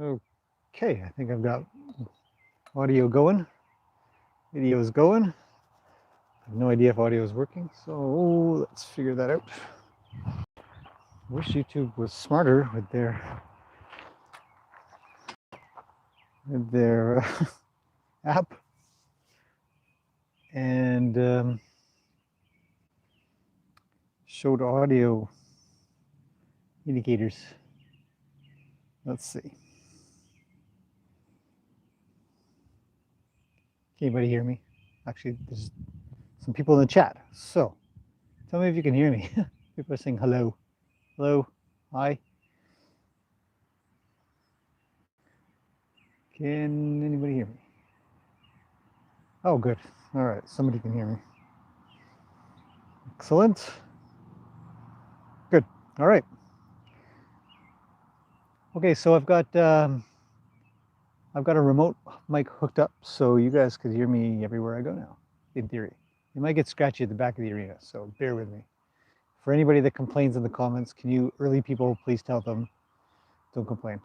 Okay, I think I've got audio going, video is going. I have no idea if audio is working, so let's figure that out. Wish YouTube was smarter with their app and showed audio indicators. Let's see. Can anybody hear me? Actually, there's some people in the chat. So tell me if you can hear me. People are saying hello. Hello. Hi. Can anybody hear me? Oh, good. All right. Somebody can hear me. Excellent. Good. All right. Okay, so I've got a remote mic hooked up, so you guys could hear me everywhere I go now, in theory. It might get scratchy at the back of the arena, so bear with me. For anybody that complains in the comments, can you early people please tell them, don't complain.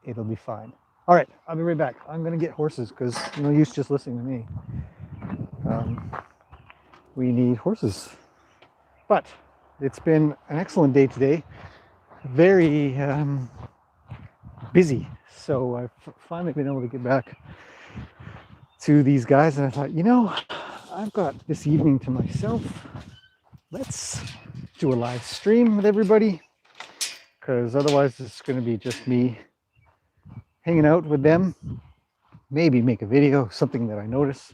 It'll be fine. All right, I'll be right back. I'm gonna get horses because no use just listening to me. We need horses. But it's been an excellent day today. Very busy. So I've finally been able to get back to these guys, and I thought, you know, I've got this evening to myself. Let's do a live stream with everybody, because otherwise it's going to be just me hanging out with them. Maybe make a video, something that I notice.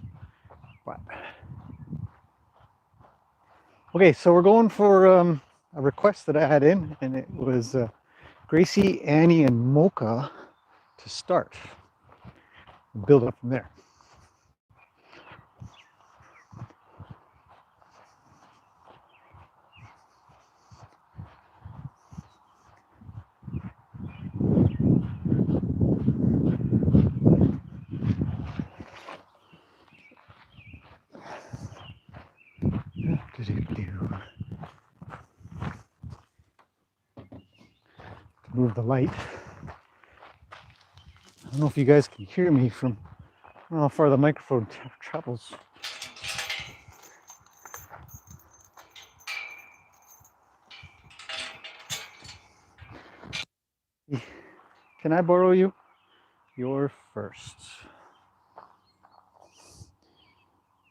But okay, so we're going for a request that I had in, and it was Gracie, Annie, and Mocha to start. Build up from there. Move the light. I don't know if you guys can hear me from, I don't know how far the microphone travels. Can I borrow you? You're first.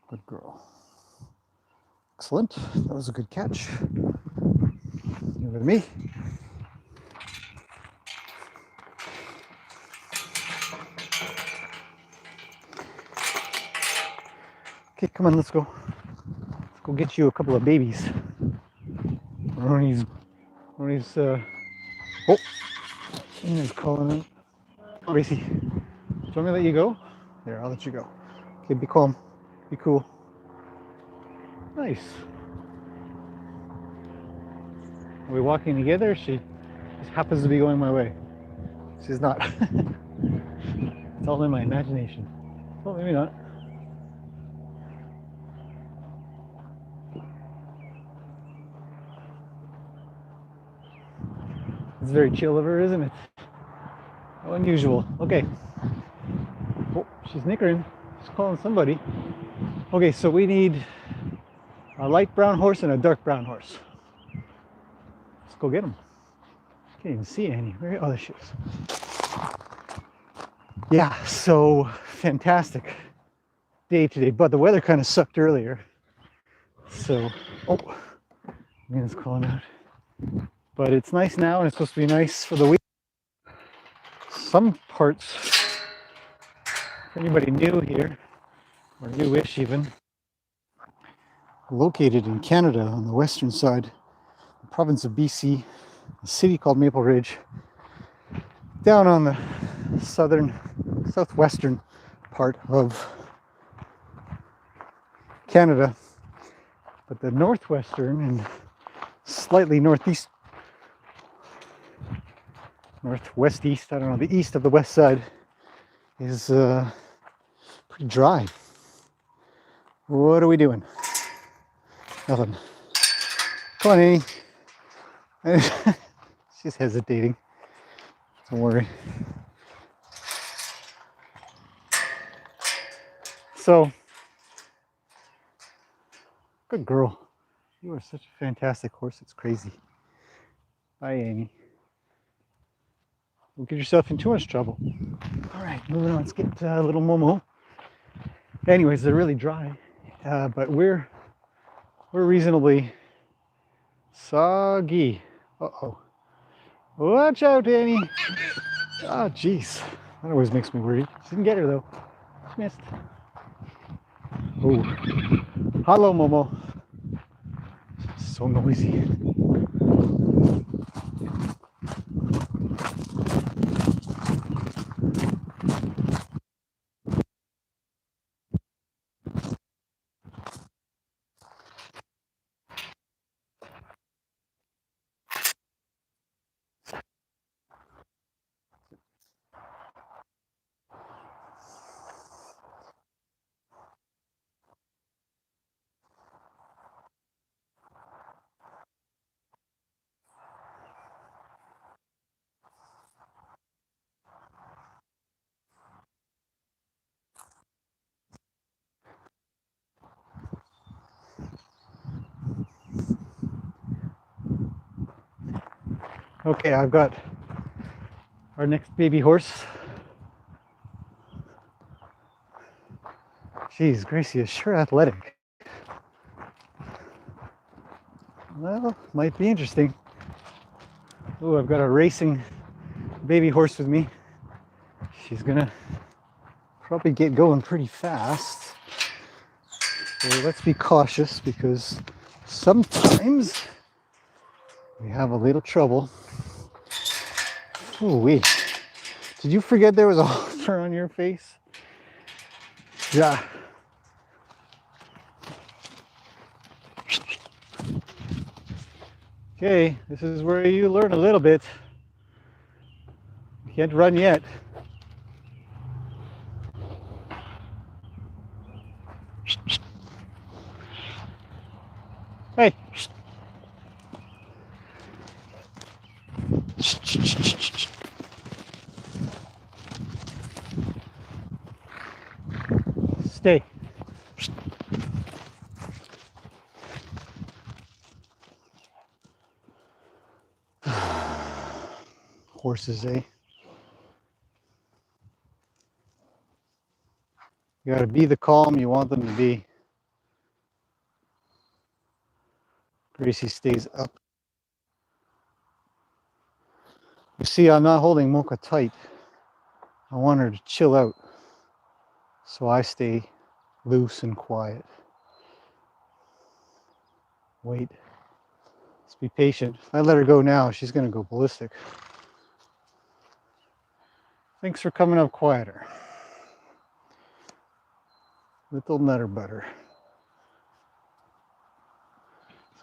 Good girl. Excellent. That was a good catch. You with me? Okay, come on, let's go. Let's go get you a couple of babies. Ronnie's oh, Ina's calling in. Oh, Gracie, do you want me to let you go? There, I'll let you go. Okay, be calm. Be cool. Nice. Are we walking together? She just happens to be going my way. She's not. It's all in my imagination. Well, maybe not. It's very chill of her, isn't it? How unusual. Okay. Oh, she's nickering. She's calling somebody. Okay, so we need a light brown horse and a dark brown horse. Let's go get them. Can't even see any. Where? Oh, there she is. Yeah, so fantastic day today, but the weather kind of sucked earlier. So, oh, Nina's calling out. But it's nice now, and it's supposed to be nice for the week. Some parts, for anybody new here, or newish even, located in Canada on the western side, the province of BC, a city called Maple Ridge, down on the southwestern part of Canada, but the northwestern and slightly northeast, northwest-east, I don't know, the east of the west side is pretty dry. What are we doing? Nothing. Come on, Annie. She's hesitating. Don't worry. So, good girl. You are such a fantastic horse. It's crazy. Bye, Amy. Don't get yourself in too much trouble. All right, moving on. Let's get little Momo. Anyways, they're really dry, but we're reasonably soggy. Uh-oh. Watch out, Annie. Oh, jeez. That always makes me worried. She didn't get her, though. She missed. Oh. Hello, Momo. So noisy. Okay, I've got our next baby horse. Geez, Gracie is sure athletic. Well, might be interesting. Oh, I've got a racing baby horse with me. She's gonna probably get going pretty fast. So let's be cautious because sometimes we have a little trouble. Oh, wait. Did you forget there was a halter on your face? Yeah. Okay, this is where you learn a little bit. You can't run yet. Hey. Stay. Horses, eh? You gotta be the calm you want them to be. Gracie stays up. You see, I'm not holding Mocha tight. I want her to chill out. So I stay loose and quiet. Wait. Let's be patient. If I let her go now, she's gonna go ballistic. Thanks for coming up quieter. Little nutter butter.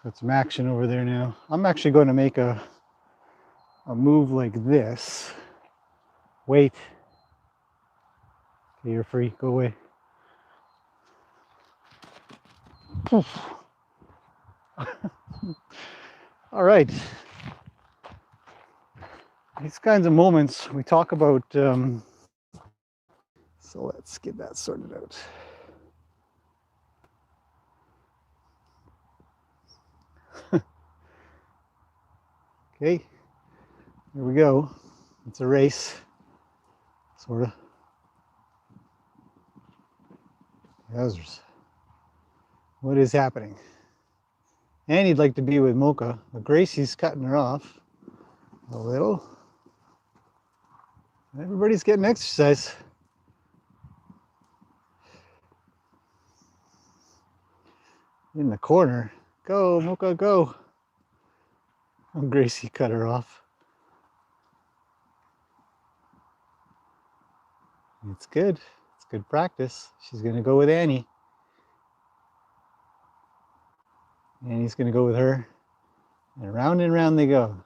Got some action over there now. I'm actually going to make a move like this. Wait. Okay, you're free. Go away. All right. These kinds of moments we talk about. So let's get that sorted out. Okay. Here we go. It's a race. Sort of. Yowzers. What is happening? Annie'd like to be with Mocha, but Gracie's cutting her off a little. Everybody's getting exercise. In the corner. Go, Mocha, go. Oh, Gracie cut her off. It's good. It's good practice. She's going to go with Annie. Annie's going to go with her. And round they go.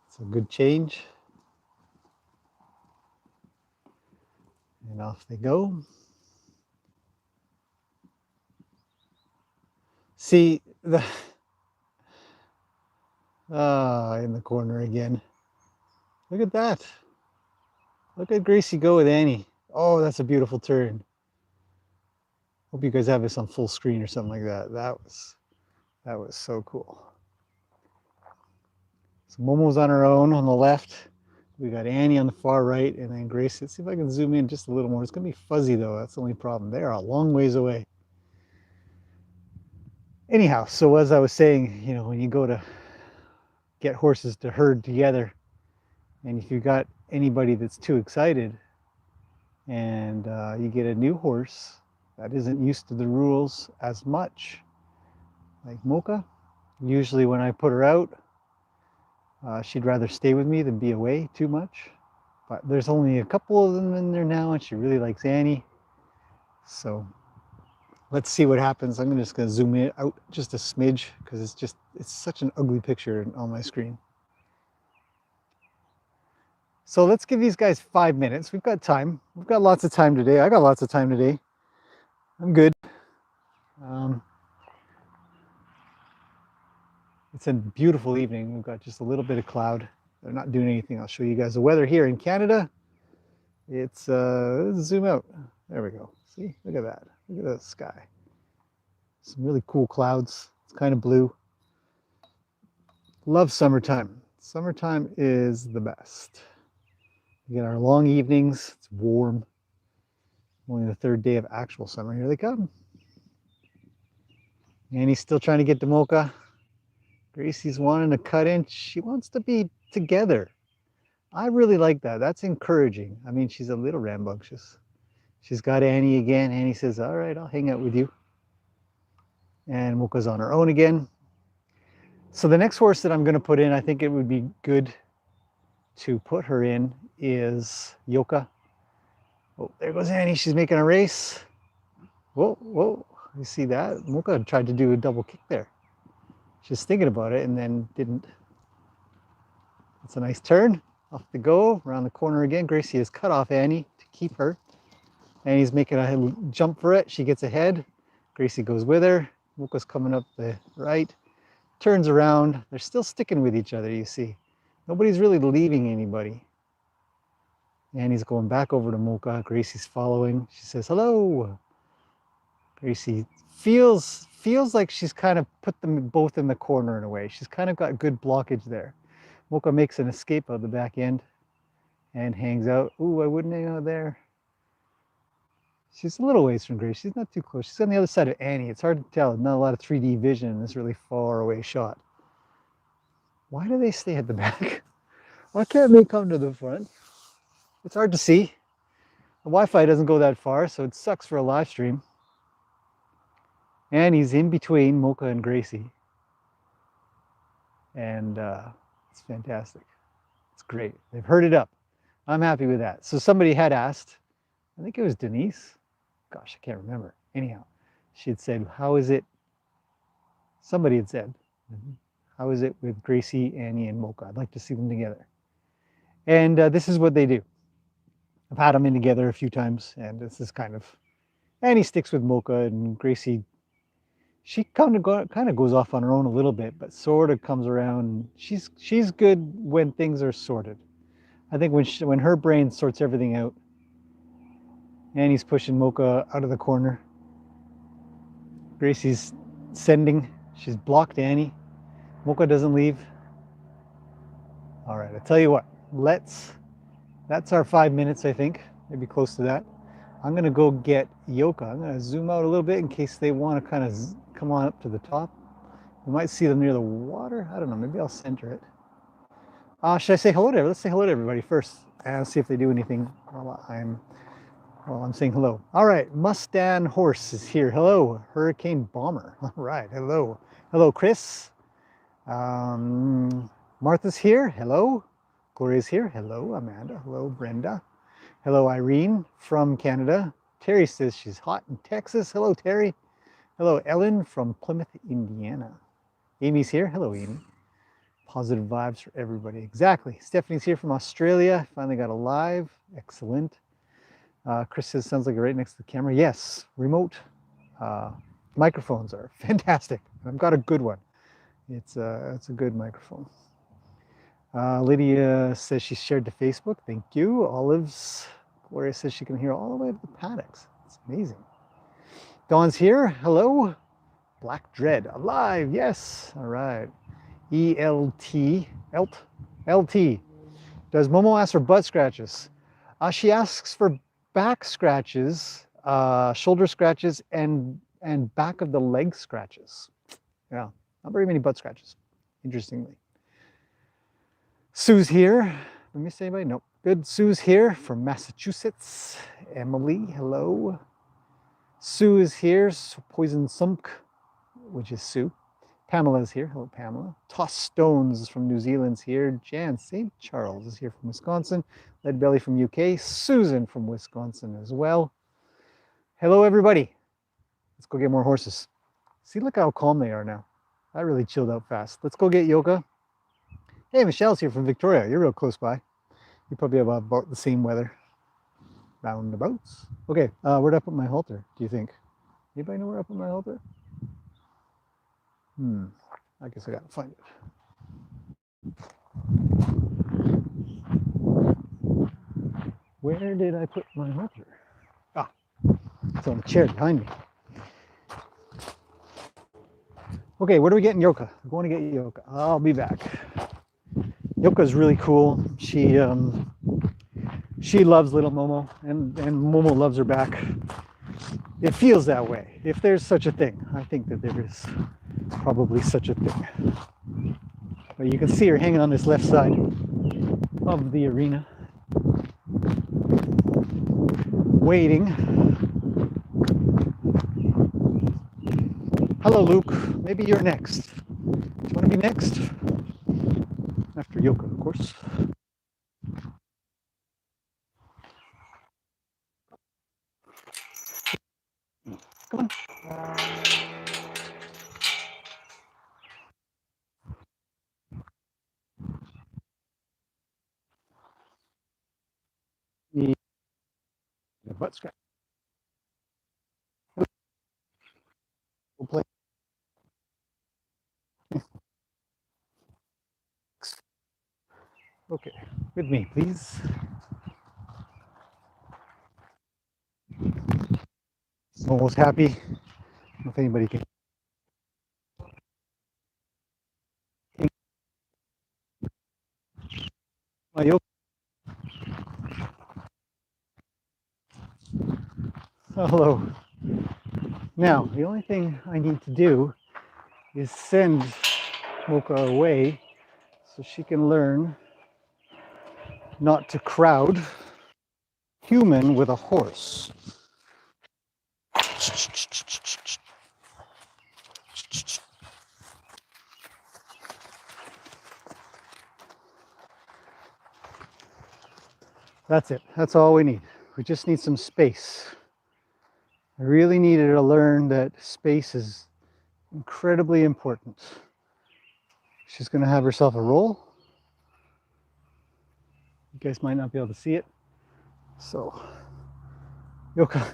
It's a good change. And off they go. See, Ah, in the corner again. Look at that. Look at Gracie go with Annie. Oh, that's a beautiful turn. Hope you guys have this on full screen or something like that. That was so cool. So Momo's on her own on the left. We got Annie on the far right, and then Gracie. Let's see if I can zoom in just a little more. It's gonna be fuzzy though. That's the only problem. They are a long ways away. Anyhow, so as I was saying, you know, when you go to get horses to herd together, and if you got anybody that's too excited, and you get a new horse that isn't used to the rules as much, like Mocha, usually when I put her out, she'd rather stay with me than be away too much. But there's only a couple of them in there now, and she really likes Annie. So let's see what happens. I'm just going to zoom in out just a smidge because it's such an ugly picture on my screen. So let's give these guys 5 minutes. We've got time. We've got lots of time today. I got lots of time today. I'm good. It's a beautiful evening. We've got just a little bit of cloud. They're not doing anything. I'll show you guys the weather here in Canada. It's let's zoom out. There we go. See, look at that. Look at the sky. Some really cool clouds. It's kind of blue. Love summertime. Summertime is the best. We get our long evenings. It's warm. Only the third day of actual summer. Here they come. Annie's still trying to get to Mocha. Gracie's wanting to cut in. She wants to be together. I really like that. That's encouraging. I mean, she's a little rambunctious. She's got Annie again. Annie says, all right, I'll hang out with you. And Mocha's on her own again. So the next horse that I'm going to put in, I think it would be good to put her in, is Yoka. Oh, there goes Annie. She's making a race. Whoa, whoa. You see that? Mocha tried to do a double kick there. She's thinking about it and then didn't. It's a nice turn. Off they go. Around the corner again. Gracie has cut off Annie to keep her. Annie's making a jump for it. She gets ahead. Gracie goes with her. Mocha's coming up the right. Turns around. They're still sticking with each other, you see. Nobody's really leaving anybody. Annie's going back over to Mocha. Gracie's following. She says, hello. Gracie feels like she's kind of put them both in the corner in a way. She's kind of got good blockage there. Mocha makes an escape out the back end and hangs out. Ooh, I wouldn't hang out there. She's a little ways from Gracie. She's not too close. She's on the other side of Annie. It's hard to tell. Not a lot of 3D vision in this really far away shot. Why do they stay at the back? Why can't they come to the front? It's hard to see. The Wi-Fi doesn't go that far, so it sucks for a live stream. Annie's in between Mocha and Gracie. And it's fantastic. It's great. They've heard it up. I'm happy with that. So somebody had asked, I think it was Denise. Gosh, I can't remember. Anyhow, she had said, how is it? Somebody had said, how is it with Gracie, Annie, and Mocha? I'd like to see them together. And this is what they do. I've had them in together a few times, and this is kind of, Annie sticks with Mocha, and Gracie, she kind of goes off on her own a little bit, but sort of comes around. She's good when things are sorted. I think when her brain sorts everything out, Annie's pushing Mocha out of the corner. Gracie's sending. She's blocked Annie. Mocha doesn't leave. All right, I tell you what, that's our 5 minutes, I think, maybe close to that. I'm going to go get Yoka. I'm going to zoom out a little bit in case they want to kind of come on up to the top. We might see them near the water. I don't know. Maybe I'll center it. Should I say hello to everybody? Let's say hello to everybody first and see if they do anything while I'm saying hello. All right. Mustang Horse is here. Hello. Hurricane Bomber. All right. Hello. Hello, Chris. Martha's here. Hello. Gloria's here. Hello, Amanda. Hello, Brenda. Hello, Irene from Canada. Terry says she's hot in Texas. Hello, Terry. Hello, Ellen from Plymouth, Indiana. Amy's here. Hello, Amy. Positive vibes for everybody. Exactly. Stephanie's here from Australia. Finally got a live. Excellent. Chris says, sounds like you're right next to the camera. Yes, remote microphones are fantastic. I've got a good one. It's a good microphone. Lydia says she shared to Facebook. Thank you. Olives. Gloria says she can hear all the way to the paddocks. It's amazing. Dawn's here. Hello. Black Dread. Alive. Yes. All right. ELT. LT. Does Momo ask for butt scratches? She asks for back scratches, shoulder scratches, and back of the leg scratches. Yeah, not very many butt scratches, interestingly. Sue's here. Did I miss anybody? Nope. Good. Sue's here from Massachusetts. Emily, hello. Sue is here. Poison Sumk, which is Sue. Pamela's here. Hello, Pamela. Toss Stones from New Zealand's here. Jan St. Charles is here from Wisconsin. Lead Belly from UK. Susan from Wisconsin as well. Hello, everybody. Let's go get more horses. See, look how calm they are now. I really chilled out fast. Let's go get Yoka. Hey, Michelle's here from Victoria. You're real close by. You probably have about the same weather. Roundabouts. Okay, where'd I put my halter, do you think? Anybody know where I put my halter? I guess I gotta find it. Where did I put my halter? Ah, it's on the chair behind me. Okay, what are we getting Yoka? We're going to get Yoka. I'll be back. Yoka's really cool. She loves little Momo, and Momo loves her back. It feels that way, if there's such a thing. I think that there is probably such a thing. But you can see her hanging on this left side of the arena, waiting. Hello, Luke. Maybe you're next. Do you want to be next? After Yoka, of course. Come on. The butt scratch. We'll play. Okay, with me, please. Almost happy. I don't know if anybody can. My Yoka. Hello. Now, the only thing I need to do is send Mocha away so she can learn not to crowd human with a horse. That's it. That's all we need. We just need some space. I really needed to learn that space is incredibly important. She's going to have herself a roll. You guys might not be able to see it. So, Yoka,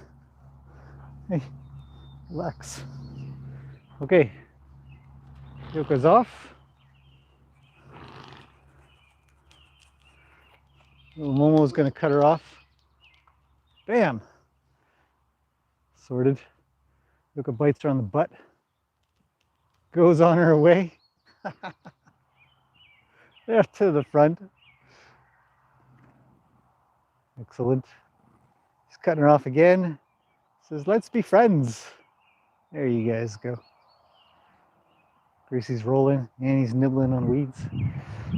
hey, relax. Okay, Yoka's off. Little Momo's going to cut her off. Bam! Sorted. Yoka bites her on the butt. Goes on her way. There to the front. Excellent. He's cutting her off again. Says, let's be friends. There you guys go. Gracie's rolling. Annie's nibbling on weeds.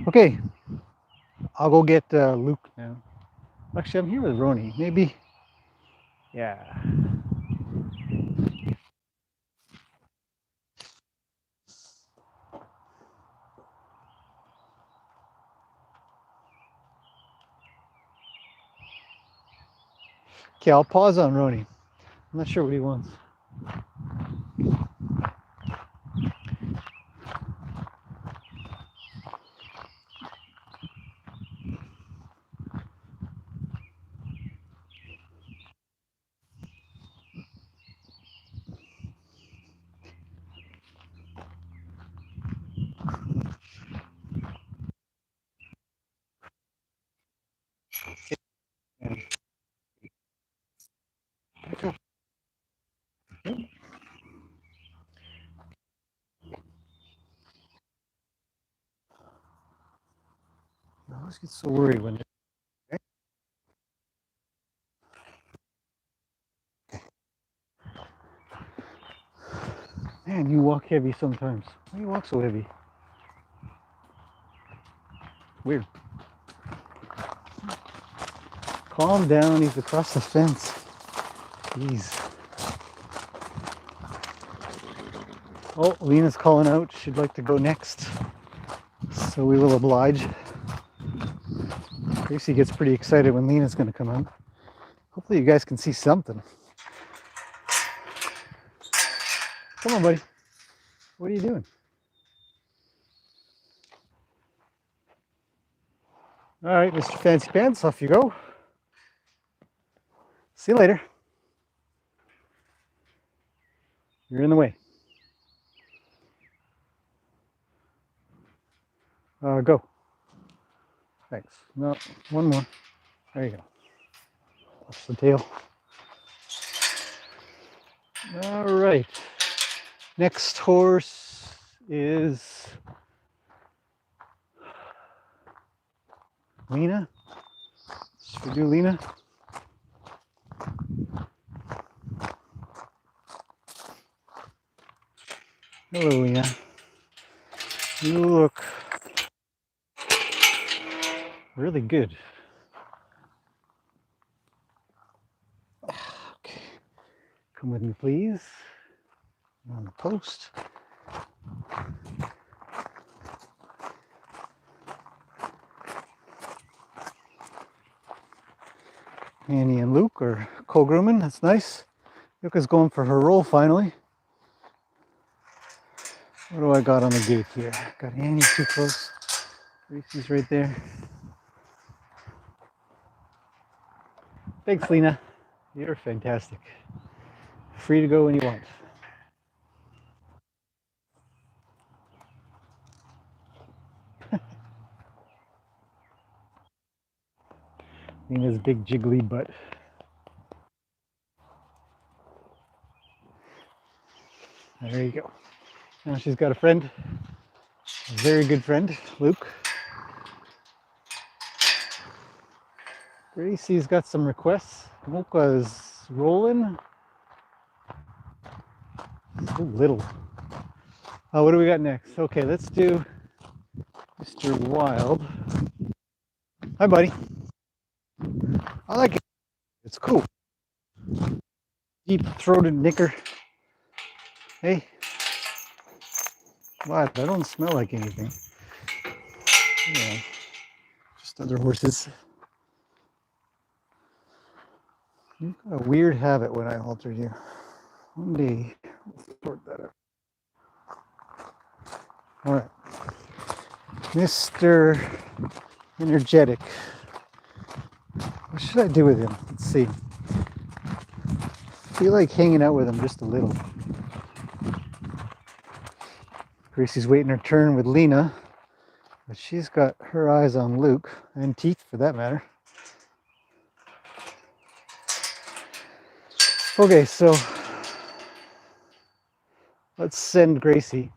Okay. I'll go get Luke now. Actually, I'm here with Roni. Maybe. Yeah. Okay, I'll pause on Roni. I'm not sure what he wants. always get so worried when they're... Okay. Man, you walk heavy sometimes. Why do you walk so heavy? Weird. Calm down, he's across the fence. Jeez. Oh, Lena's calling out. She'd like to go next. So we will oblige. Gracie gets pretty excited when Lena's going to come out. Hopefully you guys can see something. Come on, buddy. What are you doing? All right, Mr. Fancy Pants, off you go. See you later. You're in the way. Go. Thanks. No, one more. There you go. That's the tail. All right. Next horse is Lena. Should we do Lena? Hello, Lena. You look really good. Okay. Come with me, please. On the post. Annie and Luke are co-grooming. That's nice. Luca's going for her roll finally. What do I got on the gate here? Got Annie too close. Gracie's right there. Thanks, Lena. You're fantastic. Free to go when you want. Lena's big jiggly butt. There you go. Now she's got a friend, a very good friend, Luke. Gracie's got some requests. Mocha's rolling. So little. What do we got next? Okay, let's do Mr. Wild. Hi, buddy. I like it. It's cool. Deep-throated knicker. Hey. What? I don't smell like anything. Yeah. Just other horses. You've got a weird habit when I alter you. One day, we'll sort that out. All right. Mr. Energetic. What should I do with him? Let's see. I feel like hanging out with him just a little. Gracie's waiting her turn with Lena, but she's got her eyes on Luke, and Teeth for that matter. Okay, so let's send Gracie.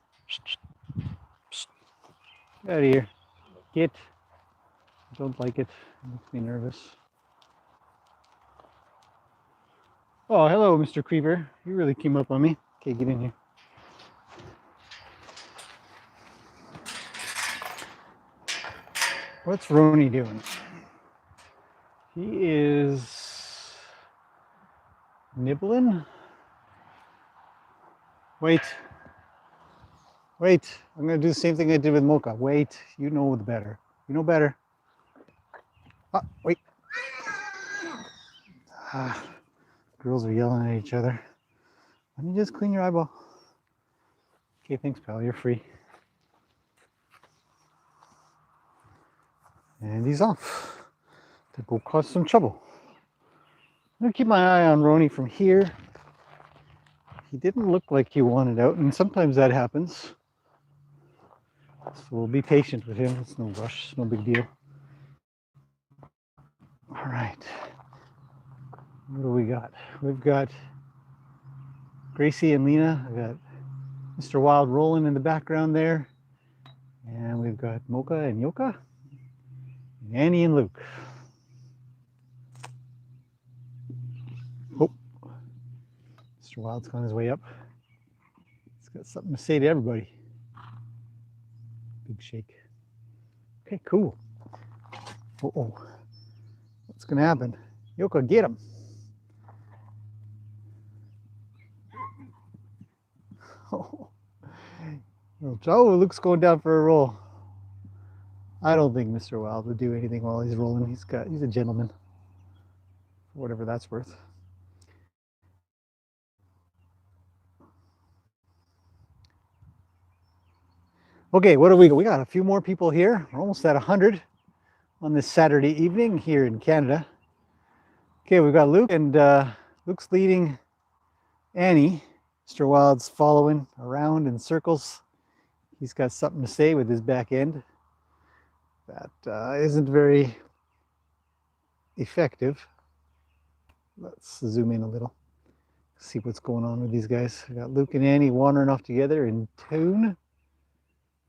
Get out of here. Get. I don't like it. It makes me nervous. Oh, hello, Mr. Creeper. You really came up on me. Okay, get in here. What's Roni doing? He is nibbling. Wait. Wait. I'm going to do the same thing I did with Mocha. Wait. You know better. You know better. Wait. Girls are yelling at each other. Let me just clean your eyeball. Okay, thanks, pal. You're free. And he's off to go cause some trouble. I'm going to keep my eye on Roni from here. He didn't look like he wanted out, and sometimes that happens. So we'll be patient with him. It's no rush. It's no big deal. All right. What do we got? We've got Gracie and Lena. We've got Mr. Wild rolling in the background there. And we've got Mocha and Yoka. And Annie and Luke. Oh, Mr. Wild's on his way up. He's got something to say to everybody. Big shake. Okay, cool. Uh-oh. What's going to happen? Yoko, get him. Oh, Luke's going down for a roll. I don't think Mr. Wild would do anything while he's rolling. He's a gentleman, for whatever that's worth. Okay, what do we got? We got a few more people here. We're almost at 100 on this Saturday evening here in Canada. Okay, we've got Luke, and Luke's leading Annie. Mr. Wild's following around in circles. He's got something to say with his back end that isn't very effective. Let's zoom in a little, see what's going on with these guys. We got Luke and Annie wandering off together in tune.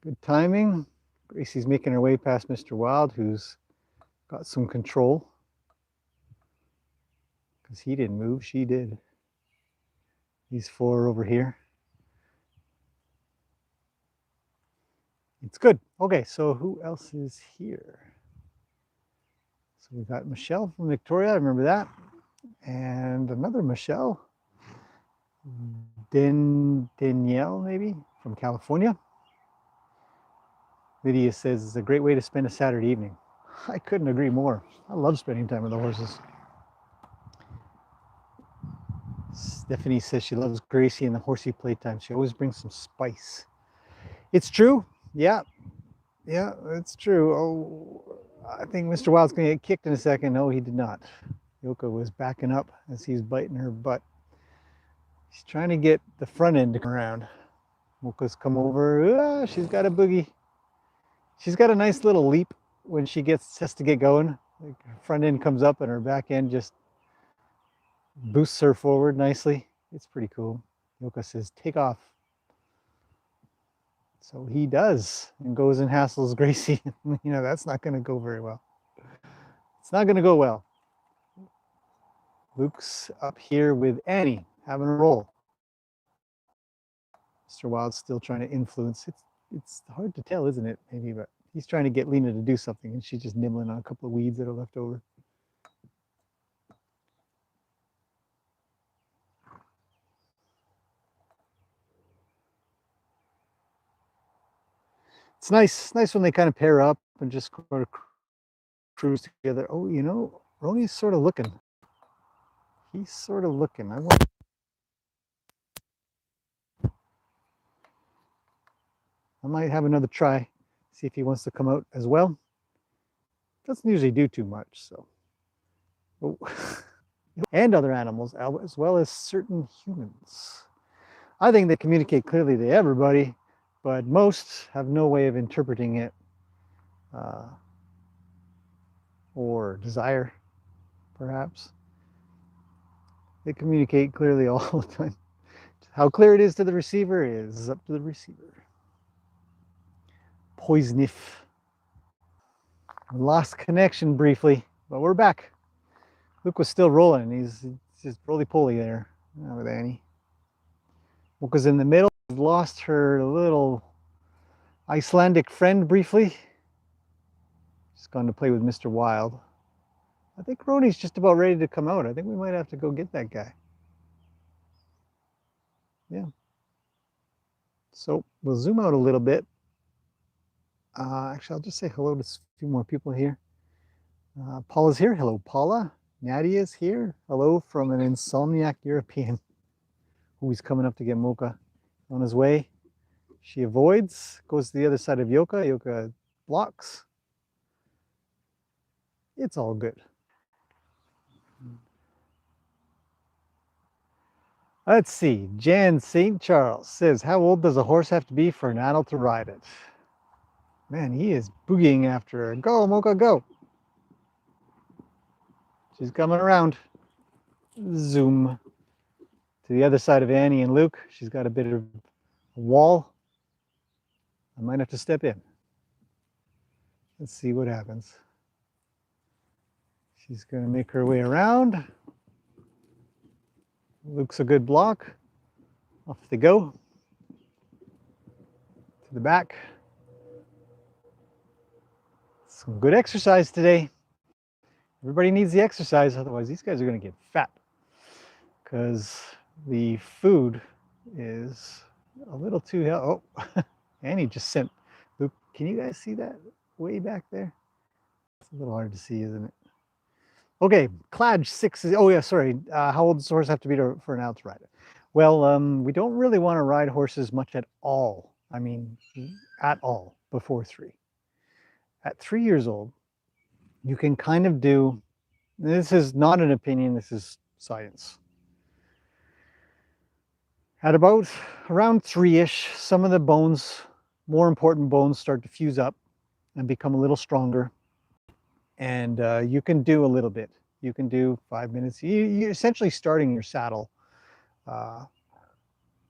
Good timing. Gracie's making her way past Mr. Wild, who's got some control. Because he didn't move, she did. These four over here. It's good. Okay, so who else is here? So we've got Michelle from Victoria, I remember that. And another Michelle. Danielle, maybe, from California. Lydia says it's a great way to spend a Saturday evening. I couldn't agree more. I love spending time with the horses. Stephanie says she loves Gracie and the Horsey playtime. She always brings some spice. It's true. Yeah, it's true. Oh, I think Mr. Wild's going to get kicked in a second. No, he did not. Yoko was backing up as he's biting her butt. She's trying to get the front end to come around. Yoko's come over. She's got a boogie. She's got a nice little leap when she has to get going. Like her front end comes up and her back end just boosts her forward nicely. It's pretty cool. Yoko says, take off. So he does and goes and hassles Gracie. You know, that's not going to go very well. It's not going to go well. Luke's up here with Annie, having a roll. Mr. Wild's still trying to influence. It's hard to tell, isn't it? Maybe, but he's trying to get Lena to do something, and she's just nibbling on a couple of weeds that are left over. It's nice when they kind of pair up and just sort of cruise together. Oh, you know, Roni's sort of looking. He's sort of looking. I might have another try, see if he wants to come out as well. Doesn't usually do too much, so. Oh. And other animals, as well as certain humans. I think they communicate clearly to everybody, but most have no way of interpreting it or desire, perhaps. They communicate clearly all the time. How clear it is to the receiver is up to the receiver. Poisoniff. Lost connection briefly, but we're back. Luke was still rolling. He's just roly-poly there with Annie. Mocha's in the middle. Lost her little Icelandic friend briefly. She's gone to play with Mr. Wild. I think Roni's just about ready to come out. I think we might have to go get that guy. Yeah. So we'll zoom out a little bit. Actually, I'll just say hello to a few more people here. Paula's here. Hello, Paula. Nadia's here. Hello from an insomniac European who's coming up to get Mocha. On his way, she avoids, goes to the other side of Yoka. Yoka blocks. It's all good. Let's see. Jan St. Charles says, how old does a horse have to be for an adult to ride it? Man, he is boogieing after her. Go, Mocha, go. She's coming around. Zoom. To the other side of Annie and Luke. She's got a bit of a wall. I might have to step in. Let's see what happens. She's going to make her way around. Luke's a good block. Off they go. To the back. Some good exercise today. Everybody needs the exercise, otherwise these guys are going to get fat because the food is a little too healthy. Oh, Annie just sent Luke. Can you guys see that way back there? It's a little hard to see, isn't it? Okay, Cladge 6 is, oh yeah, sorry. How old does the horse have to be for an out to ride it? Well, we don't really want to ride horses much at all. I mean, at all before 3. At 3 years old, you can kind of do, this is not an opinion, this is science. At about around 3-ish, some of the bones, more important bones, start to fuse up and become a little stronger. And you can do a little bit. You can do 5 minutes. You're essentially starting your saddle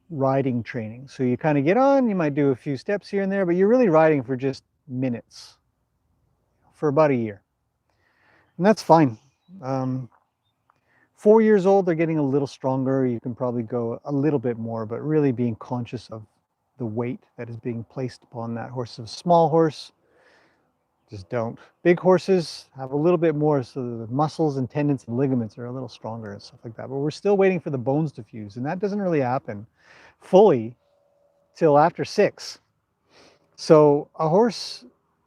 riding training. So you kind of get on, you might do a few steps here and there, but you're really riding for just minutes for about a year. And that's fine. 4 years old, they're getting a little stronger. You can probably go a little bit more, but really being conscious of the weight that is being placed upon that horse. A small horse, just don't. Big horses have a little bit more, so the muscles and tendons and ligaments are a little stronger and stuff like that. But we're still waiting for the bones to fuse, and that doesn't really happen fully till after 6. So a horse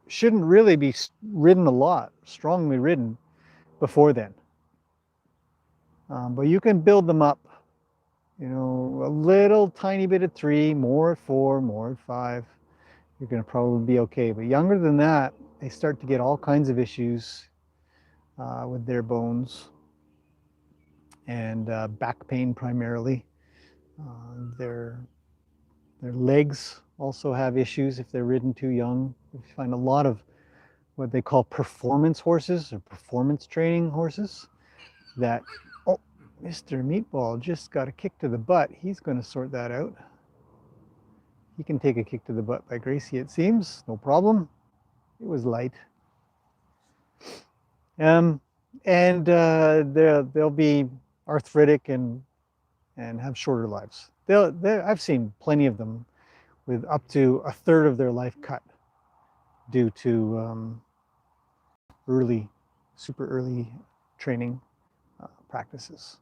shouldn't really be ridden a lot, strongly ridden, before then. But you can build them up, you know, a little tiny bit at 3, more at 4, more at 5. You're going to probably be okay. But younger than that, they start to get all kinds of issues with their bones and back pain primarily. Their legs also have issues if they're ridden too young. You find a lot of what they call performance horses or performance training horses that, oh, Mr. Meatball just got a kick to the butt. He's going to sort that out. He can take a kick to the butt by Gracie, it seems. No problem. It was light. And they'll be arthritic and have shorter lives. I've seen plenty of them with up to a third of their life cut due to super early training practices.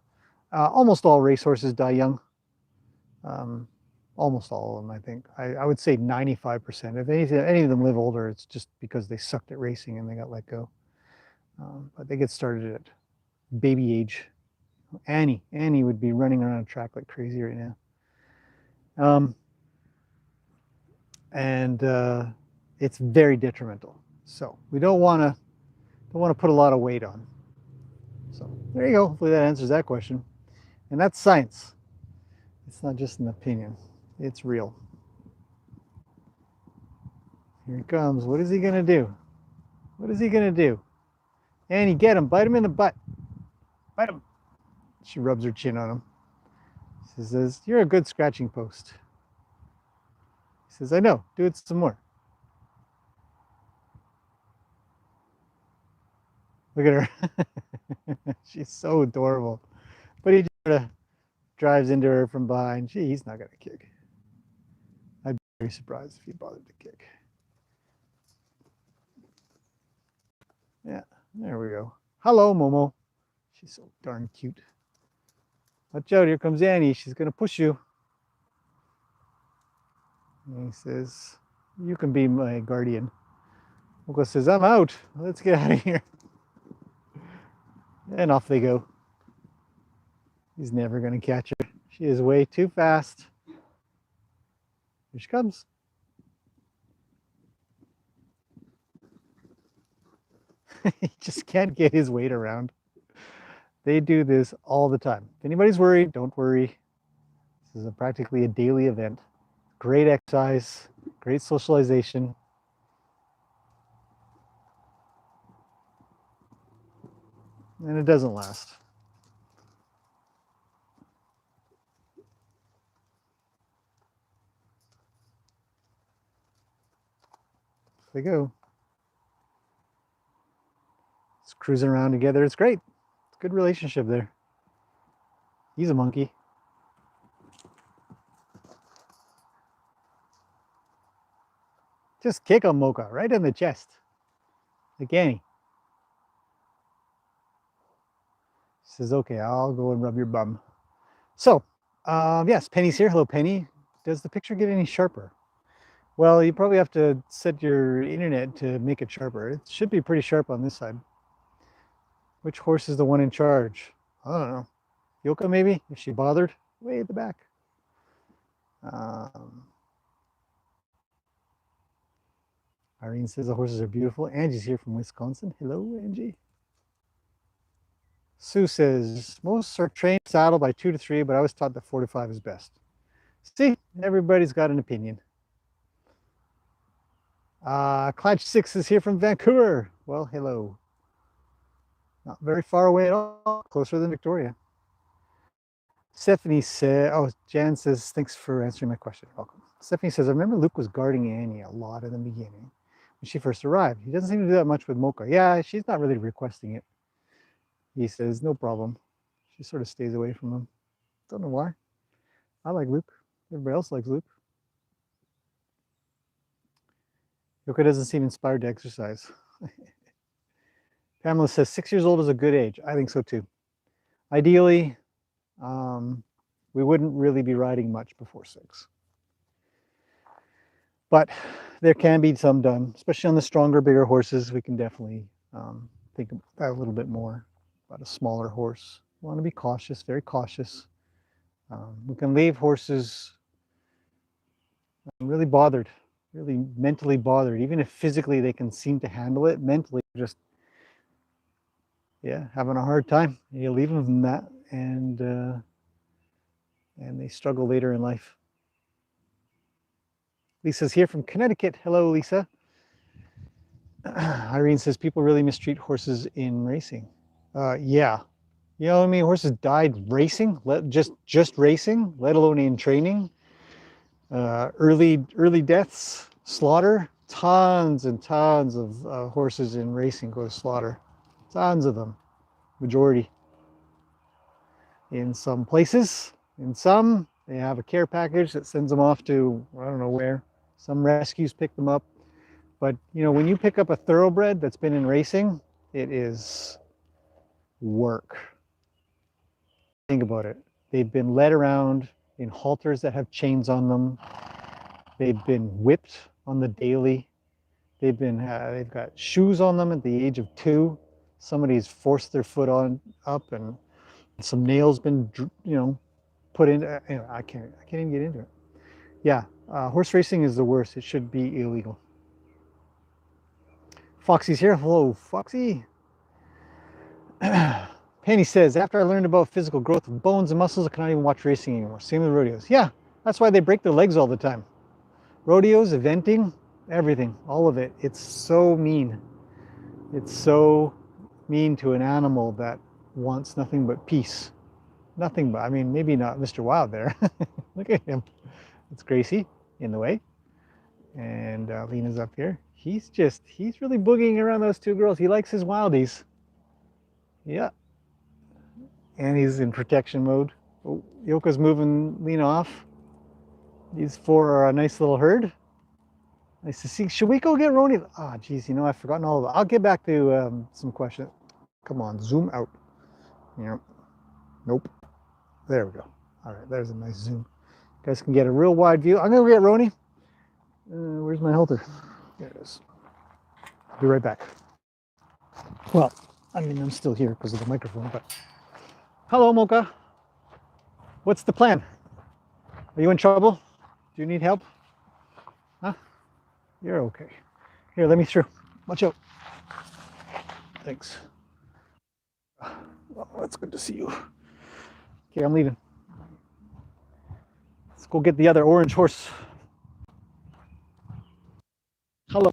Almost all racehorses die young. Almost all of them, I think. I would say 95%. If any of them live older, it's just because they sucked at racing and they got let go. But they get started at baby age. Annie would be running around a track like crazy right now. And it's very detrimental. So we don't want to put a lot of weight on. So there you go. Hopefully that answers that question. And that's science. It's not just an opinion. It's real. Here he comes. What is he going to do? What is he going to do? Annie, get him. Bite him in the butt. Bite him. She rubs her chin on him. She says, you're a good scratching post. He says, I know. Do it some more. Look at her. She's so adorable. But he just drives into her from behind. Gee, he's not going to kick. I'd be very surprised if he bothered to kick. Yeah, there we go. Hello, Momo. She's so darn cute. Watch out, here comes Annie. She's going to push you. And he says, you can be my guardian. Moco says, I'm out. Let's get out of here. And off they go. He's never going to catch her. She is way too fast. Here she comes. He just can't get his weight around. They do this all the time. If anybody's worried, don't worry. This is practically a daily event. Great exercise, great socialization. And it doesn't last. Off they go. It's cruising around together. It's great. It's a good relationship there. He's a monkey. Just kick him, Mocha, right in the chest. Like Annie. She says, okay, I'll go and rub your bum. So, yes, Penny's here. Hello, Penny. Does the picture get any sharper? Well, you probably have to set your internet to make it sharper. It should be pretty sharp on this side. Which horse is the one in charge? I don't know. Yoka, maybe, if she bothered? Way at the back. Irene says the horses are beautiful. Angie's here from Wisconsin. Hello, Angie. Sue says, most are trained saddle by 2 to 3, but I was taught that 4 to 5 is best. See, everybody's got an opinion. Clyde 6 is here from Vancouver. Well, hello. Not very far away at all, closer than Victoria. Stephanie said, oh, Jan says, thanks for answering my question. Welcome. Stephanie says, I remember Luke was guarding Annie a lot in the beginning when she first arrived. He doesn't seem to do that much with Mocha. Yeah, she's not really requesting it. He says, no problem. She sort of stays away from him. Don't know why. I like Luke. Everybody else likes Luke. Yoka doesn't seem inspired to exercise. Pamela says 6 years old is a good age. I think so too. Ideally, we wouldn't really be riding much before 6. But there can be some done, especially on the stronger, bigger horses. We can definitely think about that a little bit more, about a smaller horse. We want to be cautious, very cautious. We can leave horses really bothered, really mentally bothered. Even if physically they can seem to handle it, mentally just, yeah, having a hard time. You leave them from that, and they struggle later in life. Lisa's here from Connecticut. Hello, Lisa. Irene says people really mistreat horses in racing. Yeah. You know how many horses died racing? Just racing, let alone in training. Early deaths, slaughter. Tons and tons of horses in racing go to slaughter. Tons of them. Majority. In some places, in some, they have a care package that sends them off to, I don't know where. Some rescues pick them up. But, you know, when you pick up a thoroughbred that's been in racing, it is work. Think about it. They've been led around in halters that have chains on them. They've been whipped on the daily. They've got shoes on them at the age of 2. Somebody's forced their foot up, and some nails been, you know, put in. I can't even get into it. Yeah, horse racing is the worst. It should be illegal. Foxy's here. Hello, Foxy. Penny says, after I learned about physical growth of bones and muscles, I cannot even watch racing anymore. Same with rodeos. Yeah, that's why they break their legs all the time. Rodeos, eventing, everything, all of it. It's so mean. It's so mean to an animal that wants nothing but peace. Nothing but, I mean, maybe not Mr. Wild there. Look at him. It's Gracie in the way. And Lena's up here. He's really boogieing around those 2 girls. He likes his wildies. Yeah. And he's in protection mode. Oh, Yoka's moving Lena off. These 4 are a nice little herd. Nice to see. Should we go get Roni? Ah, oh, geez, you know, I've forgotten all of it. I'll get back to some questions. Come on, zoom out. Yep. Nope. There we go. All right, there's a nice zoom. You guys can get a real wide view. I'm going to get Roni. Where's my halter? There it is. I'll be right back. Well, I mean, I'm still here because of the microphone, but... Hello, Mocha. What's the plan? Are you in trouble? Do you need help? Huh? You're okay. Here, let me through. Watch out. Thanks. Oh, it's good to see you. Okay, I'm leaving. Let's go get the other orange horse. Hello.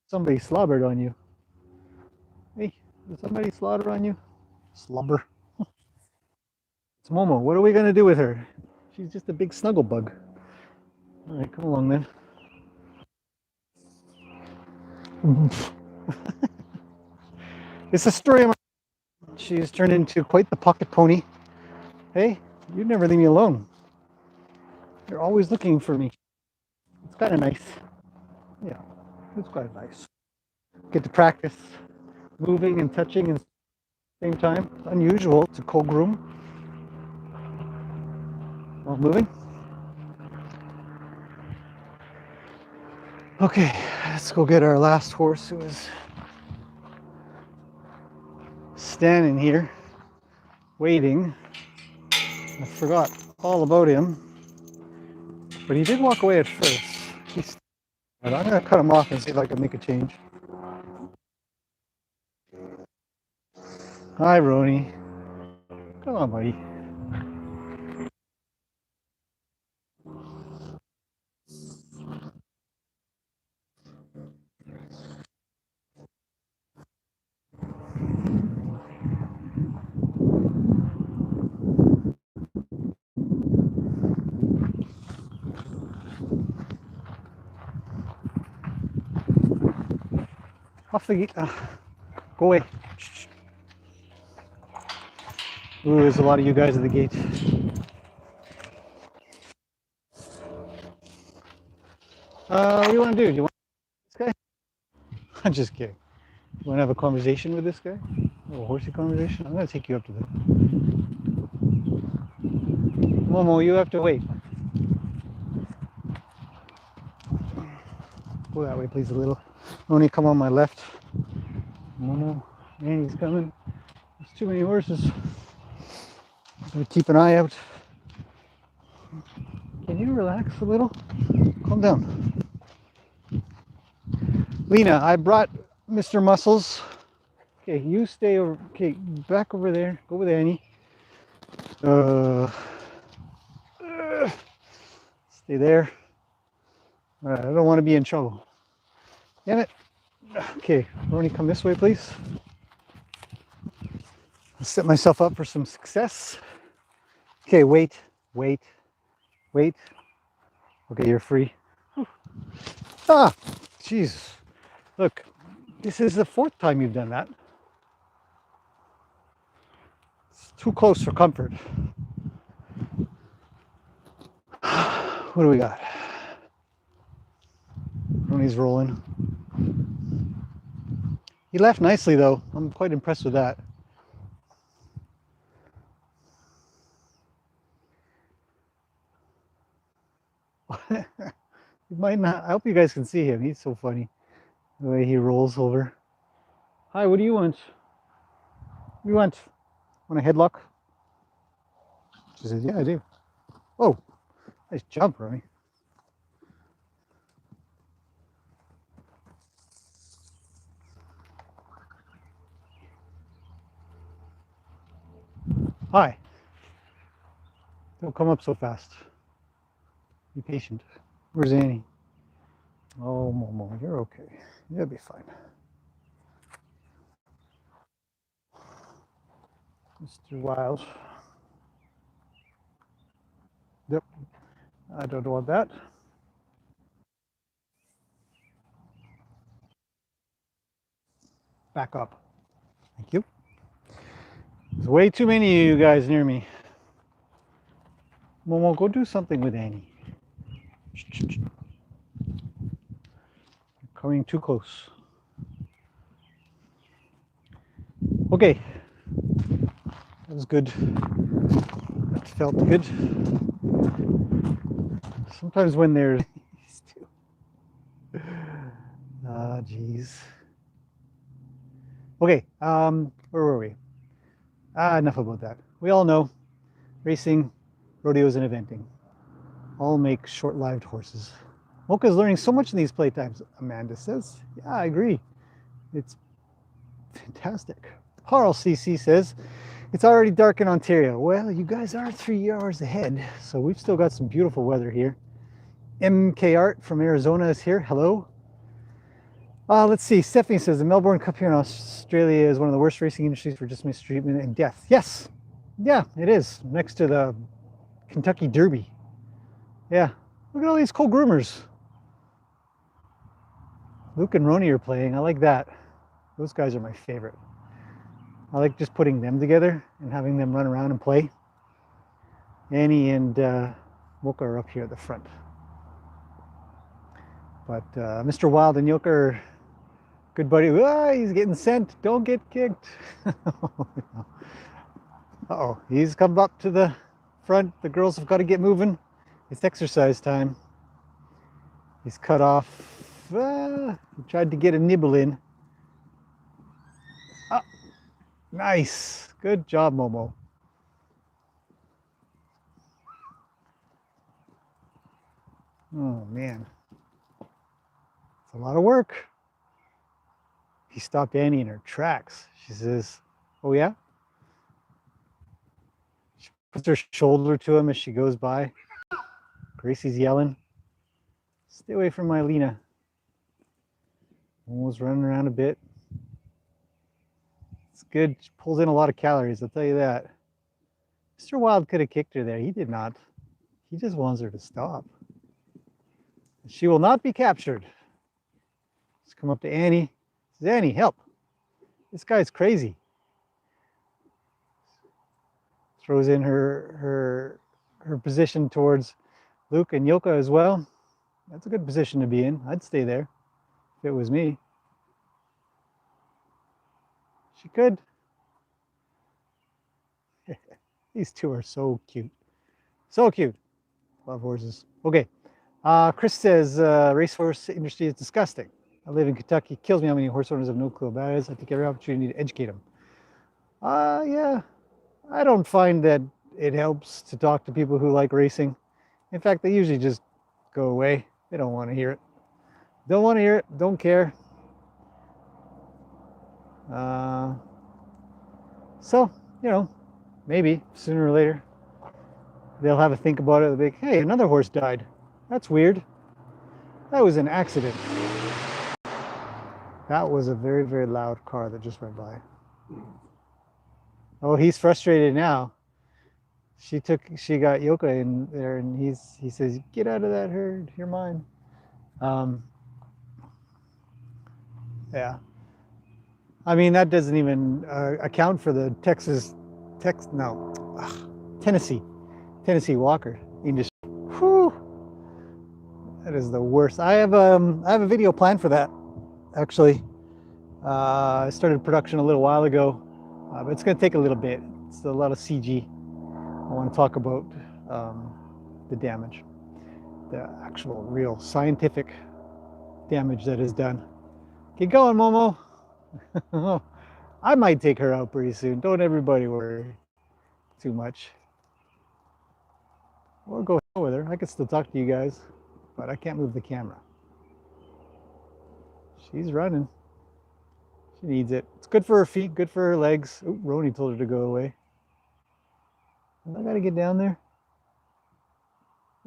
Somebody slobbered on you. Hey, did somebody slaughter on you? Slobber. It's Momo. What are we going to do with her? She's just a big snuggle bug. All right, come along then. It's a story of my... She's turned into quite the pocket pony. Hey, you never leave me alone. You're always looking for me. It's kind of nice. Yeah, it's quite nice. Get to practice moving and touching at the same time. It's unusual to co-groom while moving. Okay, let's go get our last horse who is standing here waiting. I forgot all about him, but he did walk away at first. I'm gonna cut him off and see if I can make a change. Hi, Roni. Come on, buddy. Off the gate. Go away. Ooh, there's a lot of you guys at the gate. What do you want to do? Do you want this guy? I'm just kidding. You want to have a conversation with this guy? A little horsey conversation? I'm going to take you up to the... Momo, you have to wait. Go that way, please, a little. Only come on my left. Momo, Annie's coming. There's too many horses. I'm going to keep an eye out. Can you relax a little? Calm down. Lena, I brought Mr. Muscles. Okay, you stay over. Okay, back over there. Go with Annie. Stay there. I don't want to be in trouble. Damn it. Okay, Roni, come this way, please. I'll set myself up for some success. Okay, wait. Okay, you're free. Ah, jeez. Look, this is the 4th time you've done that. It's too close for comfort. What do we got? Roni's rolling. He left nicely, though. I'm quite impressed with that. You might not. I hope you guys can see him. He's so funny. The way he rolls over. Hi, what do you want? What do you want? Want a headlock? She says, yeah, I do. Oh, nice jump, Roni. Hi. Don't come up so fast. Be patient. Where's Annie? Oh, Momo, you're okay. You'll be fine. Mr. Wild. Yep. I don't want that. Back up. Thank you. There's way too many of you guys near me. Momo, go do something with Annie. You're coming too close. Okay. That was good. That felt good. Sometimes when there's... Ah, jeez. Okay, where were we? Enough about that. We all know racing, rodeos, and eventing all make short-lived horses. Mocha's learning so much in these playtimes, Amanda says. Yeah, I agree. It's fantastic. Harl CC says, it's already dark in Ontario. Well, you guys are 3 hours ahead, so we've still got some beautiful weather here. MK Art from Arizona is here. Hello. Let's see. Stephanie says the Melbourne Cup here in Australia is one of the worst racing industries for just mistreatment and death. Yes. Yeah, it is. Next to the Kentucky Derby. Yeah. Look at all these co-groomers. Luke and Roni are playing. I like that. Those guys are my favorite. I like just putting them together and having them run around and play. Annie and Mocha are up here at the front. But Mr. Wild and Yoka are good buddy. Ah, he's getting sent. Don't get kicked. Uh-oh, he's come up to the front. The girls have got to get moving. It's exercise time. He's cut off. He tried to get a nibble in. Ah, nice. Good job, Momo. Oh, man. It's a lot of work. He stopped Annie in her tracks. She says, oh, yeah? She puts her shoulder to him as she goes by. Gracie's yelling, stay away from my Lena. Almost running around a bit. It's good. She pulls in a lot of calories, I'll tell you that. Mr. Wild could have kicked her there. He did not. He just wants her to stop. She will not be captured. Let's come up to Annie. Says, Annie, help. This guy's crazy. Throws in her position towards Luke and Yoka as well. That's a good position to be in. I'd stay there if it was me. She could. These two are so cute. So cute. Love horses. Okay. Chris says racehorse industry is disgusting. I live in Kentucky. It kills me how many horse owners have no clue about it. I take every opportunity to educate them. Yeah. I don't find that it helps to talk to people who like racing. In fact, they usually just go away. They don't want to hear it. Don't want to hear it. Don't care. So, you know, maybe sooner or later they'll have a think about it. They'll be like, hey, another horse died. That's weird. That was an accident. That was a very, very loud car that just went by. Oh, he's frustrated now. She got Yoka in there, and he says, get out of that herd. You're mine. Yeah. I mean, that doesn't even account for the Tennessee Walker industry. Whew. That is the worst. I have a video planned for that, actually. I started production a little while ago, but it's going to take a little bit. It's a lot of CG. I want to talk about the damage, the actual, real, scientific damage that is done. Get going, Momo. I might take her out pretty soon. Don't everybody worry too much. Or go with her. I can still talk to you guys, but I can't move the camera. She's running. She needs it. It's good for her feet, good for her legs. Ooh, Roni told her to go away. I gotta get down there.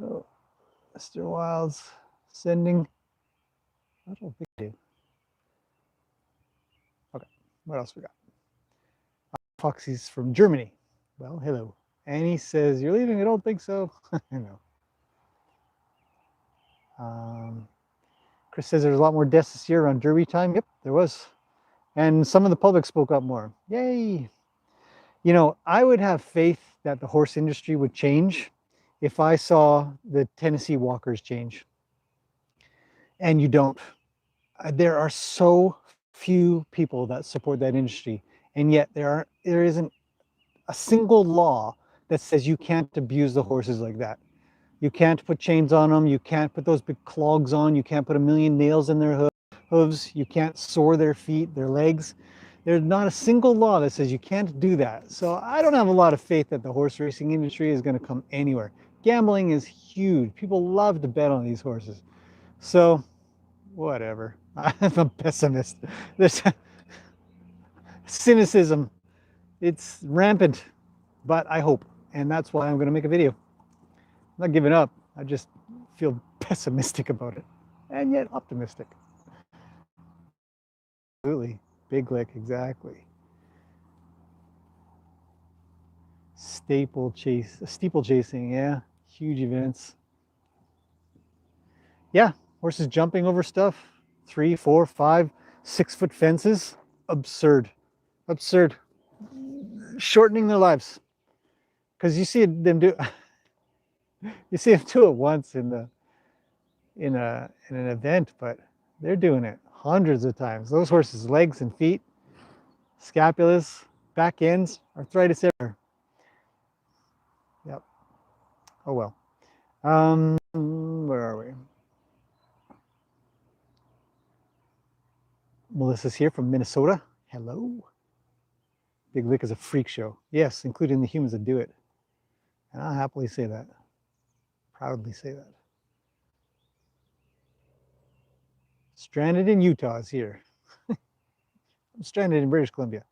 Oh, Mr. Wild's sending. I don't think I do. Okay, what else we got? Foxy's from Germany. Well, hello. Annie says, you're leaving? I don't think so. I know. Chris says there's a lot more deaths this year around Derby time. Yep, there was. And some of the public spoke up more. Yay. You know, I would have faith that the horse industry would change if I saw the Tennessee walkers change. And you don't. There are so few people that support that industry. And yet there isn't a single law that says you can't abuse the horses like that. You can't put chains on them. You can't put those big clogs on. You can't put a million nails in their hooves. You can't sore their feet, their legs. There's not a single law that says you can't do that. So I don't have a lot of faith that the horse racing industry is going to come anywhere. Gambling is huge. People love to bet on these horses. So whatever. I'm a pessimist. There's cynicism. It's rampant, but I hope. And that's why I'm going to make a video. I'm not giving up. I just feel pessimistic about it and yet optimistic. Absolutely. Big lick, exactly. Steeple chasing, yeah. Huge events. Yeah, horses jumping over stuff. 3, 4, 5, 6-foot fences. Absurd. Absurd. Shortening their lives. Because you see them do you see them do it once in an event, but they're doing it hundreds of times. Those horses' legs and feet, scapulas, back ends, arthritis everywhere. Yep. Oh well. Where are we? Melissa's here from Minnesota. Hello. Big Lick is a freak show. Yes, including the humans that do it. And I'll happily say that. Proudly say that. Stranded in Utah is here. I'm stranded in British Columbia.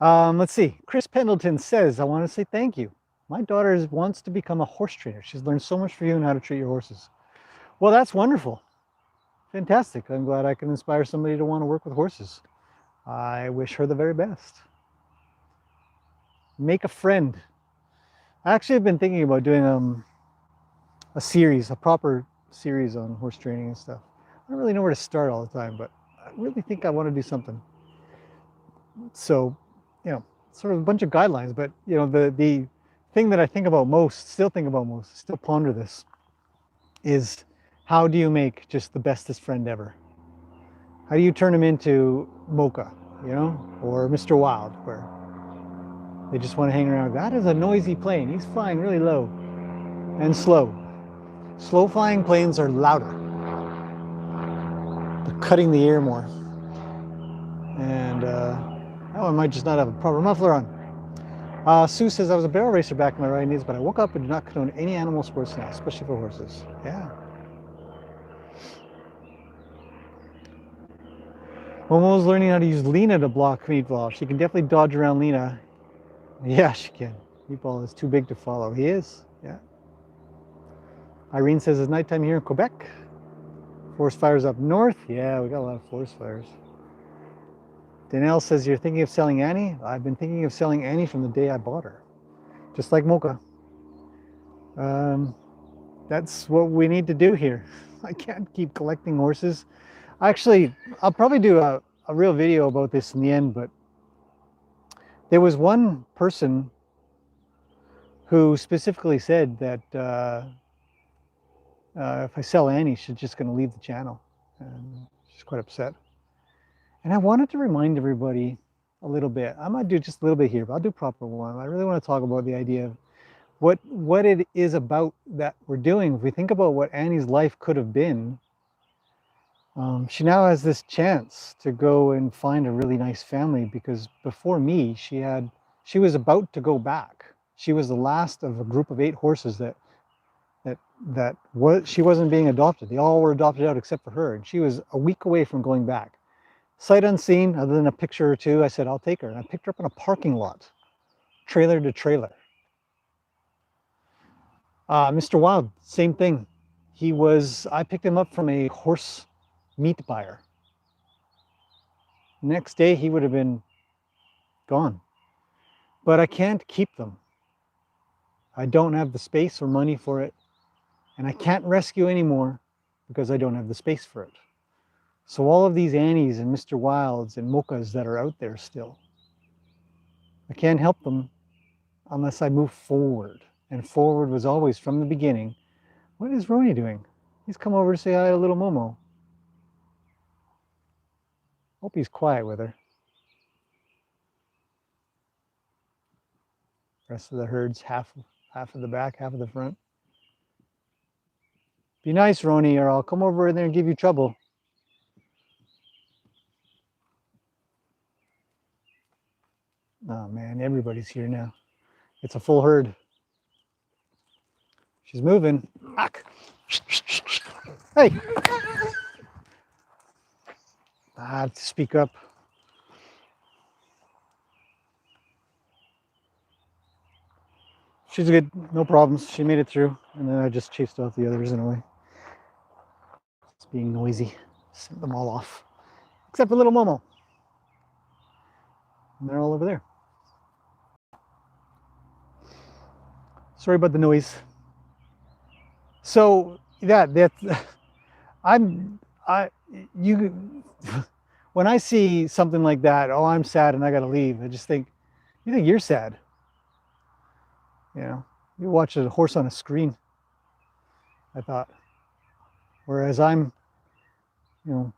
Let's see. Chris Pendleton says, I want to say thank you. My daughter wants to become a horse trainer. She's learned so much from you and how to treat your horses. Well, that's wonderful. Fantastic. I'm glad I can inspire somebody to want to work with horses. I wish her the very best. Make a friend. I actually have been thinking about doing a proper series on horse training and stuff. I don't really know where to start all the time, but I really think I want to do something. So, you know, sort of a bunch of guidelines, but you know, the thing that I think about most, still ponder this, is how do you make just the bestest friend ever? How do you turn him into Mocha, you know, or Mr. Wild, where they just want to hang around? That is a noisy plane. He's flying really low and slow. Slow flying planes are louder. They're cutting the air more. And that one might just not have a proper muffler on. Sue says, I was a barrel racer back in my riding days, but I woke up and do not condone any animal sports now, especially for horses. Yeah. Momo's learning how to use Lena to block Meatball. She can definitely dodge around Lena. Yeah, she can. Meatball is too big to follow. He is, yeah. Irene says it's nighttime here in Quebec. Forest fires up north. Yeah, we got a lot of forest fires. Danelle says, you're thinking of selling Annie? I've been thinking of selling Annie from the day I bought her. Just like Mocha. That's what we need to do here. I can't keep collecting horses. Actually, I'll probably do a real video about this in the end, but there was one person who specifically said that if I sell Annie, she's just going to leave the channel. And she's quite upset. And I wanted to remind everybody a little bit. I might do just a little bit here, but I'll do a proper one. I really want to talk about the idea of what it is about that we're doing. If we think about what Annie's life could have been, she now has this chance to go and find a really nice family, because before me, she was about to go back. She was the last of a group of 8 horses she wasn't being adopted. They all were adopted out except for her, and she was a week away from going back. Sight unseen, other than a picture or two, I said, I'll take her. And I picked her up in a parking lot, trailer to trailer. Mr. Wild, same thing. I picked him up from a horse meat buyer. Next day, he would have been gone. But I can't keep them. I don't have the space or money for it. And I can't rescue anymore because I don't have the space for it. So all of these Annies and Mr. Wilds and Mochas that are out there still, I can't help them unless I move forward. And forward was always from the beginning. What is Roni doing? He's come over to say hi to little Momo. Hope he's quiet with her. Rest of the herd's half of the back, half of the front. Be nice, Roni, or I'll come over there and give you trouble. Oh man, everybody's here now. It's a full herd. She's moving. Hey! I have to speak up. She's good, no problems. She made it through, and then I just chased off the others in a way. It's being noisy. Sent them all off, except for little Momo. And they're all over there. Sorry about the noise. So yeah, you, when I see something like that, oh, I'm sad and I got to leave. I just think, you think you're sad? You know, you watch a horse on a screen. I thought, whereas I'm, you know,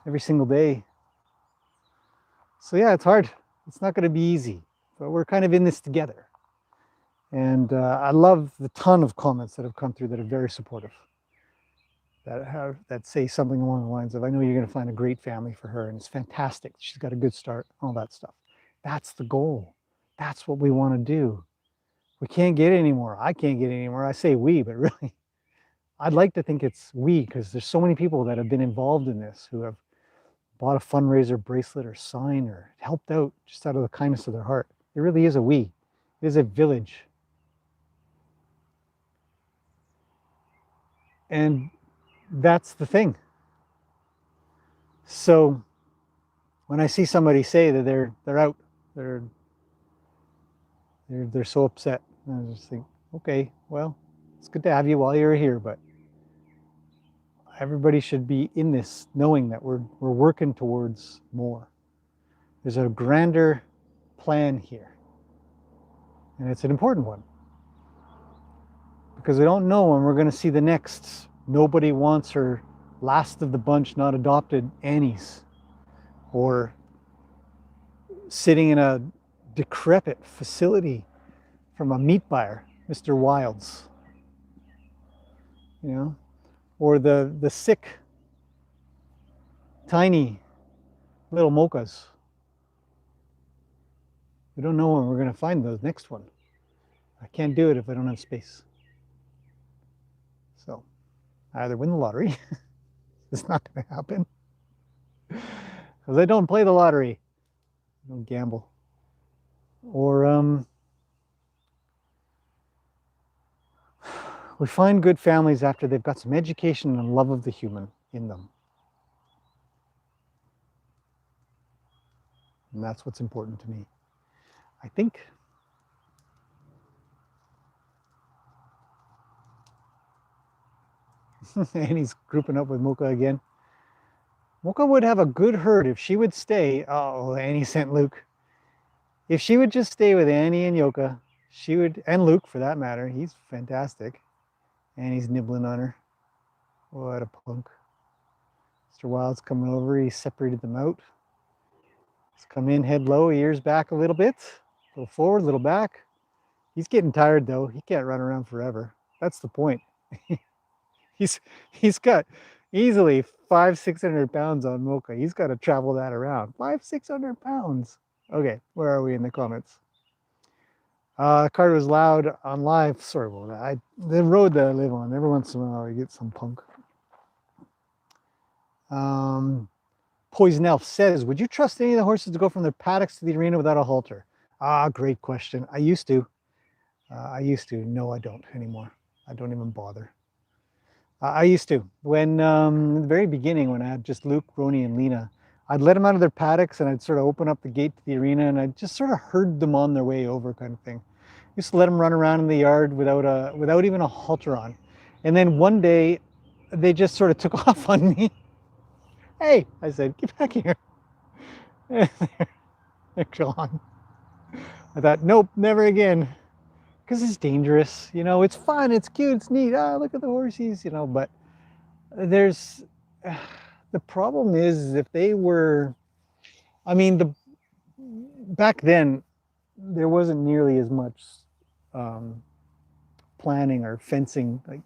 every single day. So yeah, it's hard. It's not going to be easy, but we're kind of in this together. And I love the ton of comments that have come through that are very supportive. That say something along the lines of, I know you're going to find a great family for her and it's fantastic. She's got a good start, all that stuff. That's the goal. That's what we want to do. We can't get any more. I can't get any more. I say we, but really, I'd like to think it's we, because there's so many people that have been involved in this who have bought a fundraiser bracelet or sign or helped out just out of the kindness of their heart. It really is a we. It is a village. And that's the thing. So when I see somebody say that they're out, they're so upset, and I just think, okay, well, it's good to have you while you're here, but everybody should be in this knowing that we're working towards more. There's a grander plan here, and it's an important one, because we don't know when we're going to see the next nobody wants her, last of the bunch not adopted Annies, or sitting in a decrepit facility from a meat buyer, Mr. Wilds, you know, or the sick, tiny little mochas. We don't know when we're going to find the next one. I can't do it if I don't have space. So I either win the lottery, it's not going to happen, because I don't play the lottery, I don't gamble, or we find good families after they've got some education and love of the human in them. And that's what's important to me, I think. And he's grouping up with Mocha again. Mocha would have a good herd if she would stay. Oh, Annie sent Luke. If she would just stay with Annie and Yoka, she would, and Luke for that matter. He's fantastic. And he's nibbling on her. What a punk. Mr. Wild's coming over. He separated them out. He's come in head low, ears back a little bit. A little forward, a little back. He's getting tired though. He can't run around forever. That's the point. He's got easily 500-600 pounds on Mocha. He's got to travel that around. 500-600 pounds. Okay, where are we in the comments? Carter was loud on live. Sorry about that. The road that I live on, every once in a while I get some punk. Poison Elf says, would you trust any of the horses to go from their paddocks to the arena without a halter? Great question. I used to. No, I don't anymore. I don't even bother. I used to. When, in the very beginning, when I had just Luke, Roni, and Lena, I'd let them out of their paddocks and I'd sort of open up the gate to the arena and I'd just sort of herd them on their way over, kind of thing. Used to let them run around in the yard without even a halter on. And then one day, they just sort of took off on me. Hey, I said, get back here. They're gone. I thought, nope, never again. Because it's dangerous, you know, it's fun, it's cute, it's neat. Look at the horses, you know, but there's, the problem is if they were, I mean, back then, there wasn't nearly as much planning or fencing, like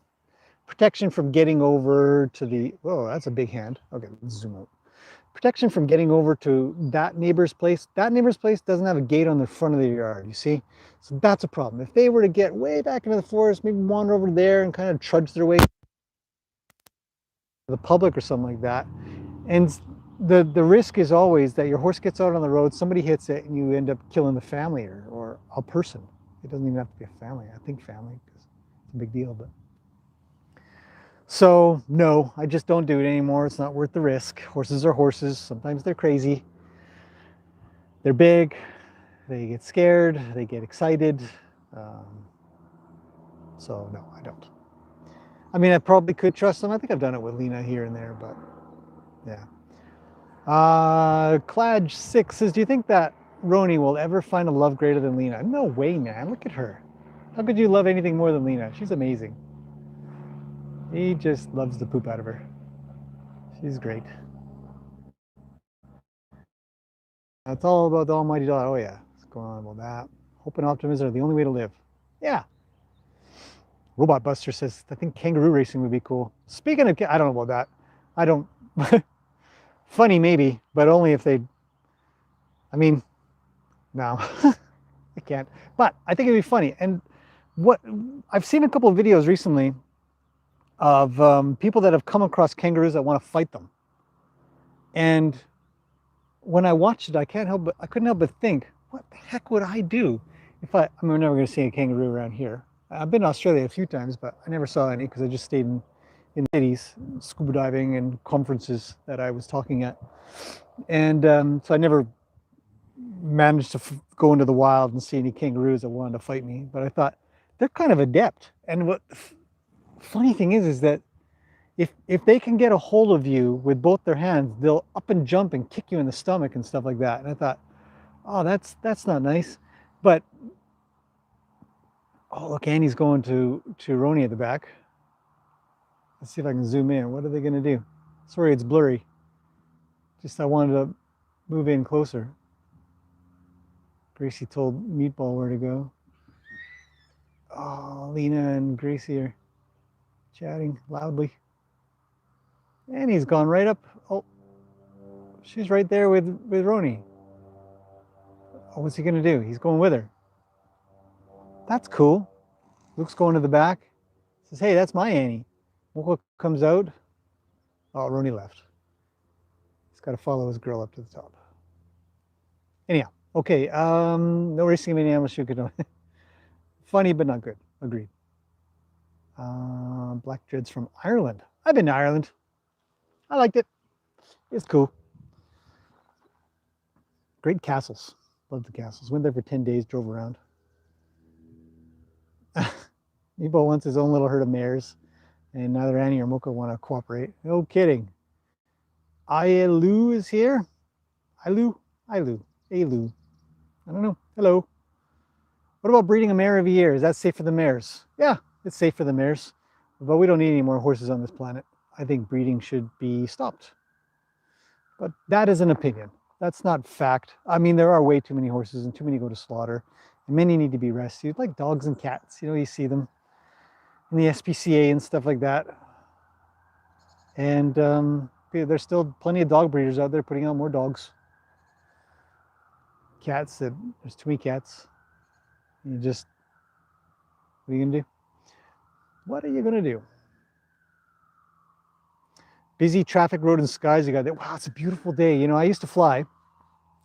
protection from getting over to the, oh, that's a big hand. Okay, let's zoom out. Protection from getting over to that neighbor's place. That neighbor's place doesn't have a gate on the front of the yard, you see? So that's a problem. If they were to get way back into the forest, maybe wander over there and kind of trudge their way to the public or something like that. And the risk is always that your horse gets out on the road, somebody hits it, and you end up killing the family or a person. It doesn't even have to be a family. I think family, because it's a big deal, but. So no, I just don't do it anymore. It's not worth the risk. Horses are horses. Sometimes they're crazy. They're big. They get scared. They get excited. So no, I don't. I mean, I probably could trust them. I think I've done it with Lena here and there, but Yeah. Cladge6 says, do you think that Roni will ever find a love greater than Lena? No way, man. Look at her. How could you love anything more than Lena? She's amazing. He just loves the poop out of her. She's great. It's all about the almighty dollar. Oh, yeah. What's going on about that? Hope and optimism are the only way to live. Yeah. Robot Buster says, I think kangaroo racing would be cool. Speaking of, I don't know about that. I don't. Funny, maybe, but only if they. I mean, no, I can't. But I think it'd be funny. And what I've seen a couple of videos recently of people that have come across kangaroos that want to fight them. And when I watched it, I couldn't help but think, what the heck would I do if I mean, we're never going to see a kangaroo around here. I've been to Australia a few times, but I never saw any because I just stayed in cities, scuba diving and conferences that I was talking at. And so I never managed to go into the wild and see any kangaroos that wanted to fight me. But I thought they're kind of adept. And what funny thing is that if they can get a hold of you with both their hands, they'll up and jump and kick you in the stomach and stuff like that. And I thought, oh, that's not nice. But oh, look, Annie's going to Roni at the back. Let's see if I can zoom in. What are they going to do? Sorry, it's blurry. Just I wanted to move in closer. Gracie told Meatball where to go. Oh, Lena and Gracie are chatting loudly. And he's gone right up. Oh, she's right there with Roni. Oh, what's he going to do? He's going with her. That's cool. Luke's going to the back. Says, hey, that's my Annie. Moko comes out. Oh, Roni left. He's got to follow his girl up to the top. Anyhow, okay. No racing of any animals you could. Funny, but not good. Agreed. Black Dreads from Ireland. I've been to Ireland. I liked it. It's cool. Great castles. Loved the castles. Went there for 10 days, drove around. Meatball wants his own little herd of mares, and neither Annie or Mocha want to cooperate. No kidding. Ailu is here. Ailu? Ailu. Ailu. I don't know. Hello. What about breeding a mare every year? Is that safe for the mares? Yeah, it's safe for the mares. But we don't need any more horses on this planet. I think breeding should be stopped. But that is an opinion. That's not fact. I mean, there are way too many horses and too many go to slaughter. And many need to be rescued, like dogs and cats. You know, you see them in the SPCA and stuff like that. And there's still plenty of dog breeders out there putting out more dogs. Cats, there's too many cats. You just, what are you gonna do? What are you gonna do? Busy traffic road and skies. You got there. Wow, it's a beautiful day. You know, I used to fly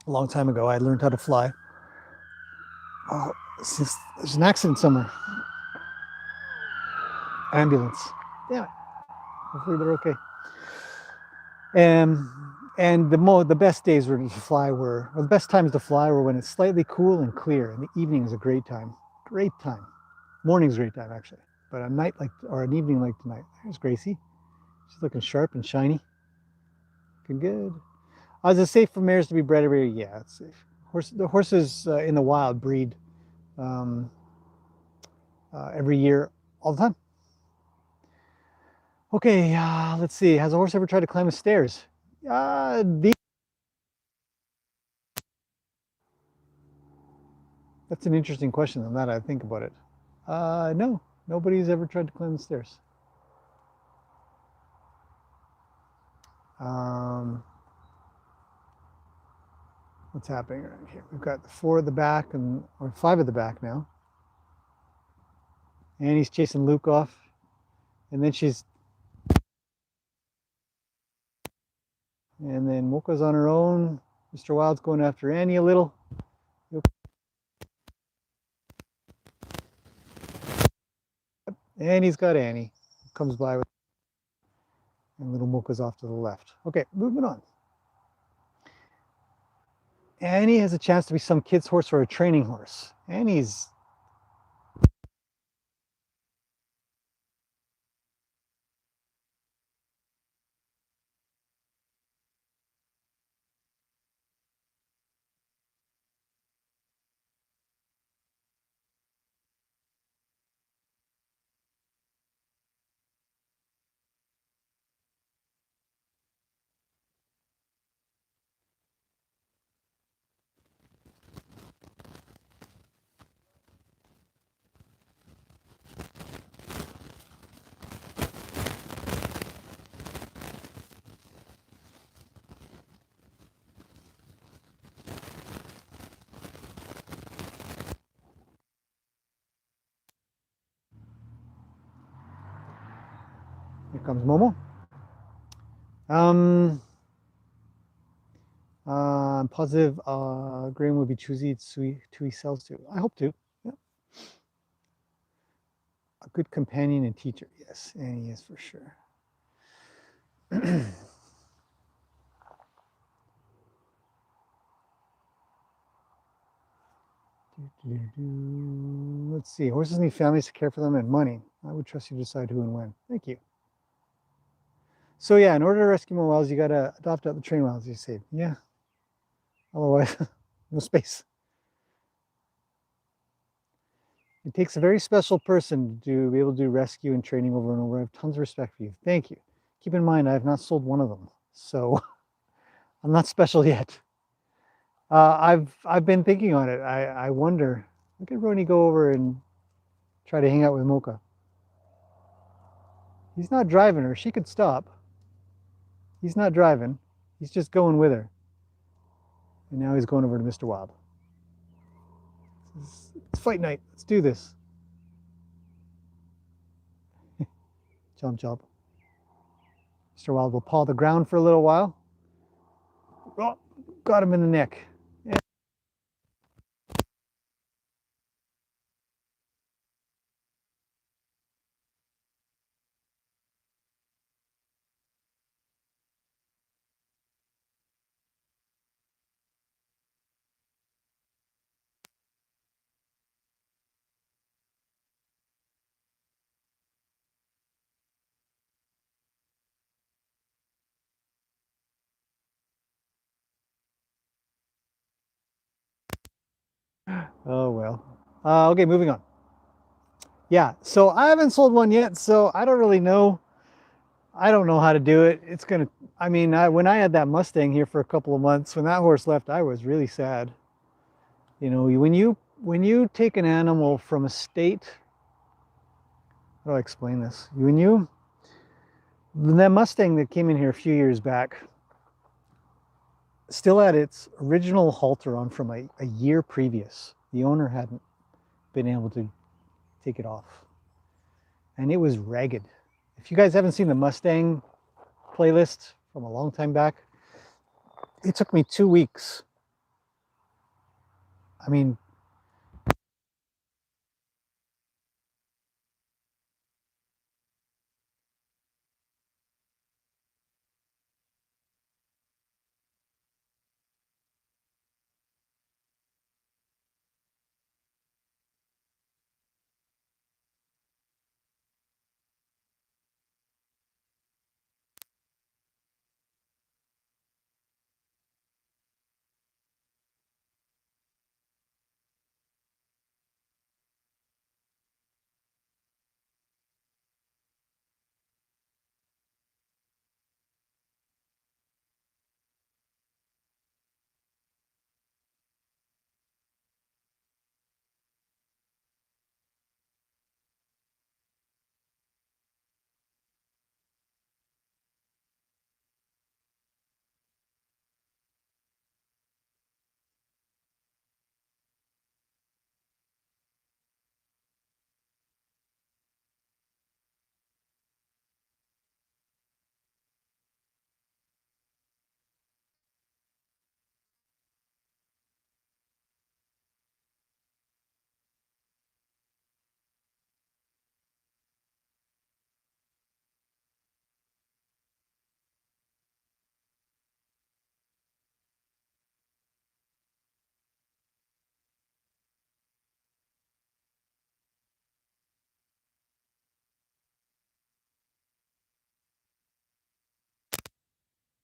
a long time ago. I learned how to fly. Oh, there's an accident somewhere. Ambulance. Damn it. Hopefully they're okay. And the best days were to fly or the best times to fly were when it's slightly cool and clear, and the evening is a great time. Great time. Morning's a great time actually, but a night like or an evening like tonight. There's Gracie. She's looking sharp and shiny. Looking good. Is it safe for mares to be bred every year? Yeah, it's safe. The horses in the wild breed every year, all the time. Okay, let's see. Has a horse ever tried to climb the stairs? That's an interesting question. On that, I think about it. No, nobody's ever tried to climb the stairs. What's happening around here? We've got 4 at the back or 5 at the back now. Annie's chasing Luke off, and then and then Mocha's on her own. Mr. Wild's going after Annie a little. And he's got Annie. Comes by with, and little Mocha's off to the left. Okay, moving on. Annie has a chance to be some kid's horse or a training horse. Annie's Here comes Momo. Um, I'm positive Graham will be choosy to he sells to. I hope to. Yeah. A good companion and teacher. Yes, and he is for sure. Let's see. Horses need families to care for them and money. I would trust you to decide who and when. Thank you. So yeah, in order to rescue more wells, you gotta adopt out the train wells you save. Yeah. Otherwise, no space. It takes a very special person to be able to do rescue and training over and over. I have tons of respect for you. Thank you. Keep in mind, I have not sold one of them, so I'm not special yet. I've been thinking on it. I wonder. Look at Roni go over and try to hang out with Mocha. He's not driving her. She could stop. He's not driving. He's just going with her. And now he's going over to Mr. Wild. It's fight night. Let's do this. Jump, jump. Mr. Wild will paw the ground for a little while. Oh, got him in the neck. Yeah. Oh, well. Okay, moving on. Yeah, so I haven't sold one yet, so I don't really know. I don't know how to do it. It's gonna, I mean, when I had that Mustang here for a couple of months, when that horse left, I was really sad. You know, when you take an animal from a state, how do I explain this? That Mustang that came in here a few years back, still had its original halter on from a year previous. The owner hadn't been able to take it off. And it was ragged. If you guys haven't seen the Mustang playlist from a long time back, it took me 2 weeks. I mean,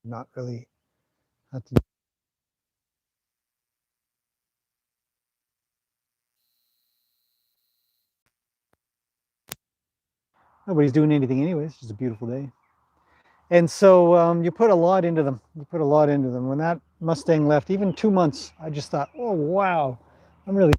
not really had to. Nobody's doing anything anyways. It's just a beautiful day. And so you put a lot into them. You put a lot into them. When that Mustang left, even 2 months, I just thought, oh, wow, I'm really.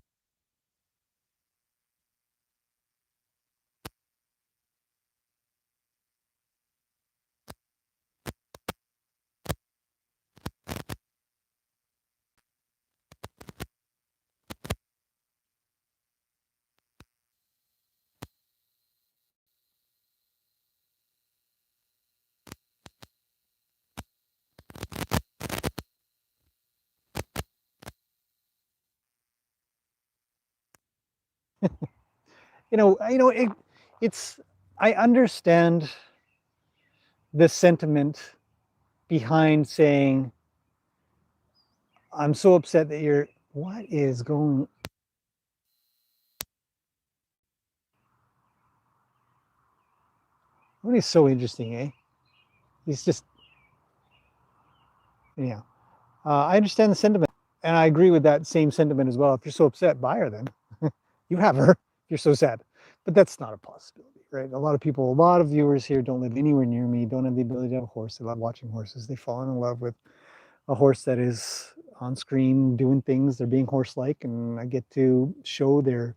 It's I understand the sentiment behind saying, I'm so upset that you're, what is going, what is so interesting, eh? He's just, yeah. I understand the sentiment, and I agree with that same sentiment as well. If you're so upset, buy her then. You have her. You're so sad. But that's not a possibility, right? A lot of people, a lot of viewers here don't live anywhere near me, don't have the ability to have a horse. They love watching horses. They fall in love with a horse that is on screen doing things. They're being horse-like, and I get to show their.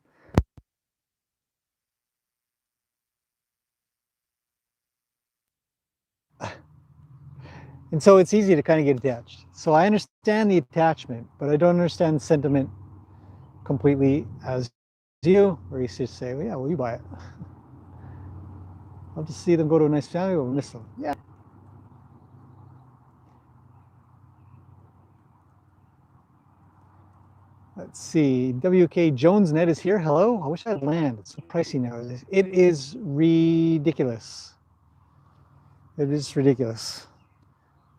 And so it's easy to kind of get attached. So I understand the attachment, but I don't understand the sentiment completely as you, where you just say, well, yeah, well, you buy it. Love to see them go to a nice family, but we miss them. Yeah. Let's see. WK Jones Net is here. Hello. I wish I had land. It's so pricey now. It is ridiculous. It is ridiculous.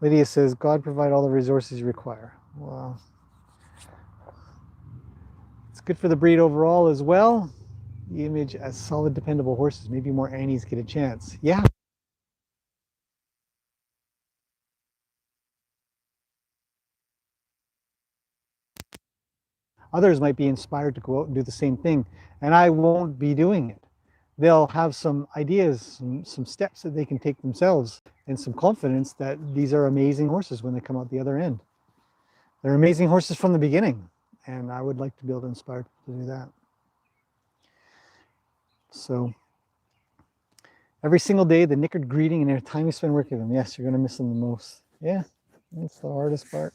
Lydia says, God provide all the resources you require. Well, it's good for the breed overall as well. The image as solid, dependable horses. Maybe more Annies get a chance. Yeah. Others might be inspired to go out and do the same thing, and I won't be doing it. They'll have some ideas, some steps that they can take themselves, and some confidence that these are amazing horses when they come out the other end. They're amazing horses from the beginning, and I would like to be able to inspire people to do that. So every single day, the knickered greeting and every time you spend working with them, yes, you're going to miss them the most. Yeah, that's the hardest part.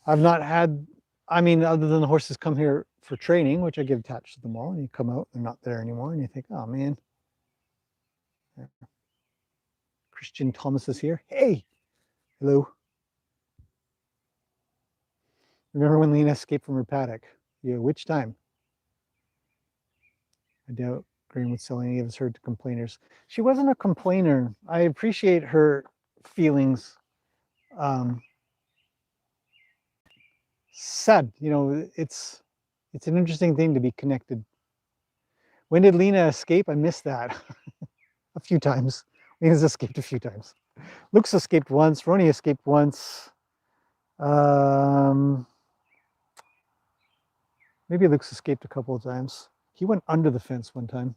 I've not had, I mean, other than the horses come here for training, which I get attached to them all, and you come out, they're not there anymore, and you think, oh man. Christian Thomas is here. Hey, hello. Remember when Lena escaped from her paddock? Yeah, which time? I doubt Green would sell any of his herd to complainers. She wasn't a complainer. I appreciate her feelings. Um, Sad, it's an interesting thing to be connected. When did Lena escape? I missed that. A few times. Lena's escaped a few times. Luke's escaped once. Roni escaped once. Um, Maybe Luke's escaped a couple of times. He went under the fence one time.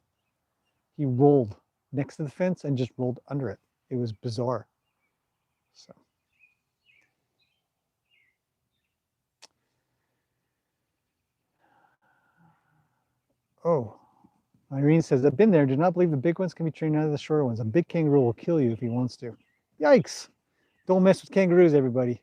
He rolled next to the fence and just rolled under it. It was bizarre. So. Oh, Irene says, I've been there. Do not believe the big ones can be trained out of the shorter ones. A big kangaroo will kill you if he wants to. Yikes. Don't mess with kangaroos, everybody.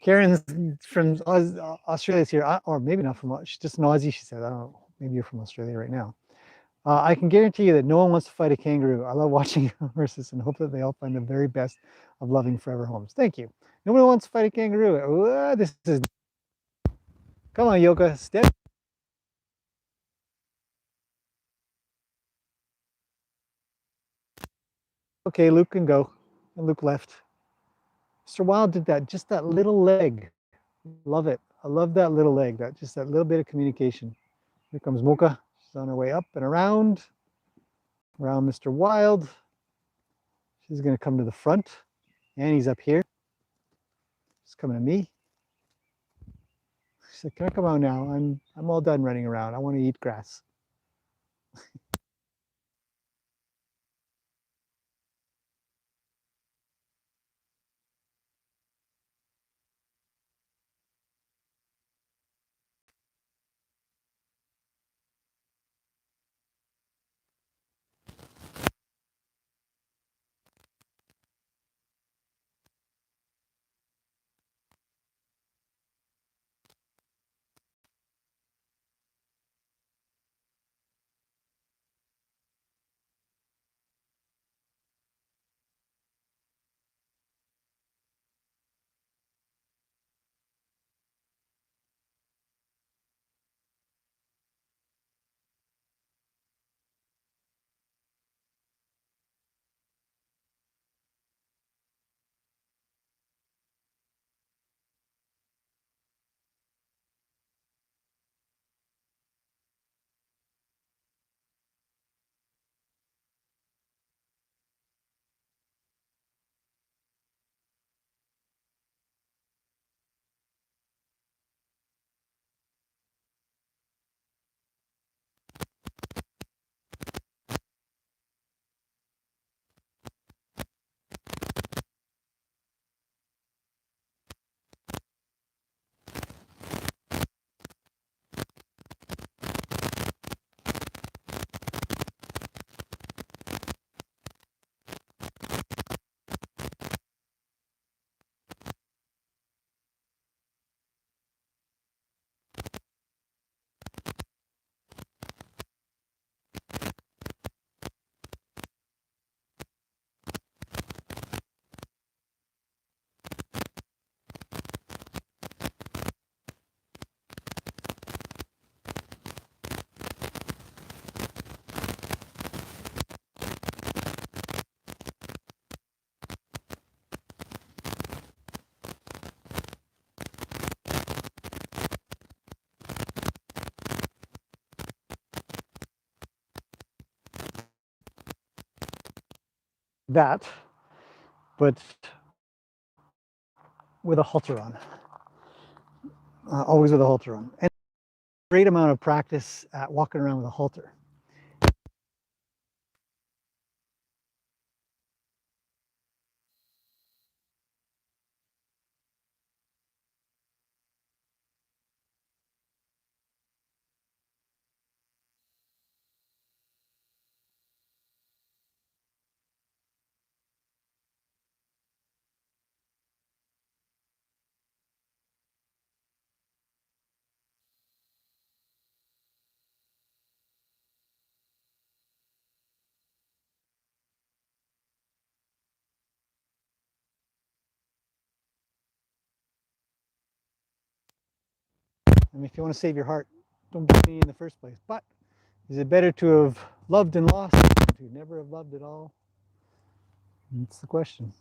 Karen's from Australia's here, or maybe not from, she's just an Aussie, she said. I don't know. Maybe you're from Australia right now. I can guarantee you that no one wants to fight a kangaroo. I love watching horses and hope that they all find the very best of loving forever homes. Thank you. Nobody wants to fight a kangaroo. This is. Come on, Yoka. Step. Okay, Luke can go. And Luke left. Mr. Wild did that, just that little leg. Love it. I love that little leg, just that little bit of communication. Here comes Mocha. She's on her way up and around Mr. Wild. She's going to come to the front. And he's up here. She's coming to me. She said, can I come out now? I'm all done running around. I want to eat grass. that, but with a halter on, always with a halter on. And great amount of practice at walking around with a halter. I mean, if you want to save your heart, don't beat me in the first place. But is it better to have loved and lost than to never have loved at all? That's the question.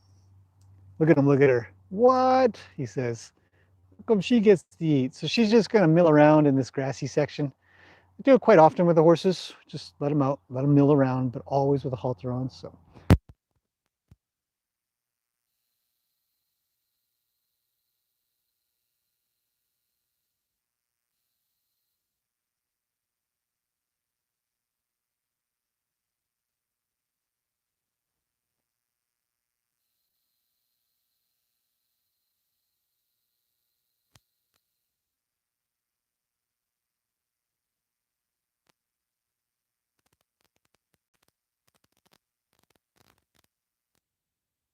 Look at him, look at her. What? He says. How come she gets to eat? So she's just going to mill around in this grassy section. I do it quite often with the horses. Just let them out, let them mill around, but always with a halter on. So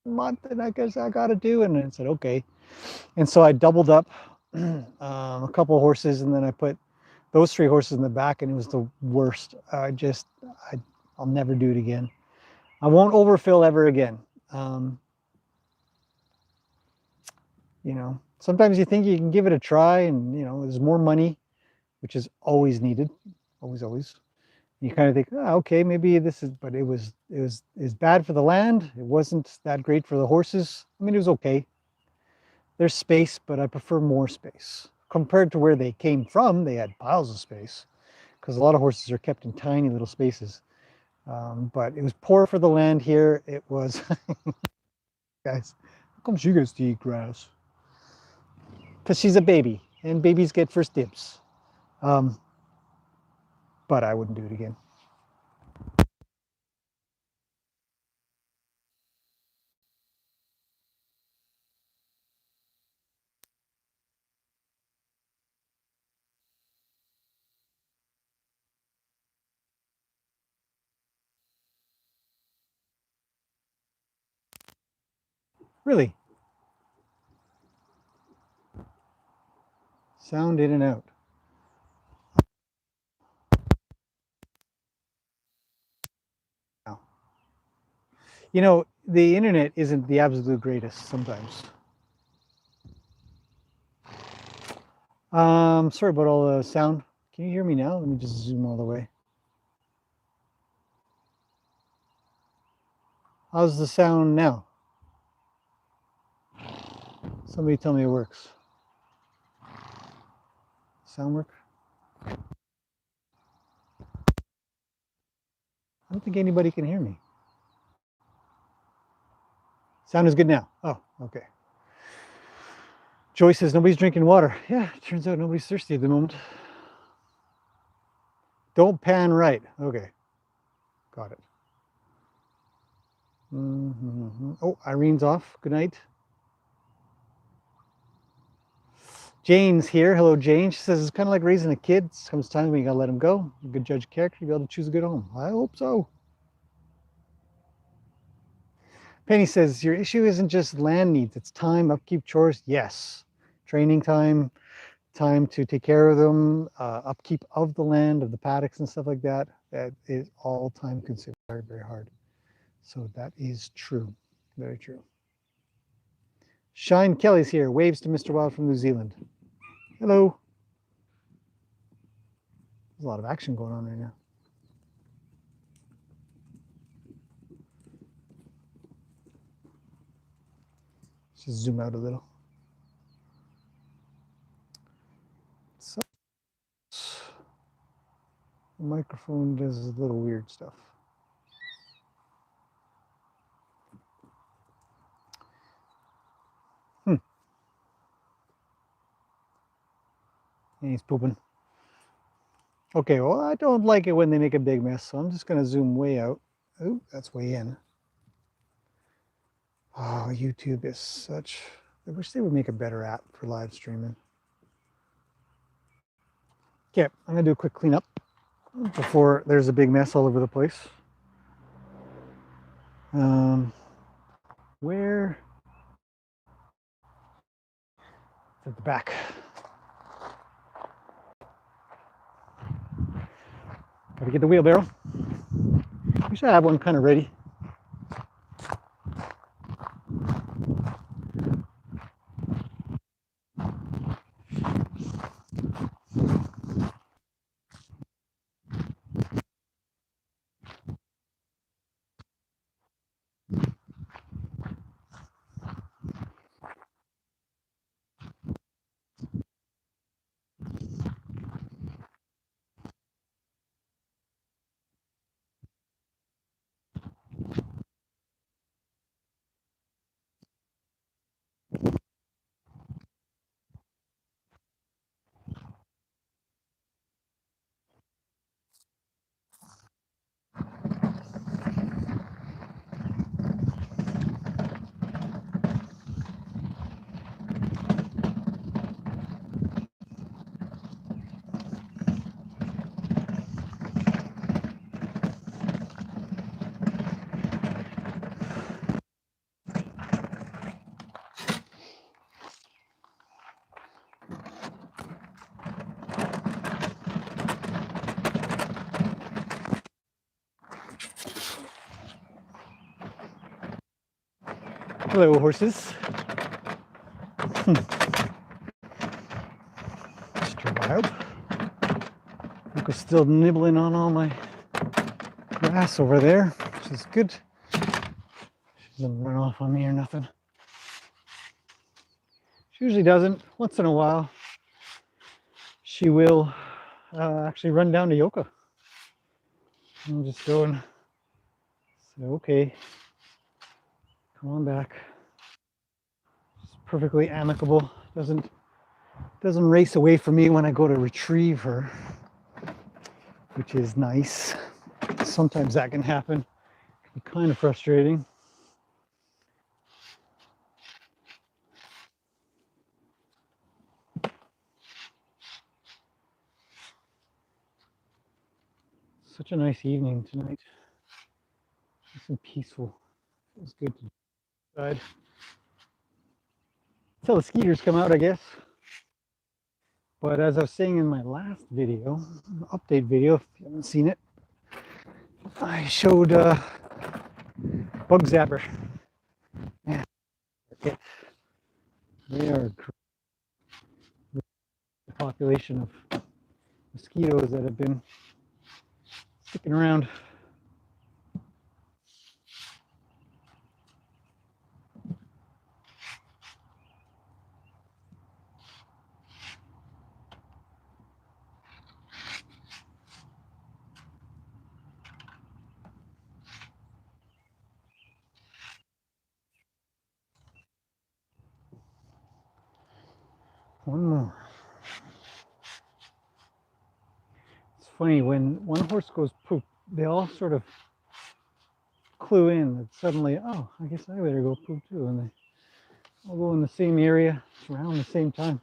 month, and I guess I got to do. And I said, okay. And so I doubled up a couple of horses, and then I put those 3 horses in the back, and it was the worst. I'll never do it again. I won't overfill ever again. Um, you know, sometimes you think you can give it a try, and there's more money, which is always needed, always. You kind of think, oh, okay, maybe this is, but it was bad for the land. It wasn't that great for the horses. I mean, it was okay. There's space, but I prefer more space compared to where they came from. They had piles of space because a lot of horses are kept in tiny little spaces. But it was poor for the land here. It was, guys, how come she gets to eat grass? Because she's a baby, and babies get first dibs. Um, but I wouldn't do it again. Really, sound in and out. Wow. The internet isn't the absolute greatest sometimes. Sorry about all the sound. Can you hear me now? Let me just zoom all the way. How's the sound now? Somebody tell me it works. Sound work? I don't think anybody can hear me. Sound is good now. Oh, okay. Joy says nobody's drinking water. Yeah, it turns out nobody's thirsty at the moment. Don't pan right. Okay, got it. Oh, Irene's off. Good night. Jane's here. Hello, Jane. She says it's kind of like raising a kid. Comes times when you gotta let him go. A good judge of character, you gotta choose a good home. I hope so. Penny says your issue isn't just land needs; it's time, upkeep, chores. Yes, training time, time to take care of them, upkeep of the land, of the paddocks and stuff like that. That is all time consuming, very, very hard. So that is true, very true. Shine Kelly's here. Waves to Mr. Wild from New Zealand. Hello. There's a lot of action going on right now. Let's just zoom out a little. So the microphone does a little weird stuff. And he's pooping. Okay, well, I don't like it when they make a big mess, so I'm just going to zoom way out. Oh, that's way in. Oh, YouTube is such... I wish they would make a better app for live streaming. Okay, I'm going to do a quick cleanup before there's a big mess all over the place. Where? It's at the back. Gotta get the wheelbarrow. We should have one kind of ready. Hello, horses. Mr. Wild. Uncle's still nibbling on all my grass over there, which is good. She doesn't run off on me or nothing. She usually doesn't. Once in a while, she will actually run down to Yoka. And just go and say, okay, come on back. It's perfectly amicable. Doesn't race away from me when I go to retrieve her, which is nice. Sometimes that can happen. It can be kind of frustrating. Such a nice evening tonight. Nice and peaceful. Feels good to be outside. Until the skeeters come out, I guess. But as I was saying in my last video, update video, if you haven't seen it, I showed bug zapper. Man, they are the population of mosquitoes that have been sticking around. One more. It's funny, when one horse goes poop, they all sort of clue in that suddenly, oh, I guess I better go poop too. And they all go in the same area around the same time.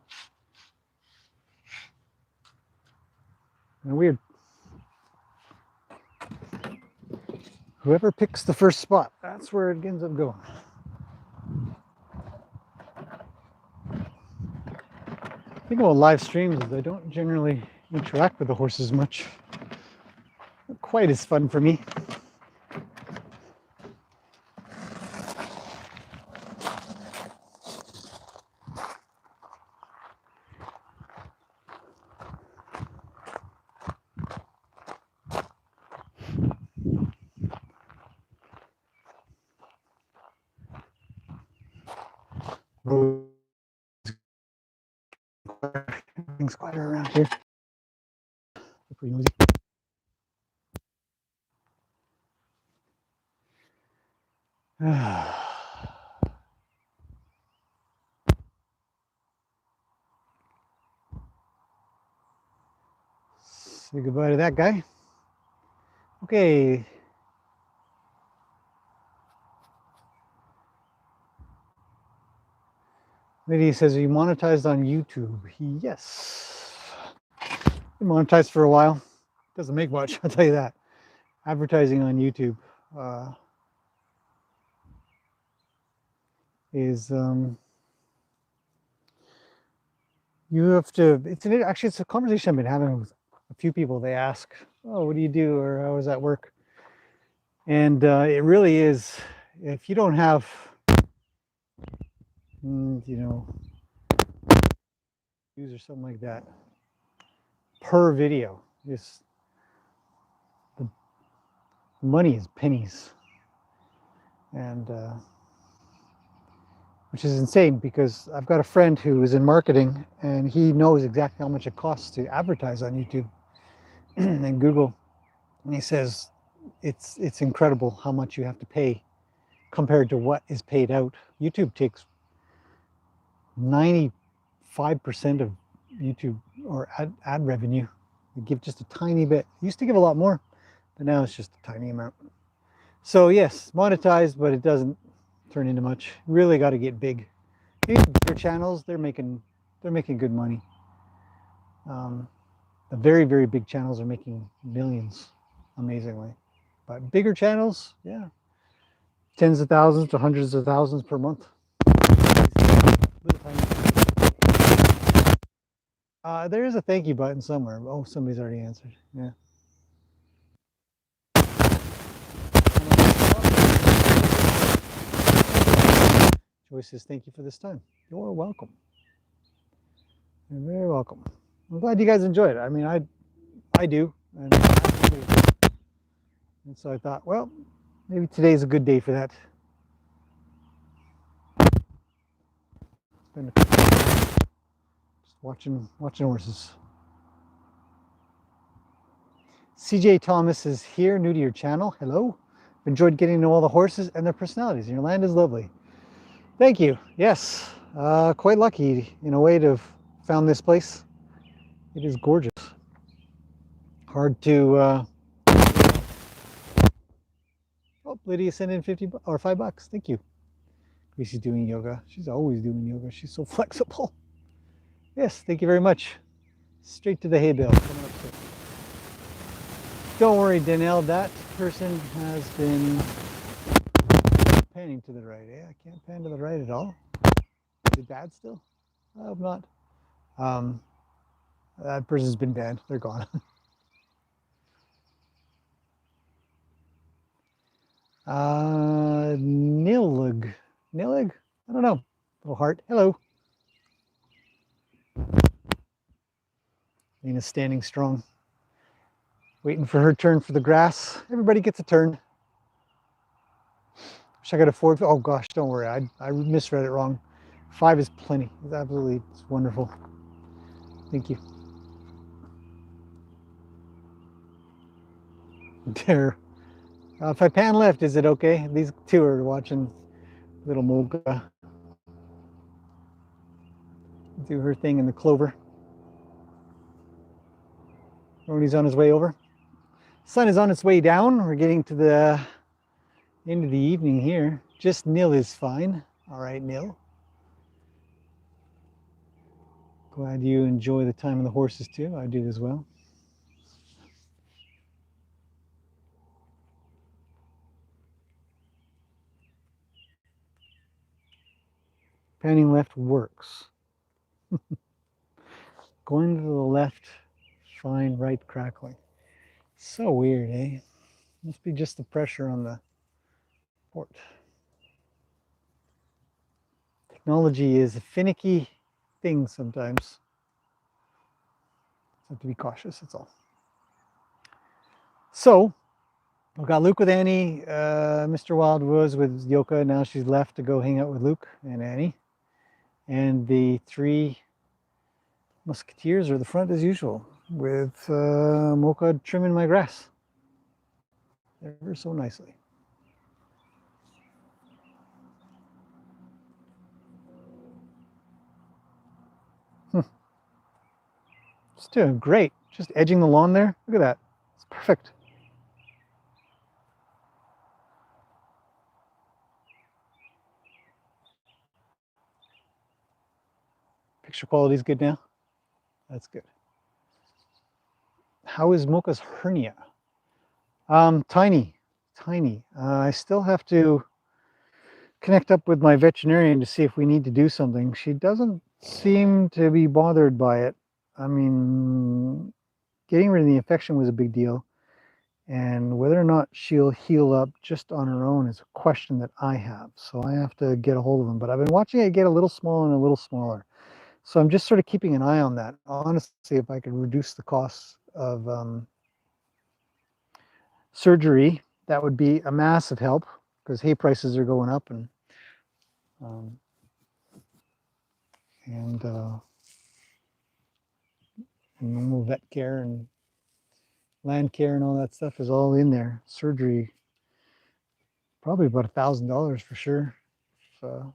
And weird. Whoever picks the first spot, that's where it ends up going. The thing about live streams is I don't generally interact with the horses much. Not quite as fun for me. Everything's quieter around here. They're pretty noisy. Say goodbye to that guy. Okay. Lydia says, are you monetized on YouTube? Yes. Been monetized for a while. Doesn't make much, I'll tell you that. Advertising on YouTube is you have to. Actually it's a conversation I've been having with a few people. They ask, "Oh, what do you do?" or "How does that work?" And it really is. If you don't have, views or something like that per video, the money is pennies, and which is insane because I've got a friend who is in marketing and he knows exactly how much it costs to advertise on YouTube and Google, and he says it's incredible how much you have to pay compared to what is paid out. YouTube takes 95% of YouTube or ad revenue. They give just a tiny bit. It used to give a lot more, but now it's just a tiny amount. So yes, monetized, but it doesn't turn into much. Really got to get big. These bigger channels, they're making good money. The very, very big channels are making millions, amazingly. But bigger channels, yeah, tens of thousands to hundreds of thousands per month. There is a thank you button somewhere. Oh, somebody's already answered. Yeah. Joyce says, thank you for this time. You're welcome. You're very welcome. I'm glad you guys enjoy it. I mean, I do. And so I thought, well, maybe today's a good day for that. Just watching horses. CJ Thomas is here, new to your channel. Hello. Enjoyed getting to know all the horses and their personalities. Your land is lovely. Thank you. Yes, quite lucky in a way to have found this place. It is gorgeous. Hard to. Oh, Lydia sent in 50 or $5. Thank you. She's doing yoga. She's always doing yoga. She's so flexible. Yes, thank you very much. Straight to the hay bale. Coming up soon. Don't worry, Danelle. That person has been panning to the right. I can't pan to the right at all. Is it bad still? I hope not. That person's been banned. They're gone. Nilig. Nilig? I don't know. Little heart. Hello. Lena's standing strong. Waiting for her turn for the grass. Everybody gets a turn. Wish I could afford. Oh gosh, don't worry. I misread it wrong. 5 is plenty. It's wonderful. Thank you. There. If I pan left, is it okay? These two are watching little Mocha do her thing in the clover. Rony's on his way over. Sun is on its way down. We're getting to the end of the evening here. Just Nil is fine. All right, Nil. Glad you enjoy the time of the horses too. I do as well. Panning left works. Going to the left, fine, right crackling. So weird, eh? Must be just the pressure on the port. Technology is a finicky thing sometimes. Have to be cautious, that's all. So, we've got Luke with Annie, Mr. Wild was with Yoka. Now she's left to go hang out with Luke and Annie. And the 3 musketeers are the front as usual, with Mocha trimming my grass ever so nicely. It's doing great. just edging the lawn there. Look at that. It's perfect. Picture quality is good now. That's good. How is Mocha's hernia? Tiny. I still have to connect up with my veterinarian to see if we need to do something. She doesn't seem to be bothered by it. I mean, getting rid of the infection was a big deal. And whether or not she'll heal up just on her own is a question that I have. So I have to get a hold of them. But I've been watching it get a little smaller and a little smaller. So I'm just sort of keeping an eye on that. Honestly, if I could reduce the costs of surgery, that would be a massive help because hay prices are going up um, and normal vet care and land care and all that stuff is all in there. Surgery, probably about $1,000 for sure. So,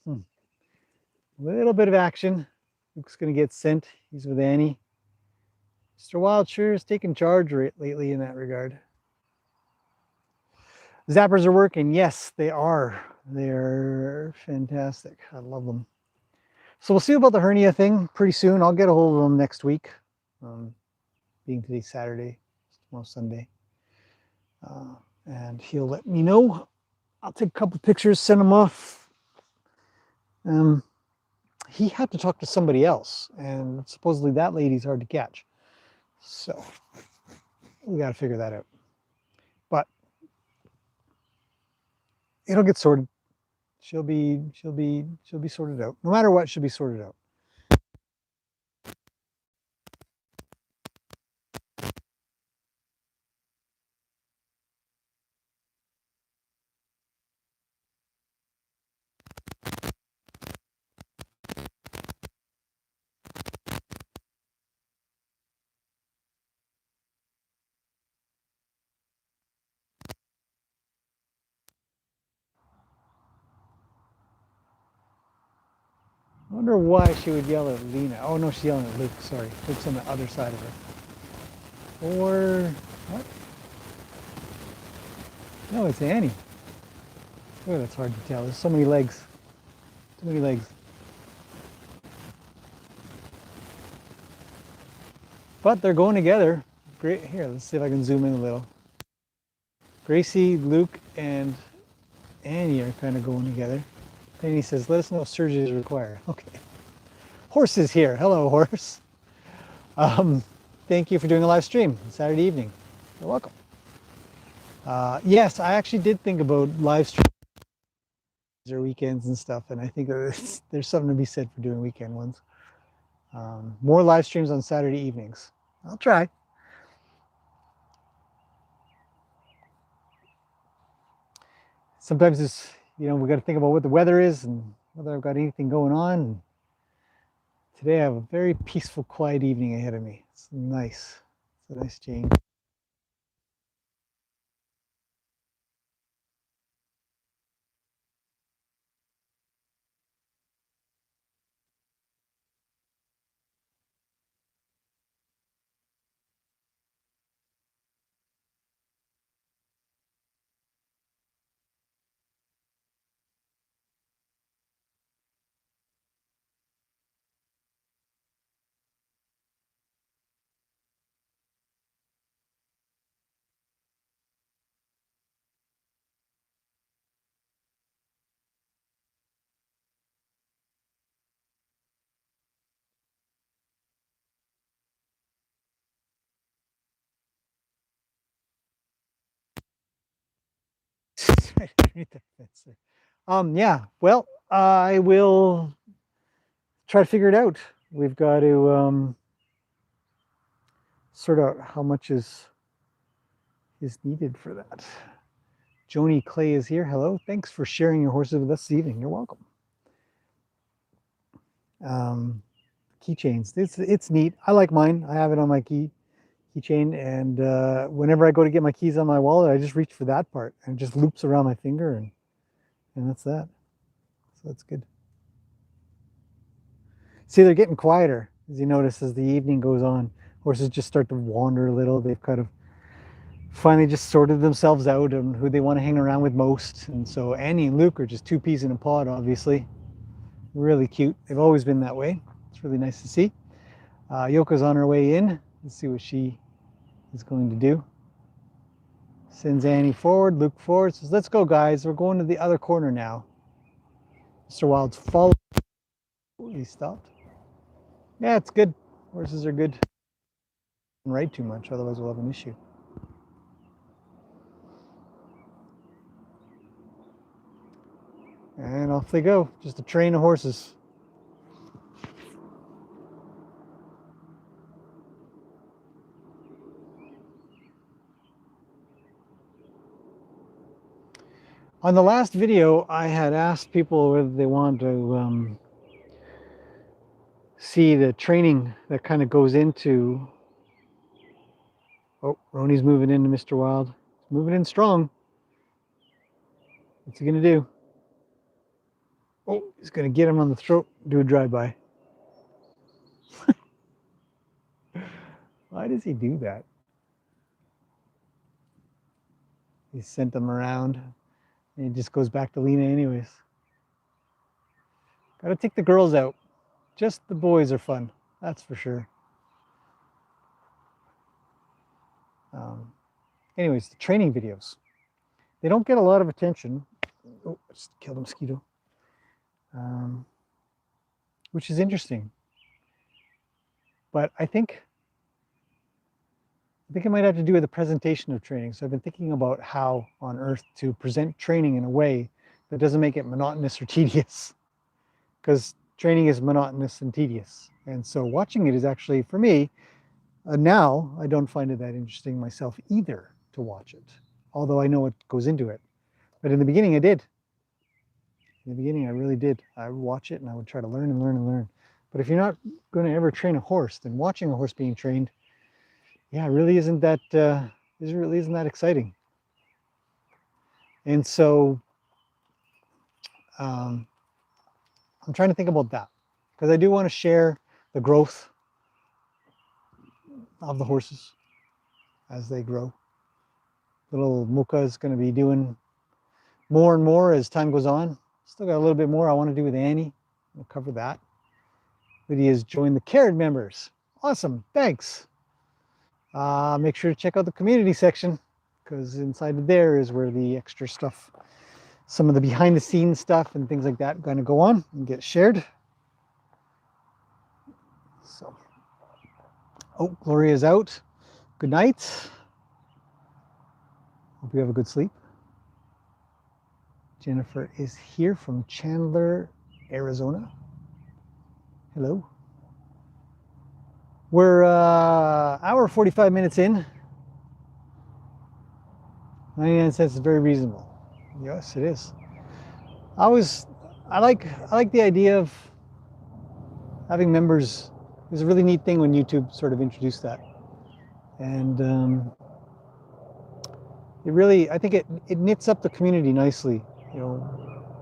a little bit of action. Luke's going to get sent. He's with Annie. Mr. Wiltshire has taken charge lately in that regard. Zappers are working. Yes, they are. They're fantastic. I love them. So we'll see about the hernia thing pretty soon. I'll get a hold of them next week. Being today Saturday, tomorrow Sunday. And he'll let me know. I'll take a couple pictures, send them off. He had to talk to somebody else, and supposedly that lady's hard to catch. So we got to figure that out. But it'll get sorted. She'll be sorted out. No matter what, she'll be sorted out. I wonder why she would yell at Lena. Oh no, she's yelling at Luke. Sorry, Luke's on the other side of her. Or what? No, it's Annie. Oh, that's hard to tell. There's so many legs. Too many legs. But they're going together. Great. Here, let's see if I can zoom in a little. Gracie, Luke, and Annie are kind of going together. Annie says, let us know if surgery is required. Okay. Horse is here. Hello, Horse. Thank you for doing a live stream Saturday evening. You're welcome. Yes, I actually did think about live streams or weekends and stuff, and I think there's something to be said for doing weekend ones. More live streams on Saturday evenings. I'll try. Sometimes it's, we got to think about what the weather is and whether I've got anything going on. Today I have a very peaceful, quiet evening ahead of me. It's nice. It's a nice change. Right underneath the fence there. Yeah, well, I will try to figure it out. We've got to sort out how much is needed for that. Joni Clay is here. Hello. Thanks for sharing your horses with us this evening. You're welcome. Keychains. It's neat. I like mine. I have it on my keychain, and whenever I go to get my keys on my wallet, I just reach for that part and it just loops around my finger, and that's that. So that's good. See, they're getting quieter, as you notice, as the evening goes on. Horses just start to wander a little. They've kind of finally just sorted themselves out and who they want to hang around with most. And so Annie and Luke are just two peas in a pod, obviously. Really cute. They've always been that way. It's really nice to see. Yoko's on her way in. Let's see what she is going to do. Sends Annie forward, Luke forward. Says, let's go, guys. We're going to the other corner now. Mr. Wild's following. He stopped. Yeah, it's good. Horses are good. Don't ride too much, otherwise we'll have an issue. And off they go. Just a train of horses. On the last video, I had asked people whether they wanted to see the training that kind of goes into. Oh, Roni's moving into Mr. Wild. He's moving in strong. What's he gonna do? Oh, he's gonna get him on the throat, do a drive-by. Why does he do that? He sent them around, and he just goes back to Lena anyways. Gotta take the girls out. Just the boys are fun, that's for sure. Anyways, the training videos. They don't get a lot of attention. Oh, I just killed a mosquito. Which is interesting. But I think it might have to do with the presentation of training. So I've been thinking about how on earth to present training in a way that doesn't make it monotonous or tedious. Because training is monotonous and tedious. And so watching it is actually, for me, now I don't find it that interesting myself either to watch it. Although I know what goes into it. But in the beginning I did. In the beginning I really did. I would watch it and I would try to learn and learn and learn. But if you're not going to ever train a horse, then watching a horse being trained, yeah, it really isn't that exciting. And so I'm trying to think about that, because I do want to share the growth of the horses as they grow. Little Muka is going to be doing more and more as time goes on. Still got a little bit more I want to do with Annie. We'll cover that. Lydia's joined the Carrot members. Awesome, thanks. Make sure to check out the community section, because inside of there is where the extra stuff, some of the behind the scenes stuff and things like that, going to go on and get shared. So, oh, Gloria's out. Good night. Hope you have a good sleep. Jennifer is here from Chandler, Arizona. Hello. We're hour 45 minutes in. 99 cents is very reasonable. Yes, it is. I like the idea of having members. It was a really neat thing when YouTube sort of introduced that. And it really, I think it knits up the community nicely. You know,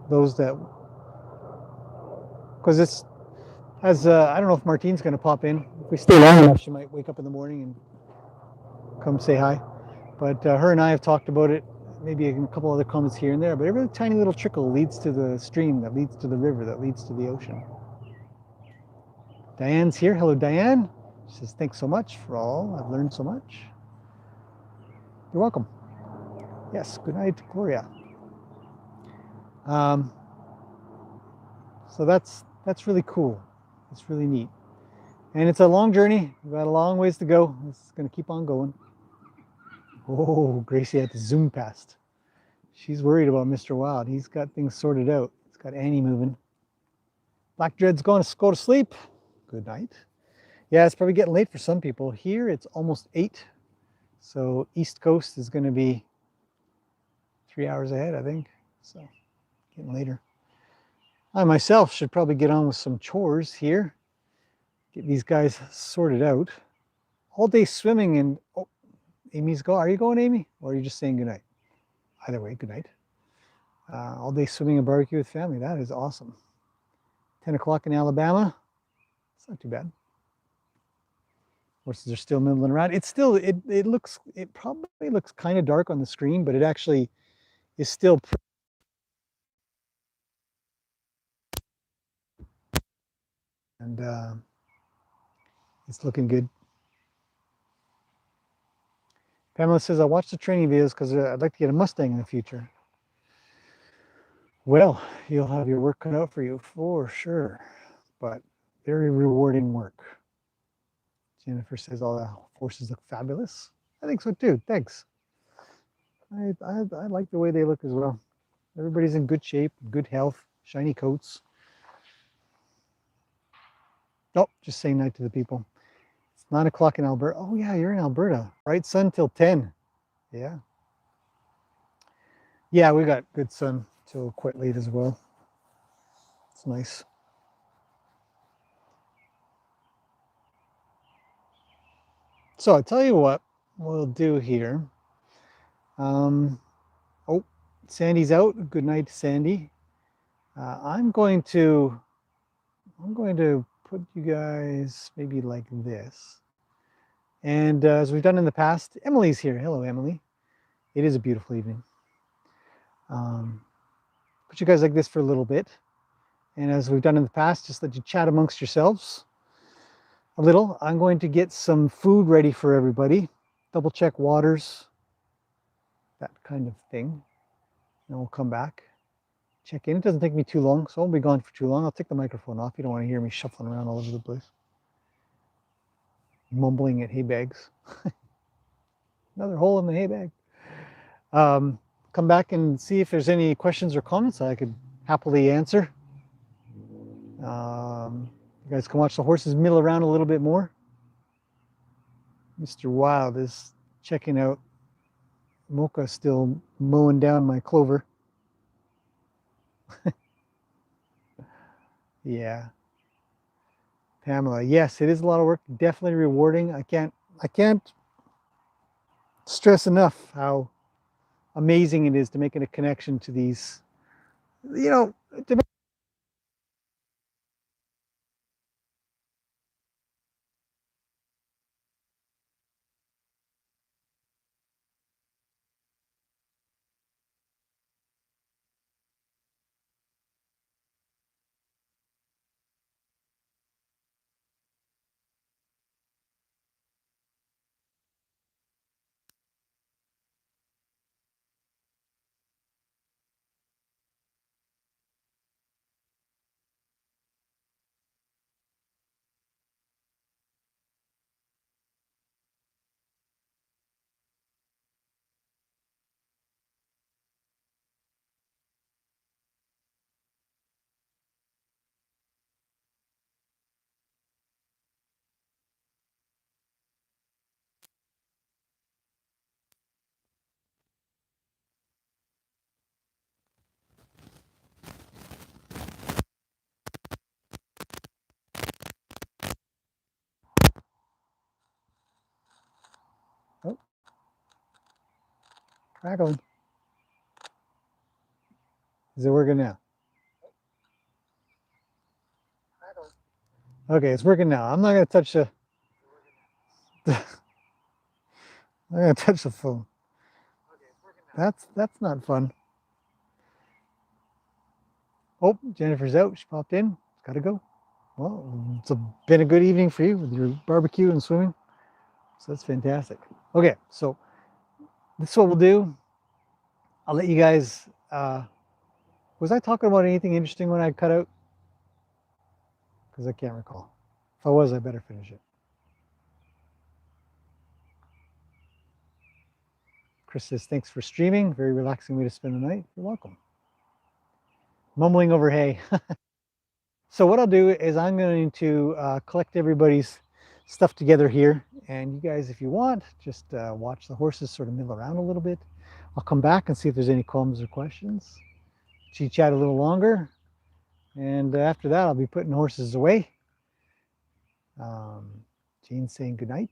those that, because it's, as I don't know if Martine's going to pop in. If we stay long enough, she might wake up in the morning and come say hi. But her and I have talked about it, maybe a couple other comments here and there, but every tiny little trickle leads to the stream, that leads to the river, that leads to the ocean. Diane's here. Hello, Diane. She says, thanks so much for all. I've learned so much. You're welcome. Yes, good night, Gloria. So that's really cool. It's really neat. And it's a long journey. We've got a long ways to go. It's going to keep on going. Oh, Gracie had to zoom past. She's worried about Mr. Wild. He's got things sorted out. He's got Annie moving. Black Dread's going to go to sleep. Good night. Yeah, it's probably getting late for some people. Here it's almost 8. So East Coast is going to be 3 hours ahead, I think. So getting later. I myself should probably get on with some chores here. Get these guys sorted out. all day swimming and, oh, Amy's go. Are you going, Amy? Or are you just saying goodnight? Either way, goodnight. All day swimming and barbecue with family. That is awesome. 10 o'clock in Alabama. It's not too bad. Horses are still middling around. It's still, it probably looks kind of dark on the screen, but it actually is still and it's looking good. Pamela says, I watched the training videos because I'd like to get a Mustang in the future. Well, you'll have your work cut out for you for sure, but very rewarding work. Jennifer says all the horses look fabulous. I think so too. Thanks. I like the way they look as well. Everybody's in good shape, good health, shiny coats. Oh, just saying night to the people. It's 9 o'clock in Alberta. Oh yeah, you're in Alberta, right? Sun till 10. Yeah. Yeah, we got good sun till quite late as well. It's nice. So I'll tell you what we'll do here. Oh, Sandy's out. Good night, Sandy. I'm going to put you guys maybe like this. And as we've done in the past, Emily's here. Hello, Emily. It is a beautiful evening. Put you guys like this for a little bit. And as we've done in the past, just let you chat amongst yourselves a little. I'm going to get some food ready for everybody. Double check waters, that kind of thing. And we'll come back, check in. It doesn't take me too long, so I won't be gone for too long. I'll take the microphone off. You don't want to hear me shuffling around all over the place, mumbling at hay bags. Another hole in the hay bag. Come back and see if there's any questions or comments I could happily answer. You guys can watch the horses mill around a little bit more. Mr. Wild is checking out Mocha still mowing down my clover. Yeah. Pamela, yes, it is a lot of work, definitely rewarding. I can't stress enough how amazing it is to make a connection to these, you know, to make oh, crackling. Is it working now? Okay, it's working now. I'm not gonna touch the I'm not gonna touch the phone. That's not fun. Oh, Jennifer's out. She popped in. Gotta go. Well, been a good evening for you with your barbecue and swimming. So that's fantastic. Okay, so this is what we'll do. I'll let you guys. Was I talking about anything interesting when I cut out? Because I can't recall. If I was, I better finish it. Chris says, thanks for streaming. Very relaxing way to spend the night. You're welcome. Mumbling over hay. So what I'll do is I'm going to collect everybody's stuff together here. And you guys, if you want, just watch the horses sort of mill around a little bit. I'll come back and see if there's any comments or questions. Chit chat a little longer. And after that, I'll be putting horses away. Jane's saying goodnight.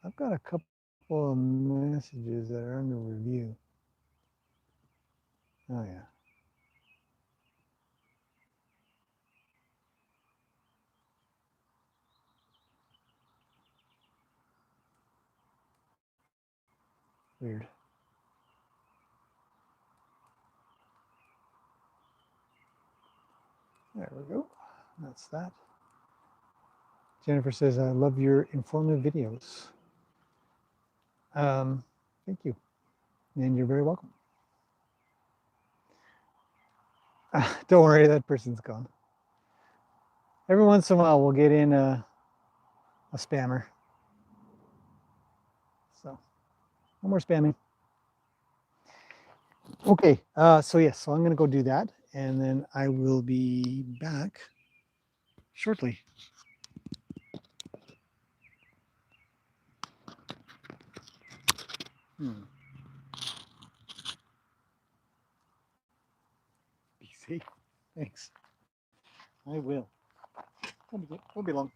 I've got a couple of messages that are under review. Oh yeah. Weird. There we go. That's that. Jennifer says, I love your informative videos. Thank you. And you're very welcome. Don't worry, that person's gone. Every once in a while, we'll get in a spammer. So, no more spamming. Okay, so yes, so I'm going to go do that, and then I will be back shortly. Be safe. Thanks. I will. Won't be long.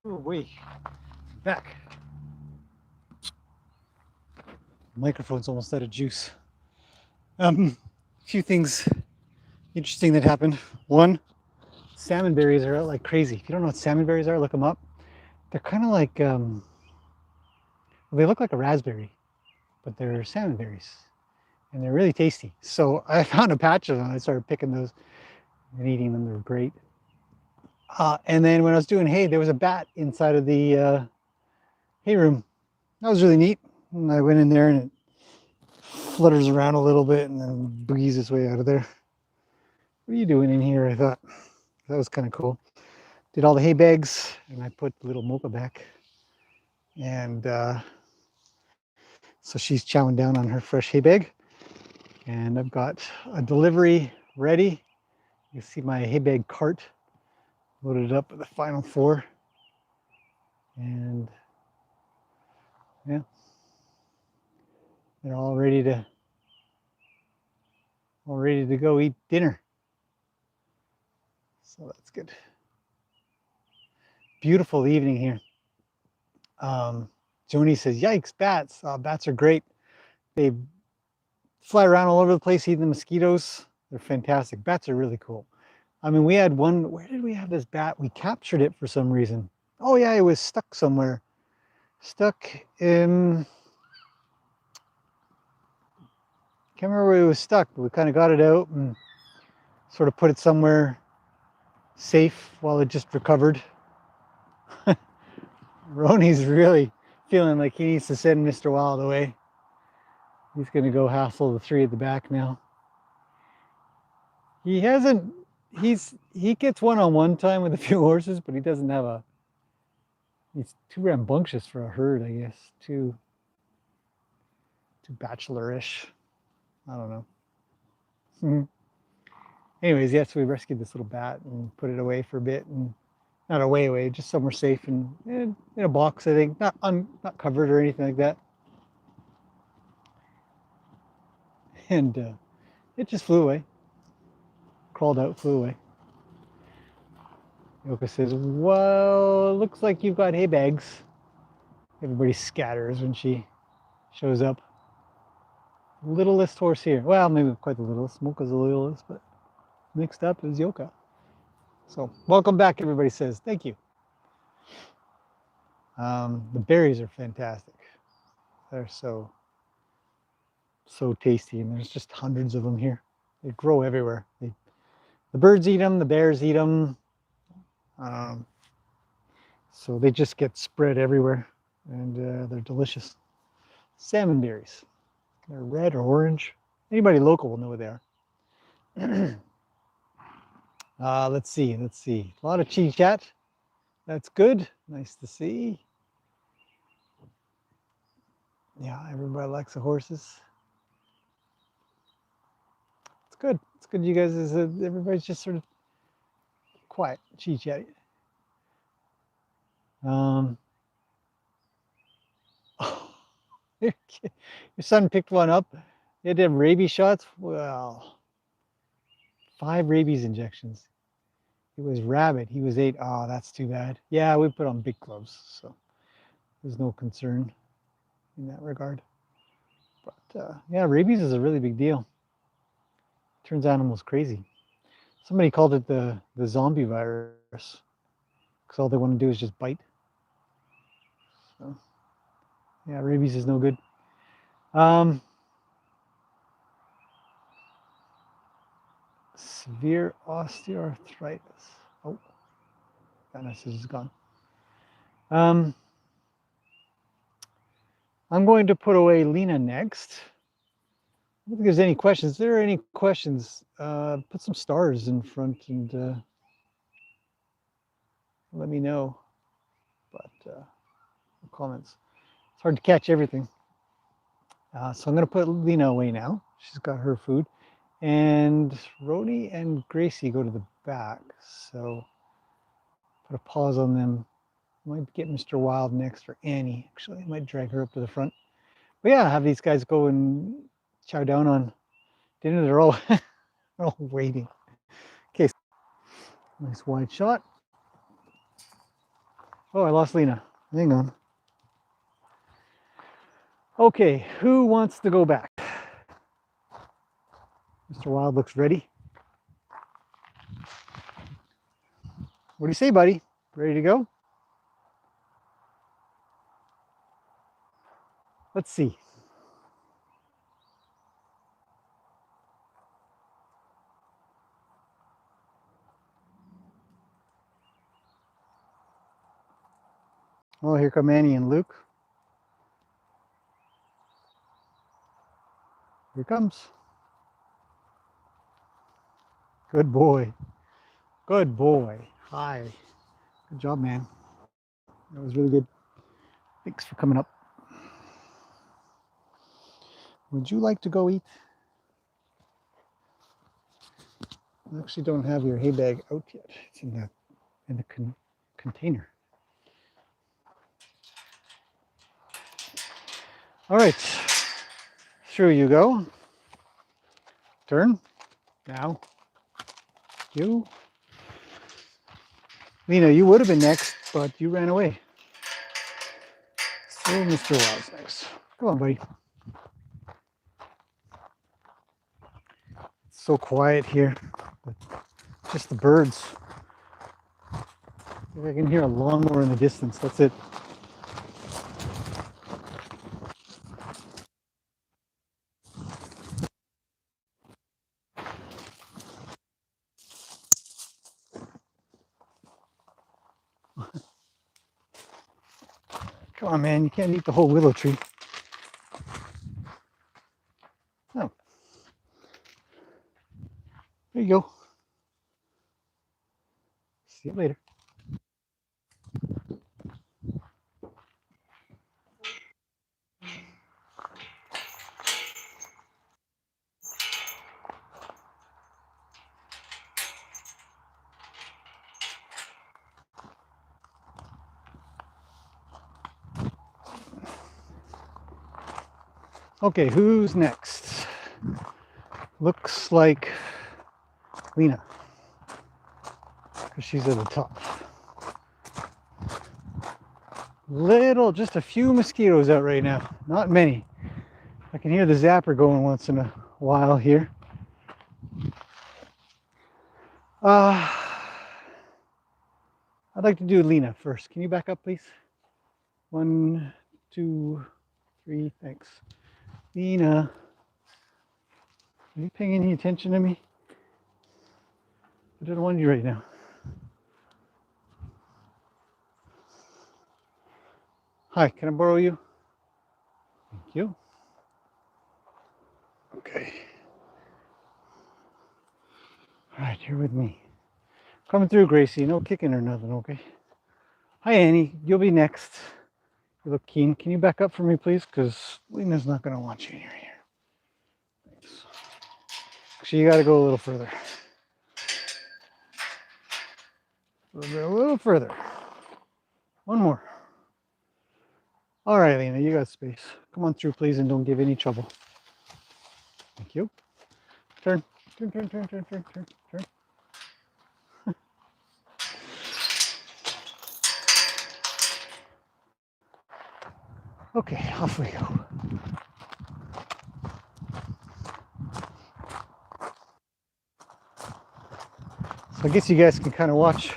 Oh, wait. Back. Microphone's almost out of juice. A few things interesting that happened. One, salmon berries are out like crazy. If you don't know what salmon berries are, look them up. They're kind of like, well, they look like a raspberry, but they're salmon berries. And they're really tasty. So I found a patch of them. I started picking those and eating them. They're great. And then when I was doing hay, there was a bat inside of the hay room. That was really neat. And I went in there and it flutters around a little bit and then boogies its way out of there. What are you doing in here? I thought that was kind of cool. Did all the hay bags and I put the little mocha back. And so she's chowing down on her fresh hay bag. And I've got a delivery ready. You see my hay bag cart loaded up with the final 4. And yeah, they're all ready to go eat dinner. So that's good. Beautiful evening here. Joni says, yikes, bats. Bats are great. They fly around all over the place eating the mosquitoes. They're fantastic. Bats are really cool. I mean, we had one, where did we have this bat? We captured it for some reason. Oh yeah, it was stuck somewhere. Stuck in, can't remember where it was stuck, but we kind of got it out and sort of put it somewhere safe while it just recovered. Ronnie's really feeling like he needs to send Mr. Wild away. He's going to go hassle the 3 at the back now. He hasn't, he gets one-on-one time with a few horses, but he doesn't have a, he's too rambunctious for a herd, I guess. Too bachelor-ish. I don't know. Anyways, yes, we rescued this little bat and put it away for a bit, and not away, just somewhere safe and in a box, I think, not covered or anything like that. And it just flew away, crawled out, flew away. Yoka says, well, it looks like you've got hay bags. Everybody scatters when she shows up. Littlest horse here. Well, maybe quite the littlest. Mocha's the littlest, but next up is Yoka. So welcome back, everybody says. Thank you. The berries are fantastic. They're so tasty, and there's just hundreds of them here. They grow everywhere. The birds eat them, the bears eat them. So they just get spread everywhere, and they're delicious. Salmon berries. They're red or orange. Anybody local will know what they are. Let's see. A lot of chit chat. That's good. Nice to see. Yeah, everybody likes the horses. It's good. It's good you guys, everybody's just sort of quiet, chit chat. Your son picked one up. They had to have rabies shots. Well, 5 rabies injections. It was rabid. He was 8. Oh, that's too bad. Yeah, we put on big gloves, so there's no concern in that regard. But yeah, rabies is a really big deal. Turns animals crazy. Somebody called it the zombie virus because all they want to do is just bite. So yeah, rabies is no good. Severe osteoarthritis. Oh, that message is gone. I'm going to put away Lena next. I don't think there's any questions. If there are any questions, put some stars in front and let me know. But comments. It's hard to catch everything. So I'm going to put Lena away now. She's got her food. And Rhodey and Gracie go to the back. So put a pause on them. Might get Mr. Wild next, or Annie. Actually, I might drag her up to the front. But yeah, have these guys go and chow down on dinner. They're all, they're all waiting. Okay, nice wide shot. Oh, I lost Lena. Hang on. Okay, who wants to go back? Mr. Wild looks ready. What do you say, buddy? Ready to go? Let's see. Oh, here come Annie and Luke. Here comes. Good boy. Good boy. Hi. Good job, man. That was really good. Thanks for coming up. Would you like to go eat? I actually don't have your hay bag out yet. It's in the container. All right. Through you go. Turn. Now. You. Lena, you would have been next, but you ran away. So Mr. Wild's next. Come on, buddy. It's so quiet here. Just the birds. I can hear a lawnmower in the distance. That's it. Come on, man. You can't eat the whole willow tree. Oh. There you go. See you later. Okay, who's next? Looks like Lena, because she's at the top. Just a few mosquitoes out right now. Not many. I can hear the zapper going once in a while here. I'd like to do Lena first. Can you back up, please? 1, 2, 3, thanks. Lena, are you paying any attention to me? I don't want you right now. Hi, can I borrow you? Thank you. Okay. All right, you're with me. Coming through, Gracie. No kicking or nothing, okay? Hi, Annie. You'll be next. You look keen. Can you back up for me, please? Because Lena's not going to want you in your ear. Thanks. Actually, you got to go a little further. A little further. One more. All right, Lena, you got space. Come on through, please, and don't give any trouble. Thank you. Turn. Turn, turn, turn, turn, turn, turn, turn. Okay, off we go. So I guess you guys can kind of watch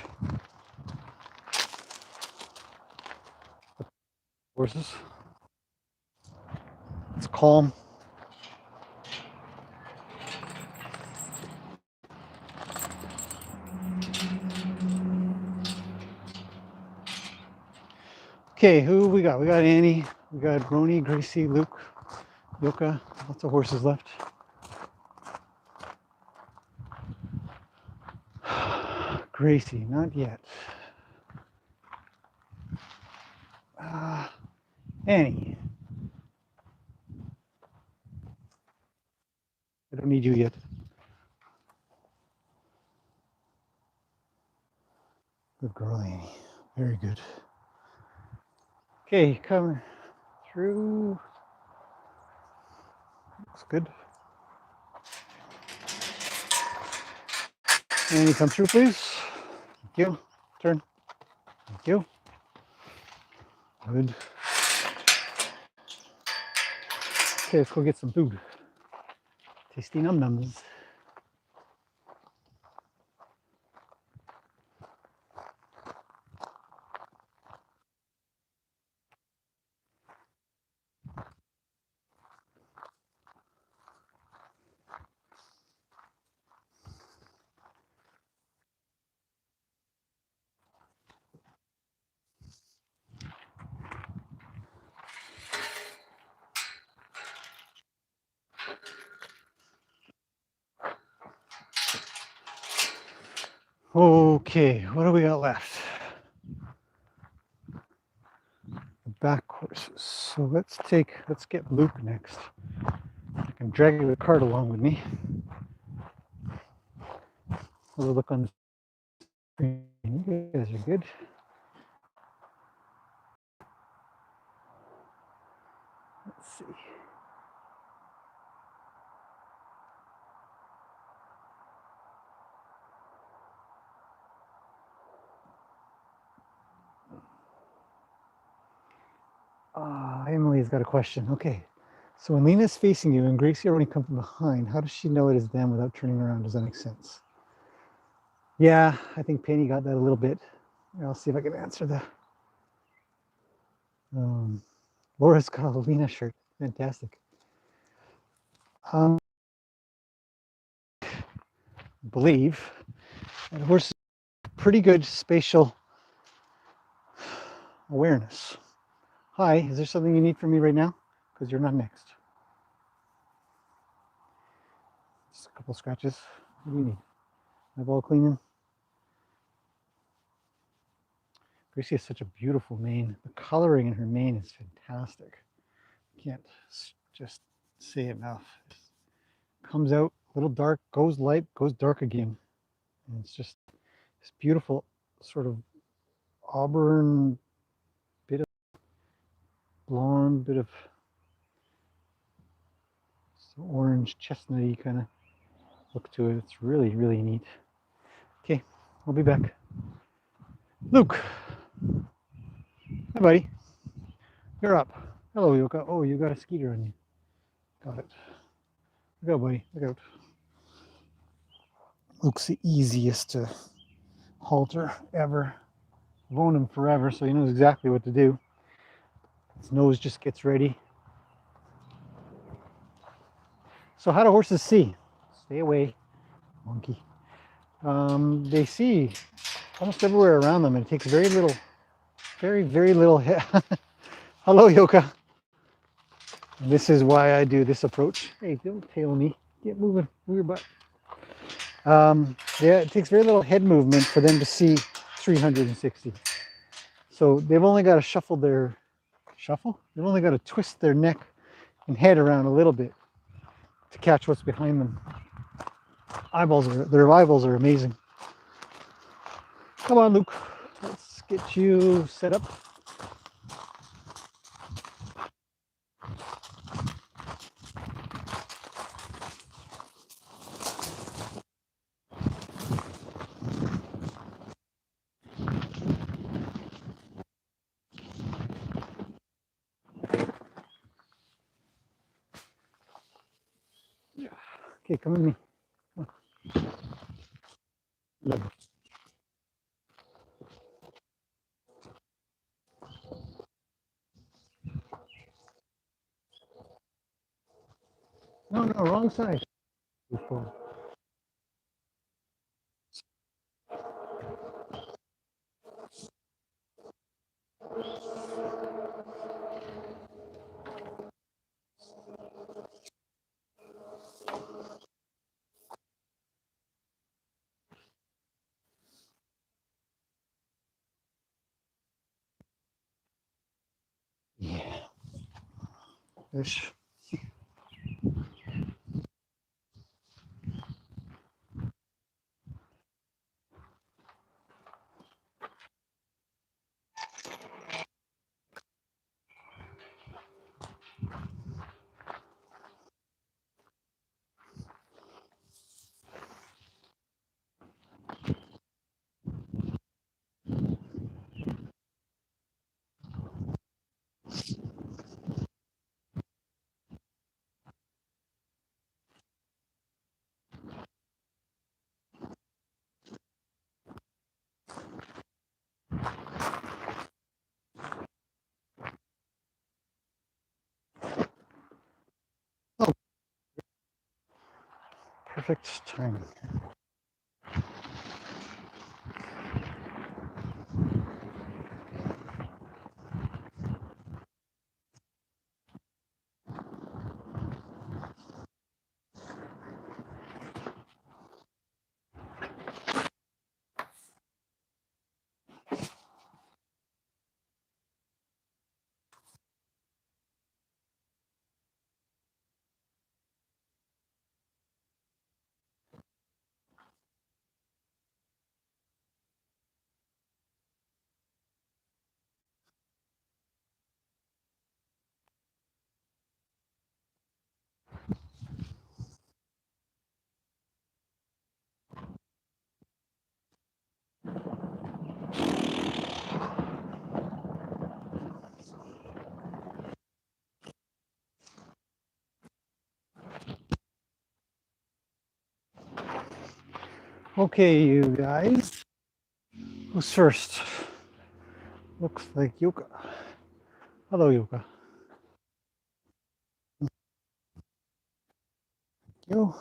the horses. It's calm. Okay, who we got? We got Annie, we got Brony, Gracie, Luke, Yoka. Lots of horses left. Gracie, not yet. Annie. I don't need you yet. Good girl, Annie. Very good. Okay, coming through. Looks good. Annie, come through, please. Thank you. Turn. Thank you. Good. Okay, let's go get some food. Tasty num nums. Okay, what do we got left? The back horses. So let's get Luke next. I'm dragging the cart along with me. We'll look on the screen. You guys are good. Let's see. Emily's got a question. Okay. So when Lena's facing you and Gracie already come from behind, how does she know it is them without turning around? Does that make sense? Yeah, I think Penny got that a little bit. I'll see if I can answer that. Laura's got a Lena shirt. Fantastic. Believe that horse pretty good spatial awareness. Hi, is there something you need from me right now? Because you're not next. Just a couple scratches. What do you need? My ball cleaning? Gracie has such a beautiful mane. The coloring in her mane is fantastic. Can't just say enough. It comes out a little dark, goes light, goes dark again. And it's just this beautiful sort of auburn, bit of blonde, bit of orange, chestnutty kind of look to it. It's really, really neat. Okay, I'll be back. Luke. Hi, buddy. You're up. Hello, Yoka. Oh, you got a skeeter on you. Got it. Look out, buddy. Look out. Luke's the easiest to halter ever. I've owned him forever, so he knows exactly what to do. His nose just gets ready. So how do horses see? Stay away, monkey. They see almost everywhere around them, and it takes very little, very little. Hello, Yoka. And this is why I do this approach. Hey, don't tail me. Get moving. Move your butt. Yeah, it takes very little head movement for them to see 360. So they've only got to They've only got to twist their neck and head around a little bit to catch what's behind them. Their eyeballs are amazing. Come on, Luke. Let's get you set up. Okay, come with me. Come on. No, wrong side. Yeah. Ish. Perfect timing. Okay, you guys. Who's first? Looks like Yuka. Hello, Yuka. You.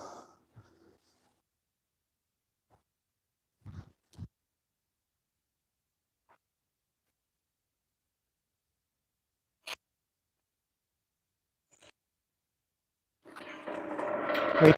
Wait.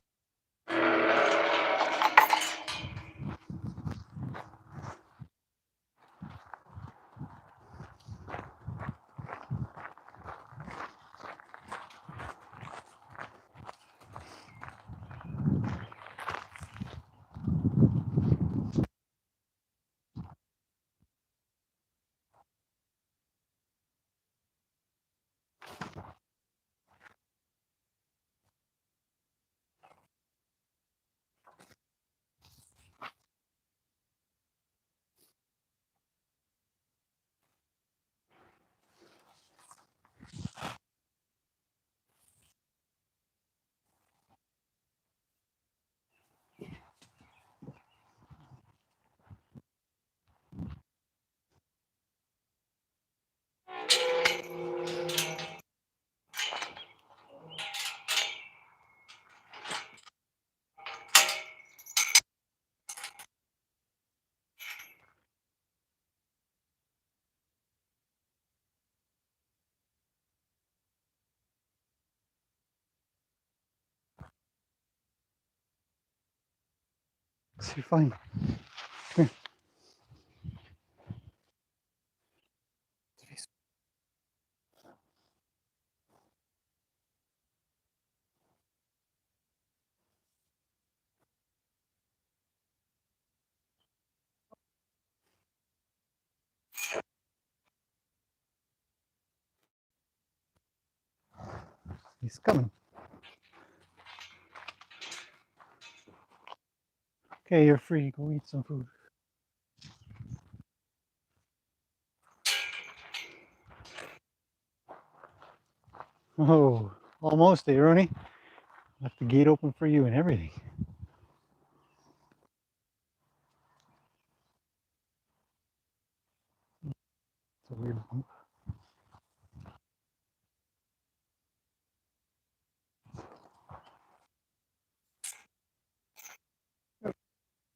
So you're fine. Come here. He's coming. Okay, you're free. Go eat some food. Oh, almost there, Rooney. Left the gate open for you and everything. It's a weird bump.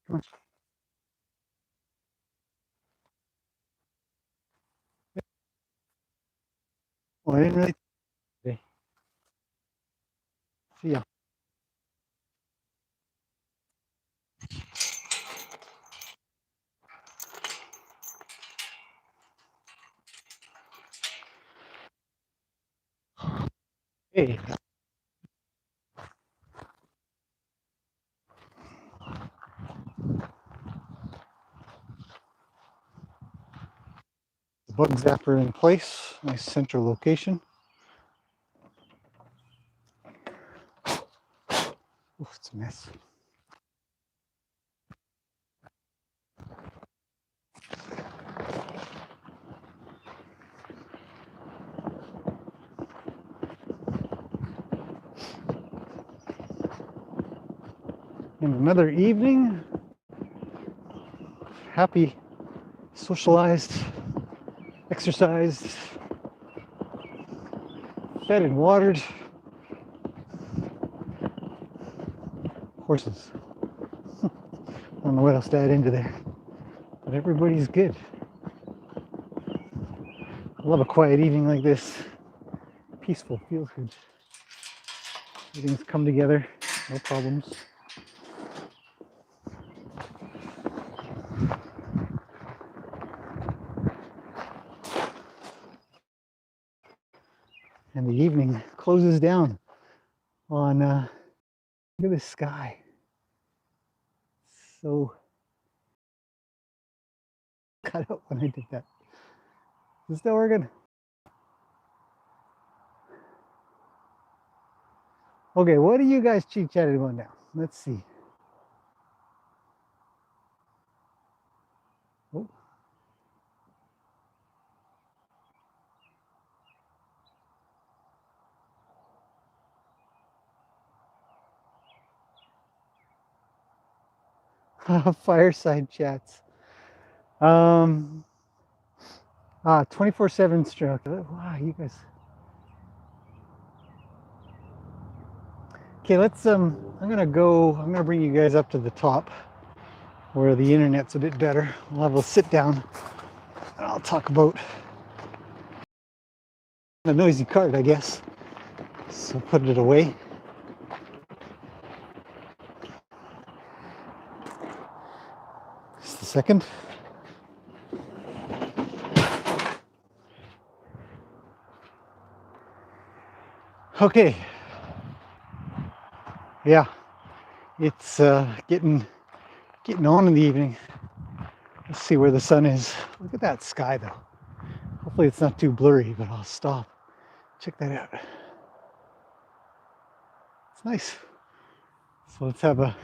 Come on. Well, I didn't really. Okay. See ya. Hey. The bug zapper in place. Nice central location. Oof, it's a mess. And another evening. Happy, socialized, exercised, fed and watered horses. I don't know what else to add into there, but everybody's good. I love a quiet evening like this. Peaceful, feels good. Everything's come together, no problems. And the evening closes down on, look at this sky. So cut out when I did that. Is it still working? Okay, what are you guys chit-chatting about now? Let's see. Oh. Fireside chats. 24/7 stroke. Wow, you guys. Okay, let's I'm gonna bring you guys up to the top where the internet's a bit better. We'll have a sit down and I'll talk about the noisy cart, I guess. So put it away. Just a second. Okay. Yeah, it's getting on in the evening. Let's see where the sun is. Look at that sky though. Hopefully it's not too blurry, but I'll stop. Check that out. It's nice. So let's have a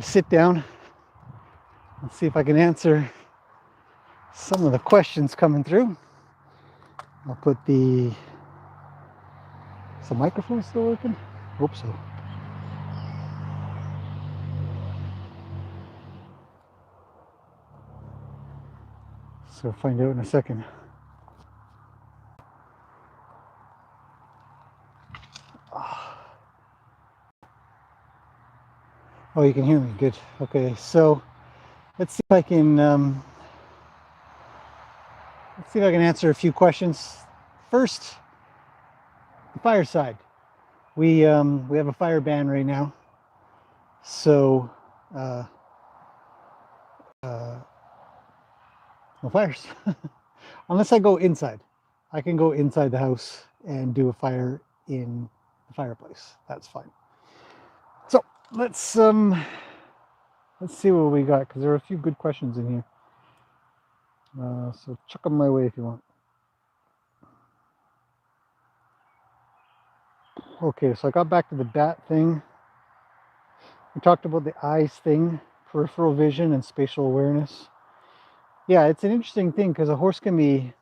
sit down. Let's see if I can answer some of the questions coming through. I'll put is the microphone still working? Hope so. So find out in a second. Oh, you can hear me. Good. Okay, so let's see if I can answer a few questions. First, the fireside. We have a fire ban right now, so no fires unless I go inside. I can go inside the house and do a fire in the fireplace. That's fine. So let's see what we got, because there are a few good questions in here. So chuck them my way if you want. Okay, so I got back to the bat thing. We talked about the eyes thing, peripheral vision and spatial awareness. Yeah, it's an interesting thing because a horse can be,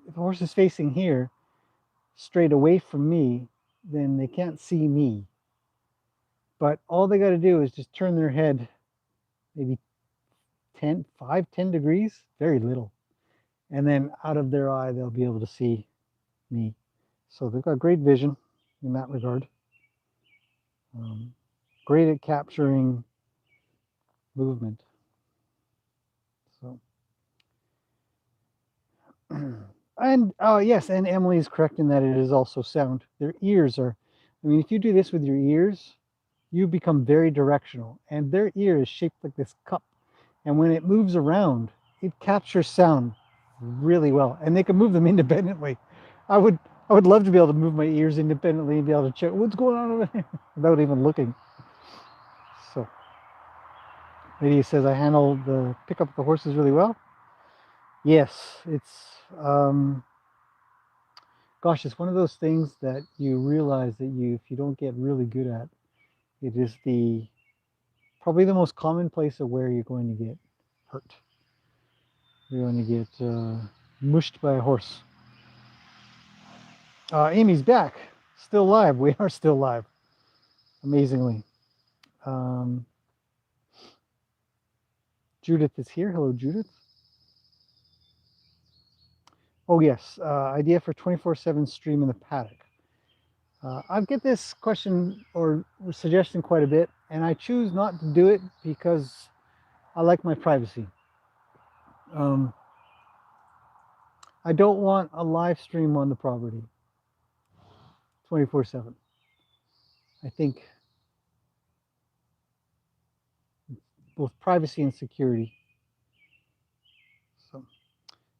if a horse is facing here, straight away from me, then they can't see me. But all they got to do is just turn their head maybe 10 degrees, very little. And then out of their eye, they'll be able to see me. So they've got great vision in that regard. Great at capturing movement. So, and yes, and Emily is correct in that it is also sound. Their ears are, I mean, if you do this with your ears, you become very directional. And their ear is shaped like this cup. And when it moves around, it captures sound really well. And they can move them independently. I would love to be able to move my ears independently and be able to check what's going on over there without even looking. So, lady says I pick up the horses really well. Yes, it's gosh, it's one of those things that you realize that if you don't get really good at, it is probably the most common place of where you're going to get hurt. You're going to get mushed by a horse. Amy's back, still live. We are still live, amazingly. Judith is here. Hello, Judith. Oh yes, idea for 24/7 stream in the paddock. I get this question or suggestion quite a bit, and I choose not to do it because I like my privacy. I don't want a live stream on the property 24/7. I think both privacy and security. So,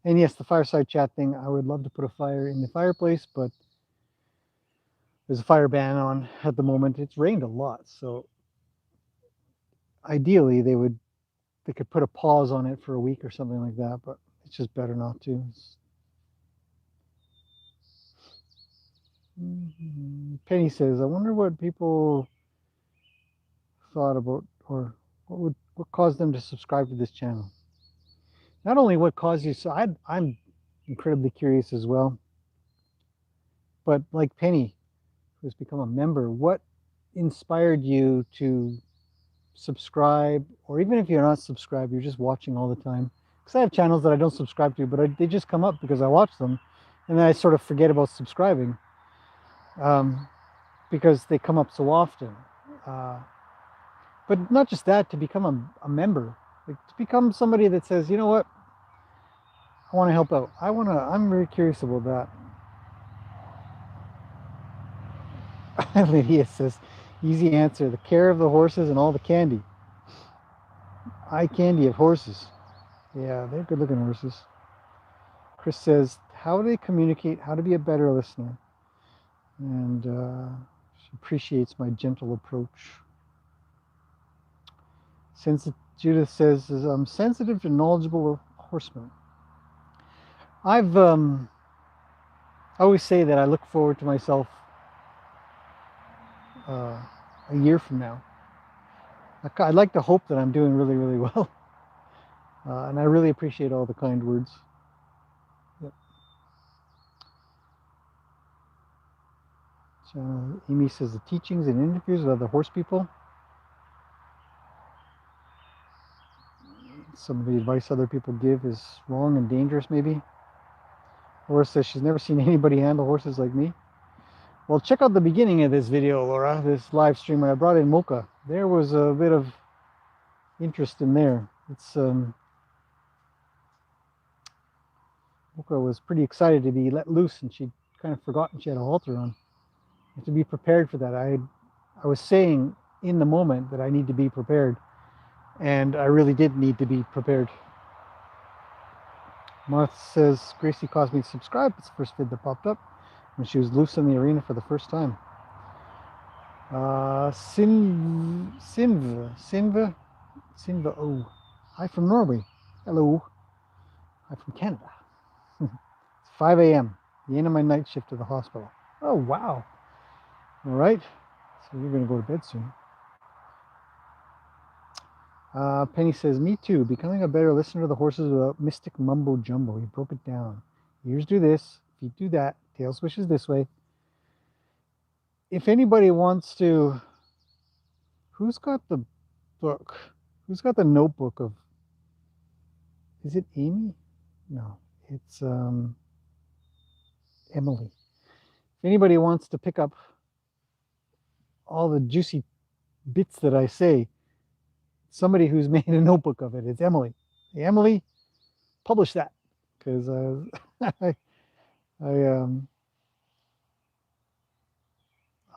and yes, the fireside chat thing, I would love to put a fire in the fireplace, but there's a fire ban on at the moment. It's rained a lot, so ideally they could put a pause on it for a week or something like that, but it's just better not to. Penny says, I wonder what people thought about, or what caused them to subscribe to this channel. Not only what caused you, so I'm incredibly curious as well, but like Penny, who's become a member, what inspired you to subscribe? Or even if you're not subscribed, you're just watching all the time. Because I have channels that I don't subscribe to, but they just come up because I watch them, and then I sort of forget about subscribing because they come up so often. But not just that, to become a member, like to become somebody that says, you know what, I want to help out. I'm very curious about that. Lydia says, easy answer, the care of the horses and all the candy. Eye candy of horses. Yeah, they're good looking horses. Chris says, how do they communicate? How to be a better listener? And she appreciates my gentle approach. Judith says, I'm sensitive to knowledgeable horsemen. I always say that I look forward to myself a year from now. I'd like to hope that I'm doing really, really well. And I really appreciate all the kind words. Yep. So Amy says, the teachings and interviews with other horse people. Some of the advice other people give is wrong and dangerous, maybe. Laura says she's never seen anybody handle horses like me. Well, check out the beginning of this video, Laura, this live stream when I brought in Mocha. There was a bit of interest in there. It's Mocha was pretty excited to be let loose, and she'd kind of forgotten she had a halter on. You have to be prepared for that. I was saying in the moment that I need to be prepared, and I really did need to be prepared. Martha says, Gracie caused me to subscribe. It's the first vid that popped up when she was loose in the arena for the first time. Sinva, oh, hi from Norway. Hello. Hi from Canada. It's 5 a.m., the end of my night shift to the hospital. Oh, wow. All right. So you're going to go to bed soon. Penny says, me too. Becoming a better listener to the horses without mystic mumbo jumbo. He broke it down. Ears do this, feet do that, tail swishes this way. If anybody wants to, who's got the book? Who's got the notebook of, is it Amy? No, it's Emily. If anybody wants to pick up all the juicy bits that I say, somebody who's made a notebook of it, it's Emily. Hey, Emily, publish that, because I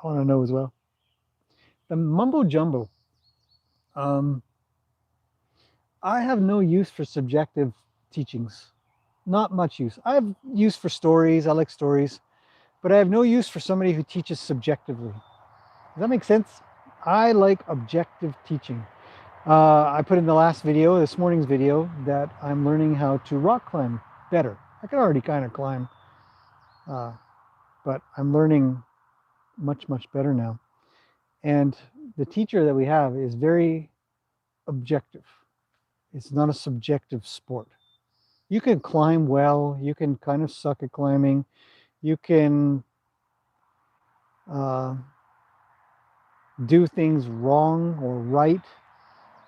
want to know as well. The mumbo jumbo. I have no use for subjective teachings. Not much use. I have use for stories. I like stories, but I have no use for somebody who teaches subjectively. Does that make sense? I like objective teaching. I put in the last video, this morning's video, that I'm learning how to rock climb better. I can already kind of climb, but I'm learning much, much better now. And the teacher that we have is very objective. It's not a subjective sport. You can climb well, you can kind of suck at climbing, you can do things wrong or right.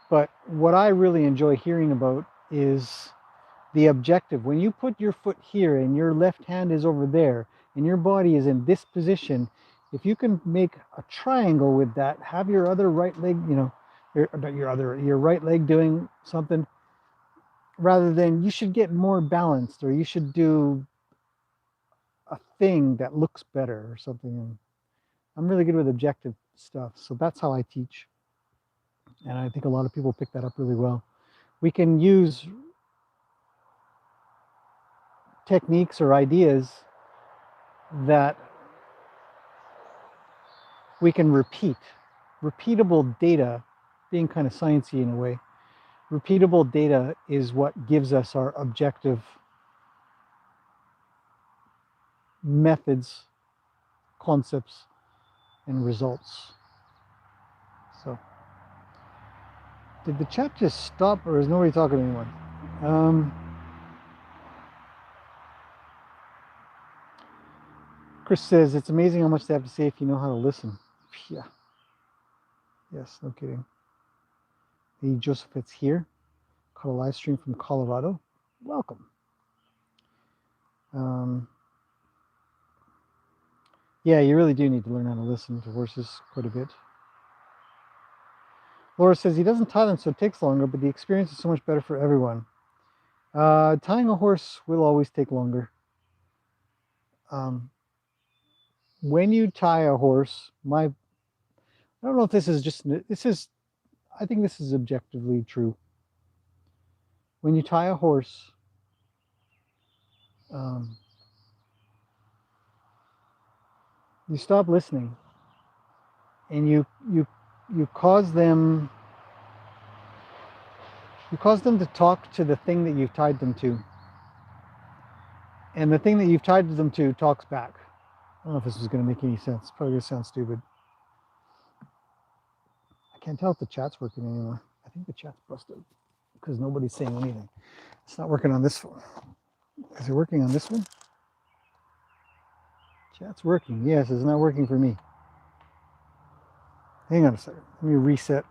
But what I really enjoy hearing about is the objective. When you put your foot here and your left hand is over there and your body is in this position, if you can make a triangle with that, have your other right leg, you know, your right leg doing something, rather than you should get more balanced, or you should do a thing that looks better or something. I'm really good with objective stuff, so that's how I teach. And I think a lot of people pick that up really well. We can use techniques or ideas that we can repeat. Repeatable data, being kind of sciencey in a way, repeatable data is what gives us our objective methods, concepts, and results. So, did the chat just stop, or is nobody talking anymore? Chris says, it's amazing how much they have to say if you know how to listen. Yeah. Yes, no kidding. Hey, Joseph, it's here. Caught a live stream from Colorado. Welcome. Yeah, you really do need to learn how to listen to horses quite a bit. Laura says he doesn't tie them, so it takes longer, but the experience is so much better for everyone. Tying a horse will always take longer. When you tie a horse, I don't know if this is I think this is objectively true. When you tie a horse, you stop listening, and you cause them to talk to the thing that you've tied them to, and the thing that you've tied them to talks back. I don't know if this is going to make any sense. It's probably going to sound stupid. I can't tell if the chat's working anymore. I think the chat's busted because nobody's saying anything. It's not working on this phone. Is it working on this one? Chat's working. Yes, it's not working for me. Hang on a second. Let me reset.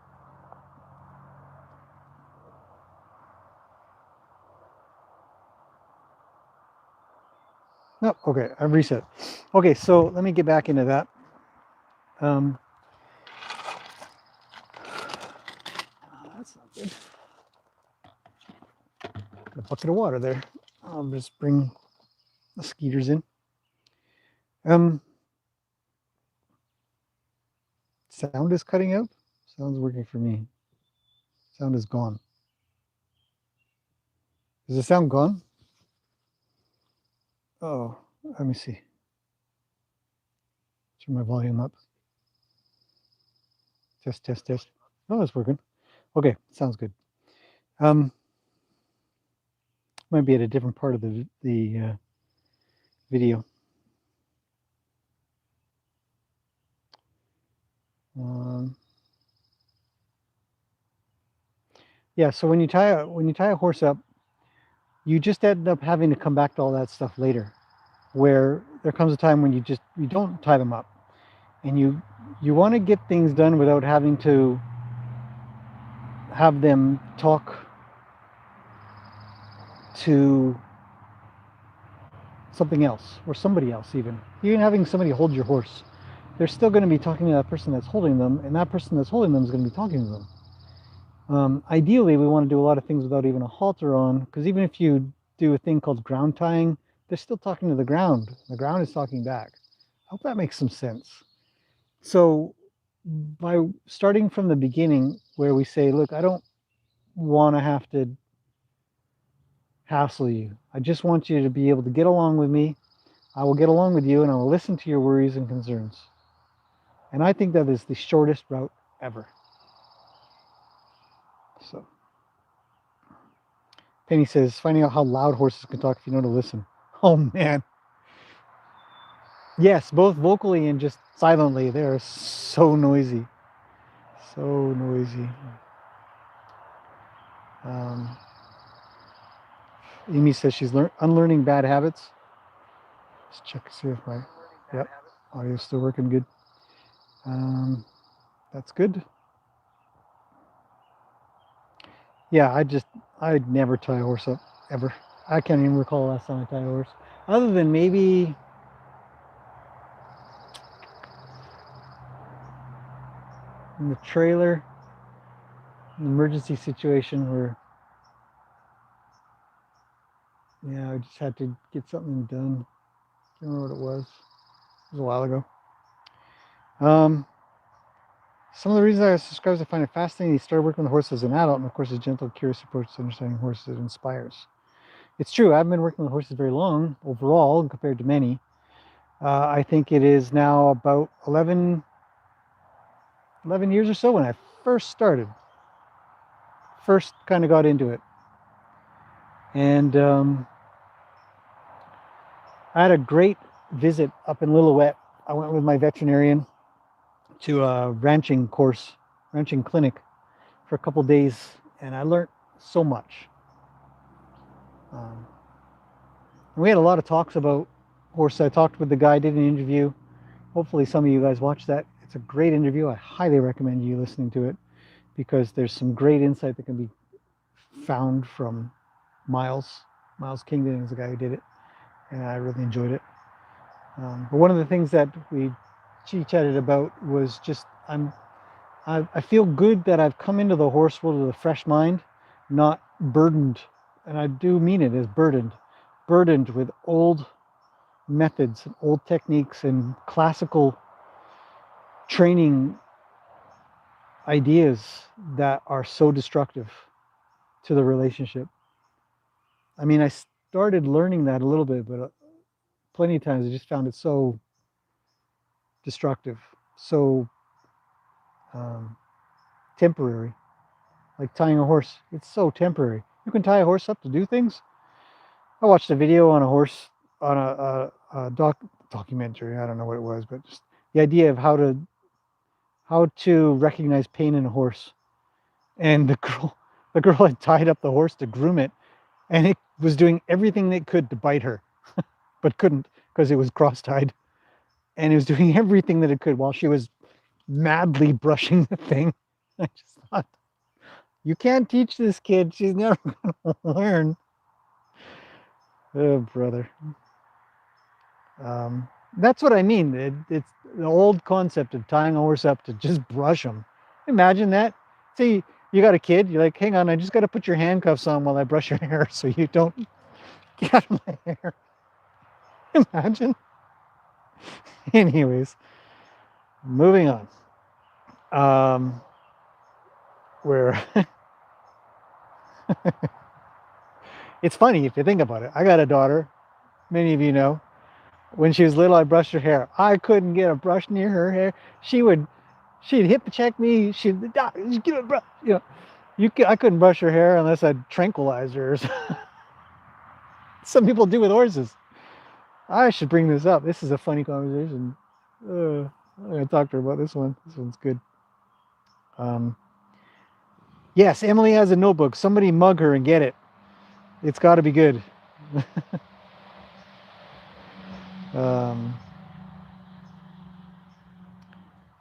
Nope. Okay, I've reset. Okay, so let me get back into that. That's not good. Got a bucket of water there. I'll just bring the skeeters in. Sound is cutting out. Sound's working for me. Sound is gone. Is the sound gone? Oh, let me see. Turn my volume up. Test, test, test. Oh, it's working. Okay, sounds good. Might be at a different part of the video. Yeah, so when you tie a horse up, you just end up having to come back to all that stuff later, where there comes a time when you don't tie them up, and you want to get things done without having to have them talk to something else or somebody else. Even having somebody hold your horse, they're still going to be talking to that person that's holding them, and that person that's holding them is going to be talking to them. Ideally, we want to do a lot of things without even a halter on, because even if you do a thing called ground tying, they're still talking to the ground. The ground is talking back. I hope that makes some sense. So by starting from the beginning, where we say, look, I don't want to have to hassle you. I just want you to be able to get along with me. I will get along with you, and I will listen to your worries and concerns. And I think that is the shortest route ever. So Penny says, finding out how loud horses can talk if you know to listen. Oh man. Yes, both vocally and just silently. They are so noisy. So noisy. Amy says she's unlearning bad habits. Let's check, see if my audio's still working good. That's good. Yeah, I'd never tie a horse up, ever. I can't even recall the last time I tied a horse. Other than maybe in the trailer, an emergency situation where, yeah, I just had to get something done. I don't remember what it was. It was a while ago. Some of the reasons I subscribe is I find it fascinating. He started working with horses as an adult, and of course, his gentle, curious approach to understanding horses inspires. It's true. I haven't been working with horses very long overall, compared to many. I think it is now about 11 years or so when I first started. First kind of got into it. And I had a great visit up in Lillooet. I went with my veterinarian to a ranching clinic for a couple days, and I learned so much. We had a lot of talks about horses. I talked with the guy, did an interview. Hopefully some of you guys watched that. It's a great interview. I highly recommend you listening to it because there's some great insight that can be found from Miles. Miles Kingdon is the guy who did it, and I really enjoyed it. But one of the things that we chatted about was just I feel good that I've come into the horse world with a fresh mind, not burdened, and I do mean it as burdened with old methods and old techniques and classical training ideas that are so destructive to the relationship. I mean, I started learning that a little bit, but plenty of times I just found it so destructive, so temporary. Like tying a horse, it's so temporary. You can tie a horse up to do things. I watched a video on a horse on a documentary. I don't know what it was, but just the idea of how to recognize pain in a horse. And the girl had tied up the horse to groom it, and it was doing everything it could to bite her, but couldn't because it was cross-tied. And it was doing everything that it could while she was madly brushing the thing. I just thought, you can't teach this kid. She's never going to learn. Oh, brother. That's what I mean. It's the old concept of tying a horse up to just brush them. Imagine that. See, you got a kid. You're like, hang on, I just got to put your handcuffs on while I brush your hair so you don't get out of my hair. Imagine. Anyways, moving on. Where it's funny if you think about it. I got a daughter. Many of you know. When she was little, I brushed her hair. I couldn't get a brush near her hair. She'd hip check me. She'd give a brush. You know, I couldn't brush her hair unless I'd tranquilize her. Some people do with horses. I should bring this up. This is a funny conversation. I'm gonna talk to her about this one. This one's good. Yes, Emily has a notebook. Somebody mug her and get it. It's got to be good.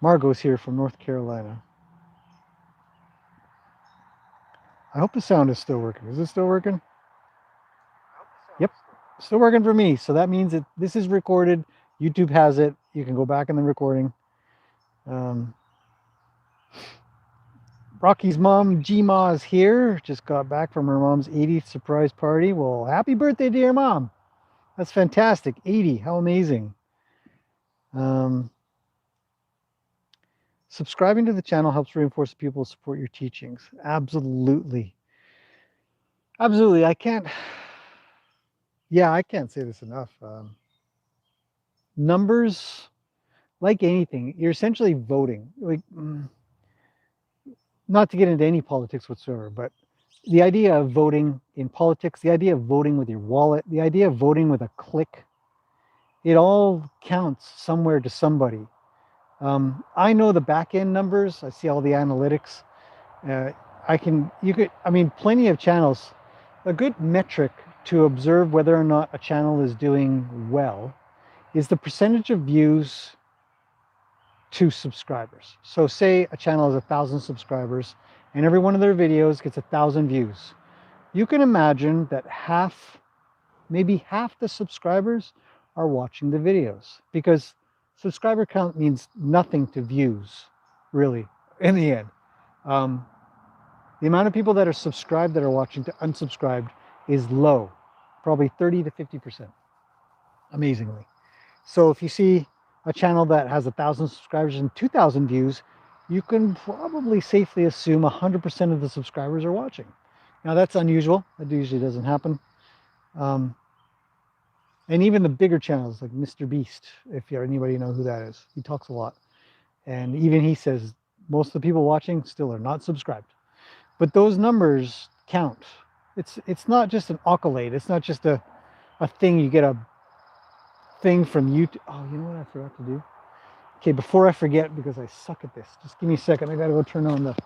Margot's here from North Carolina. I hope the sound is still working. Is it still working? Yep, still working for me. So that means that this is recorded. YouTube has it. You can go back in the recording. Rocky's mom, G-Ma, is here. Just got back from her mom's 80th surprise party. Well, happy birthday, dear mom. That's fantastic. 80. How amazing. Subscribing to the channel helps reinforce people to support your teachings. Absolutely. Absolutely. I can't say this enough. Numbers, like anything, you're essentially voting. Like, not to get into any politics whatsoever, but the idea of voting in politics, the idea of voting with your wallet, the idea of voting with a click, it all counts somewhere to somebody. I know the back end numbers. I see all the analytics. Plenty of channels. A good metric to observe whether or not a channel is doing well is the percentage of views to subscribers. So say a channel has 1,000 subscribers and every one of their videos gets 1,000 views. You can imagine that maybe half the subscribers are watching the videos, because subscriber count means nothing to views, really. in the end. The amount of people that are subscribed that are watching to unsubscribed is low, probably 30 to 50%, amazingly. So if you see a channel that has 1,000 subscribers and 2,000 views, you can probably safely assume 100% of the subscribers are watching. Now that's unusual. That usually doesn't happen. And even the bigger channels like Mr. Beast, if anybody know who that is, he talks a lot. And even he says most of the people watching still are not subscribed. But those numbers count. It's not just an accolade. It's not just a thing you get a thing from YouTube. Oh, you know what I forgot to do? Okay, before I forget, because I suck at this, just give me a second. I gotta go turn on the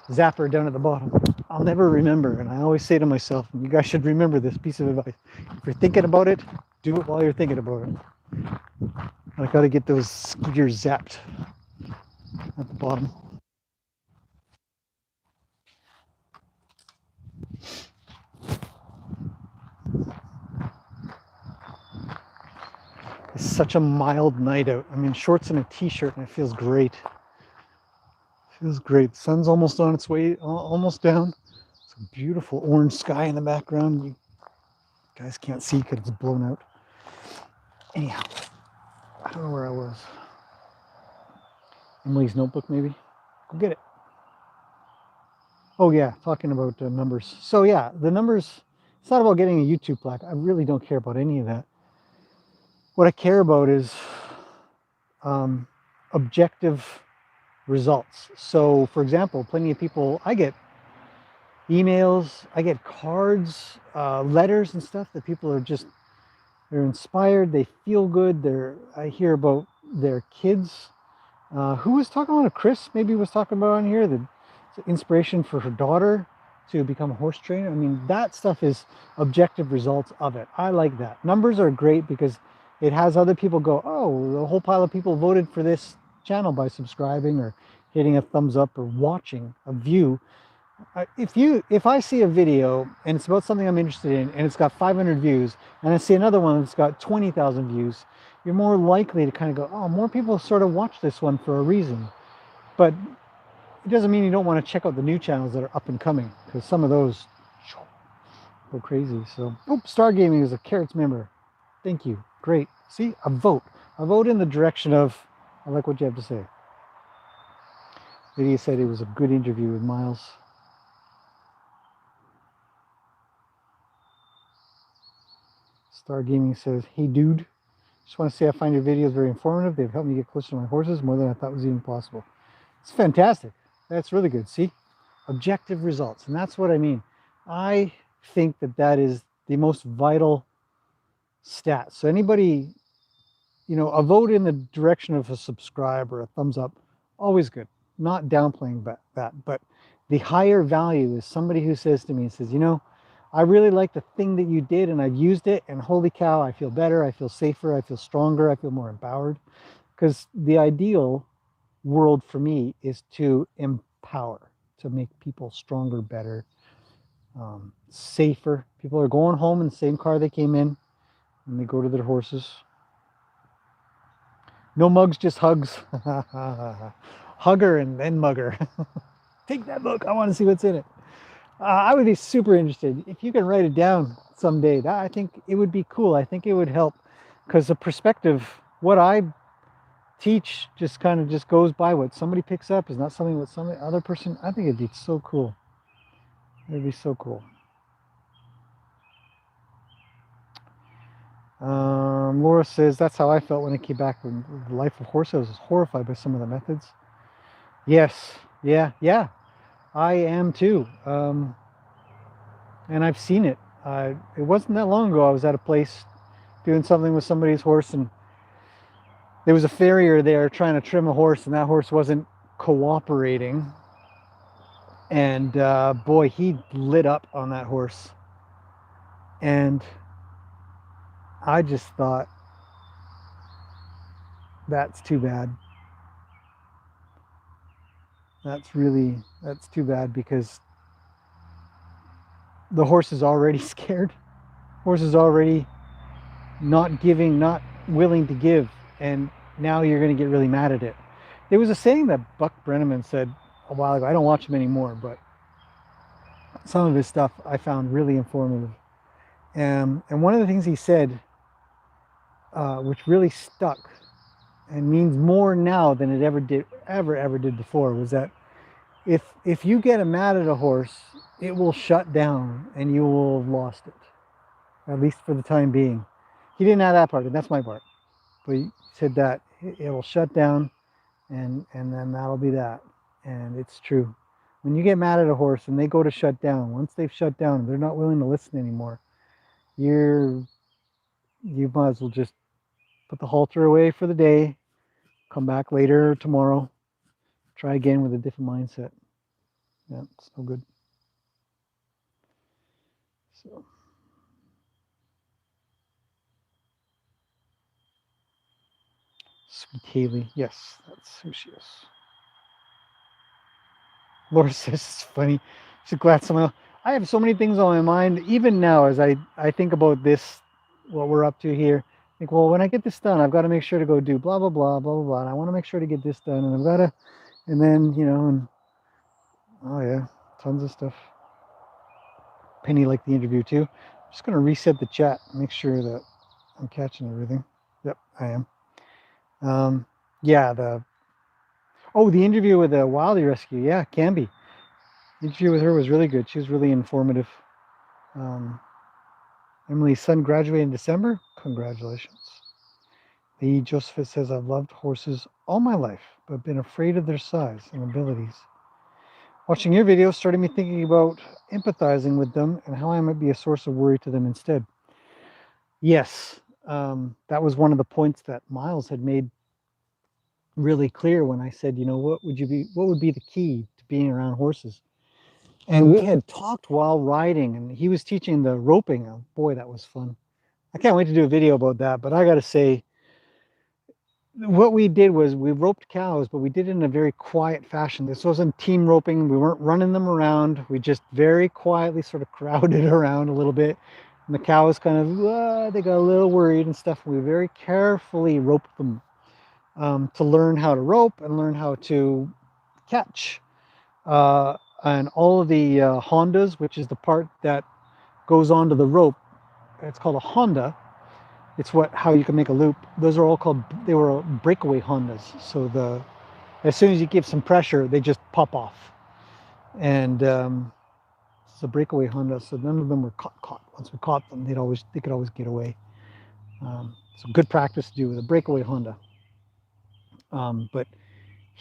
zapper down at the bottom. I'll never remember, and I always say to myself, and you guys should remember this piece of advice. If you're thinking about it, do it while you're thinking about it. I gotta get those gears zapped at the bottom. It's such a mild night out. I'm in shorts and a t-shirt and it feels great. Feels great. The sun's almost on its way, almost down. It's a beautiful orange sky in the background. You guys can't see because it's blown out. Anyhow, I don't know where I was. Emily's notebook, maybe? Go get it. Oh yeah, talking about numbers. So yeah, the numbers, it's not about getting a YouTube plaque. I really don't care about any of that. What I care about is objective results. So for example, plenty of people, I get emails, I get cards, letters and stuff that people are just, they're inspired, they feel good. I hear about their kids. Who was talking about it? Chris maybe was talking about on here, the inspiration for her daughter to become a horse trainer. I mean, that stuff is objective results of it. I like that. Numbers are great because it has other people go, oh, a whole pile of people voted for this channel by subscribing or hitting a thumbs up or watching a view. If I see a video and it's about something I'm interested in and it's got 500 views and I see another one that's got 20,000 views, you're more likely to kind of go, oh, more people sort of watch this one for a reason. But it doesn't mean you don't want to check out the new channels that are up and coming, because some of those go crazy. So, oh, Stargaming is a Carrots member. Thank you. Great. See, a vote. A vote in the direction of, I like what you have to say. Lydia said it was a good interview with Miles. Stargaming says, hey dude, just want to say I find your videos very informative. They've helped me get closer to my horses more than I thought was even possible. It's fantastic. That's really good. See, objective results. And that's what I mean. I think that that is the most vital stat. So anybody, you know, a vote in the direction of a subscribe or a thumbs up, always good. Not downplaying that, but the higher value is somebody who says to me, says, you know, I really like the thing that you did and I've used it and holy cow, I feel better, I feel safer, I feel stronger, I feel more empowered. Because the ideal world for me is to empower, to make people stronger, better, safer. People are going home in the same car they came in when they go to their horses. No mugs, just hugs. Hugger and then mugger. Take that book. I want to see what's in it. I would be super interested if you can write it down someday. I think it would be cool. I think it would help because the perspective, what I teach just kind of just goes by what somebody picks up is not something what some other person. I think it'd be so cool. It'd be so cool. Laura says that's how I felt when I came back from the life of horse. I was horrified by some of the methods. Yes, yeah, I am too. And I've seen it. It wasn't that long ago. I was at a place doing something with somebody's horse, and there was a farrier there trying to trim a horse, and that horse wasn't cooperating. And boy, he lit up on that horse. And I just thought, that's too bad. That's too bad because the horse is already scared. Horse is already not giving, not willing to give. And now you're going to get really mad at it. There was a saying that Buck Brenneman said a while ago. I don't watch him anymore, but some of his stuff I found really informative. And one of the things he said, which really stuck and means more now than it ever did before, was that if you get mad at a horse, it will shut down and you will have lost it, at least for the time being. He didn't add that part, and that's my part. But he said that it will shut down, and then that'll be that. And it's true. When you get mad at a horse and they go to shut down, once they've shut down, they're not willing to listen anymore. You might as well just put the halter away for the day, come back later tomorrow, try again with a different mindset. Yeah, it's no good. So. Sweet Haley, yes, that's who she is. Laura says it's funny. She's glad someone else. I have so many things on my mind, even now, as I think about this, what we're up to here. I think, well, when I get this done, I've got to make sure to go do blah, blah, blah, blah, blah, blah. And I want to make sure to get this done. And I've got to, and then, and oh, yeah, tons of stuff. Penny liked the interview too. I'm just going to reset the chat, make sure that I'm catching everything. Yep, I am. Yeah, the interview with the Wildy Rescue. Yeah, can be. The interview with her was really good. She was really informative. Emily's son graduated in December. Congratulations. The Josephus says, I've loved horses all my life, but been afraid of their size and abilities. Watching your video started me thinking about empathizing with them and how I might be a source of worry to them instead. Yes, that was one of the points that Miles had made really clear when I said, what would be the key to being around horses? And we had talked while riding, and he was teaching the roping. Oh, boy, that was fun. I can't wait to do a video about that, but I got to say, what we did was we roped cows, but we did it in a very quiet fashion. This wasn't team roping. We weren't running them around. We just very quietly sort of crowded around a little bit. And the cows kind of, they got a little worried and stuff. We very carefully roped them to learn how to rope and learn how to catch. And all of the Hondas, which is the part that goes onto the rope, it's called a Honda. It's how you can make a loop. Those are all they were breakaway Hondas. So as soon as you give some pressure, they just pop off. And it's a breakaway Honda. So none of them were caught. Once we caught them, they could always get away. So good practice to do with a breakaway Honda. But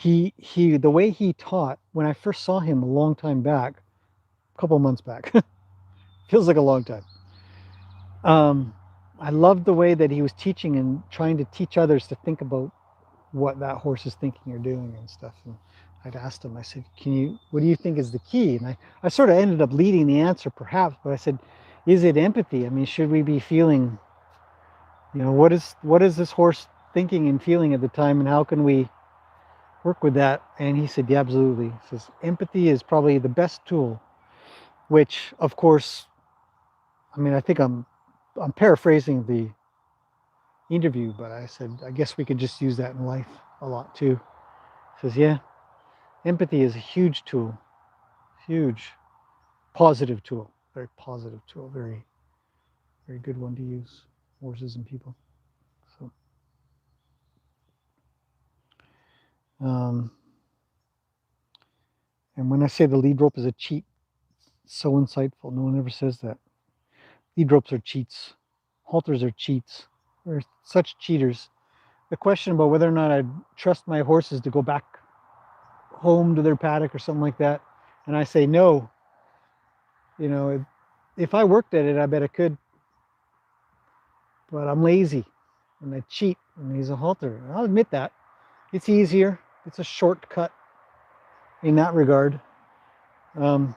the way he taught, when I first saw him a long time back, a couple of months back, feels like a long time. I loved the way that he was teaching and trying to teach others to think about what that horse is thinking or doing and stuff. And I'd asked him, I said, what do you think is the key? And I sort of ended up leading the answer perhaps, but I said, is it empathy? I mean, should we be feeling, what is this horse thinking and feeling at the time, and how can we work with that? And he said, yeah, absolutely. He says, empathy is probably the best tool, which of course, I mean, I think I'm paraphrasing the interview, but I said, I guess we could just use that in life a lot too. He says, yeah, empathy is a huge tool, huge positive tool, very positive tool, very, very good one to use, horses and people. So, and when I say the lead rope is a cheat, so insightful. No one ever says that. Lead ropes are cheats. Halters are cheats. We're such cheaters. The question about whether or not I'd trust my horses to go back home to their paddock or something like that, and I say no. If I worked at it, I bet I could. But I'm lazy, and I cheat, and he's a halter. I'll admit that. It's easier. It's a shortcut in that regard. But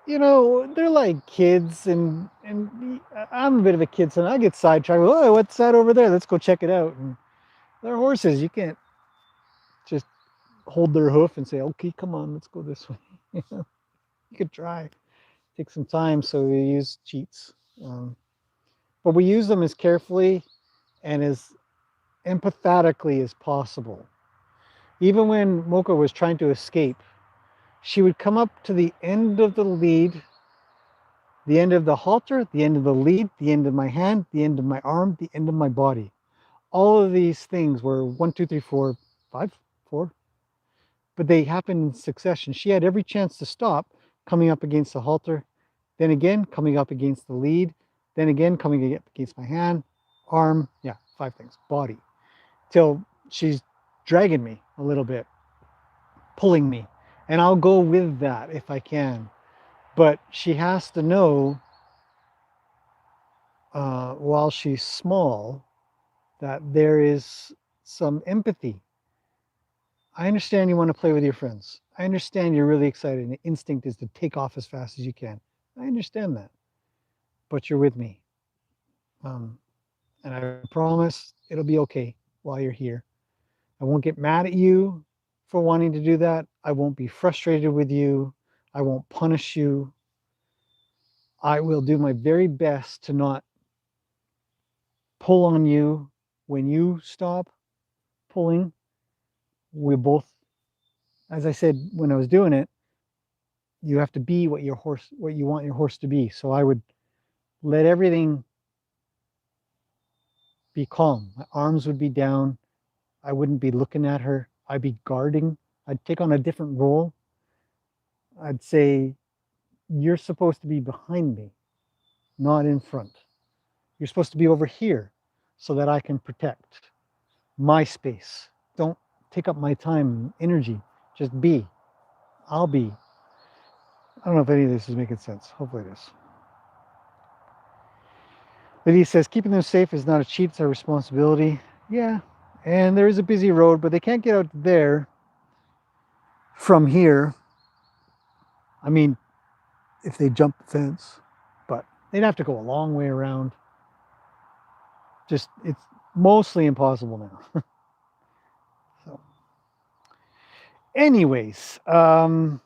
they're like kids, and I'm a bit of a kid, so I get sidetracked. Oh, what's that over there? Let's go check it out. And they're horses. You can't just hold their hoof and say, okay, come on, let's go this way. You could try. Take some time, so we use cheats. But we use them as carefully and as empathetically as possible. Even when Mocha was trying to escape, she would come up to the end of the lead, the end of the halter, the end of the lead, the end of my hand, the end of my arm, the end of my body. All of these things were 1, 2, 3, 4, 5, 4, but they happened in succession. She had every chance to stop coming up against the halter, then again coming up against the lead, then again coming up against my hand, arm, yeah, 5 things, body, till she's dragging me a little bit, pulling me, and I'll go with that if I can. But she has to know, while she's small, that there is some empathy. I understand you want to play with your friends. I understand you're really excited and the instinct is to take off as fast as you can. I understand that. But you're with me. And I promise it'll be okay while you're here. I won't get mad at you for wanting to do that. I won't be frustrated with you. I won't punish you. I will do my very best to not pull on you when you stop pulling. We both, as I said when I was doing it, you have to be what you want your horse to be. So I would let everything be calm. My arms would be down. I wouldn't be looking at her. I'd be guarding. I'd take on a different role. I'd say, you're supposed to be behind me, not in front. You're supposed to be over here so that I can protect my space. Don't take up my time and energy. Just be. I'll be. I don't know if any of this is making sense. Hopefully it is. Lydia says, keeping them safe is not a cheat, it's our responsibility. Yeah, and there is a busy road, but they can't get out there from here. I mean, if they jump the fence, but they'd have to go a long way around. Just, it's mostly impossible now. So, anyways, Star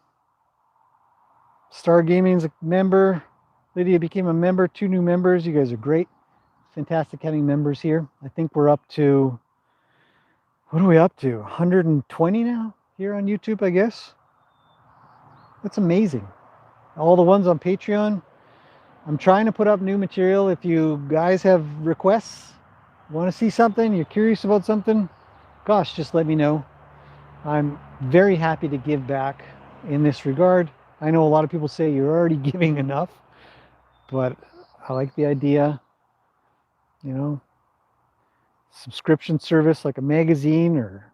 Gaming's a member. Lydia became a member, 2 new members. You guys are great. Fantastic having members here. I think we're up to, what are we up to? 120 now here on YouTube, I guess. That's amazing. All the ones on Patreon. I'm trying to put up new material. If you guys have requests, want to see something, you're curious about something, gosh, just let me know. I'm very happy to give back in this regard. I know a lot of people say you're already giving enough, but I like the idea, you know, subscription service like a magazine or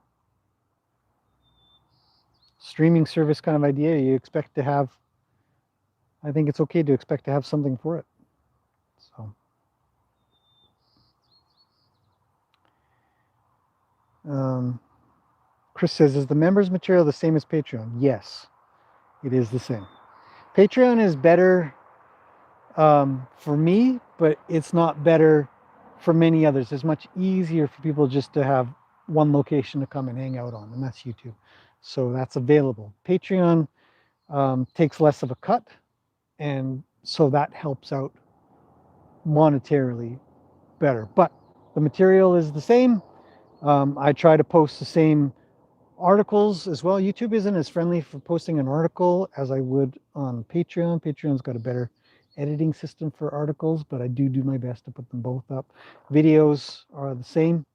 streaming service kind of idea. You expect to have, I think it's okay to expect to have something for it. So, Chris says, is the members material the same as Patreon? Yes, it is the same. Patreon is better for me, but it's not better for many others. It's much easier for people just to have one location to come and hang out on, and that's YouTube. So that's available. Patreon takes less of a cut, and so that helps out monetarily better. But the material is the same. I try to post the same articles as well. YouTube isn't as friendly for posting an article as I would on Patreon. Patreon's got a better editing system for articles, but I do my best to put them both up. Videos are the same.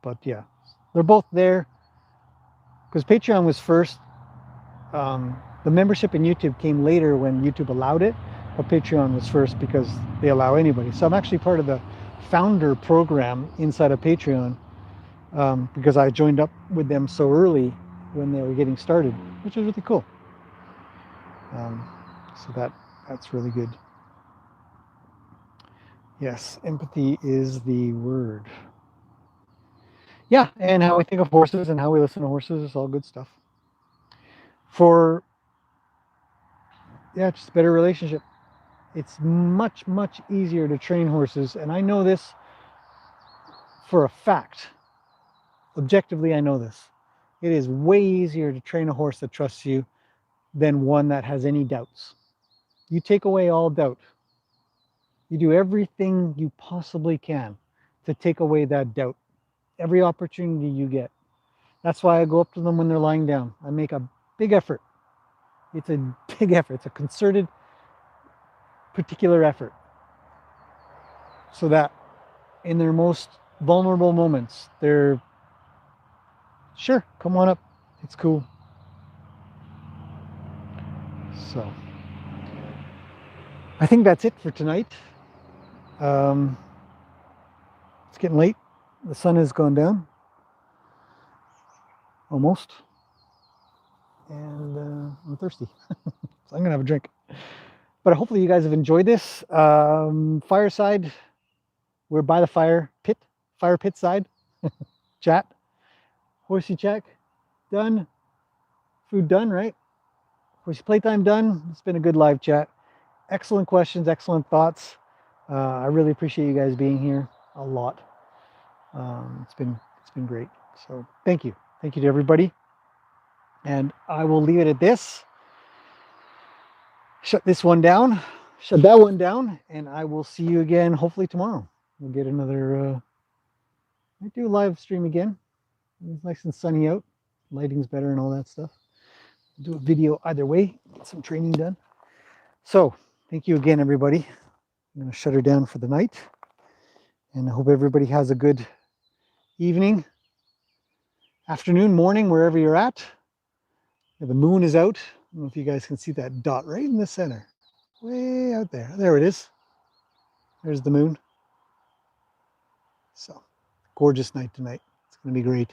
But yeah, they're both there because Patreon was first. The membership in YouTube came later when YouTube allowed it, but Patreon was first because they allow anybody. So I'm actually part of the founder program inside of Patreon, because I joined up with them so early when they were getting started, which is really cool. So that's really good. Yes, empathy is the word. Yeah, and how we think of horses and how we listen to horses is all good stuff. Just a better relationship. It's much, much easier to train horses, and I know this for a fact. Objectively, I know this. It is way easier to train a horse that trusts you than one that has any doubts. You take away all doubt. You do everything you possibly can to take away that doubt. every opportunity you get. That's why I go up to them when they're lying down. I make a big effort. It's a big effort. It's a concerted, particular effort. So that in their most vulnerable moments, they're, sure, come on up. It's cool. So I think that's it for tonight. It's getting late. The sun has gone down. Almost. And I'm thirsty. So I'm going to have a drink. But hopefully you guys have enjoyed this. Fireside. We're by the fire pit side. Chat. Horsey check. Done. Food done, right? Horsey playtime done. It's been a good live chat. Excellent questions, excellent thoughts. I really appreciate you guys being here a lot. It's been great. So thank you to everybody. And I will leave it at this. Shut this one down. Shut that one down, and I will see you again. Hopefully tomorrow. We'll get another. I do a live stream again. It's nice and sunny out. Lighting's better and all that stuff. Do a video either way. Get some training done. So thank you again, everybody. I'm going to shut her down for the night, and I hope everybody has a good evening, afternoon, morning, wherever you're at. The moon is out. I don't know if you guys can see that dot right in the center, way out there. There it is. There's the moon. So gorgeous night tonight. It's going to be great.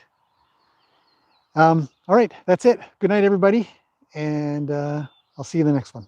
All right, that's it. Good night, everybody, and I'll see you in the next one.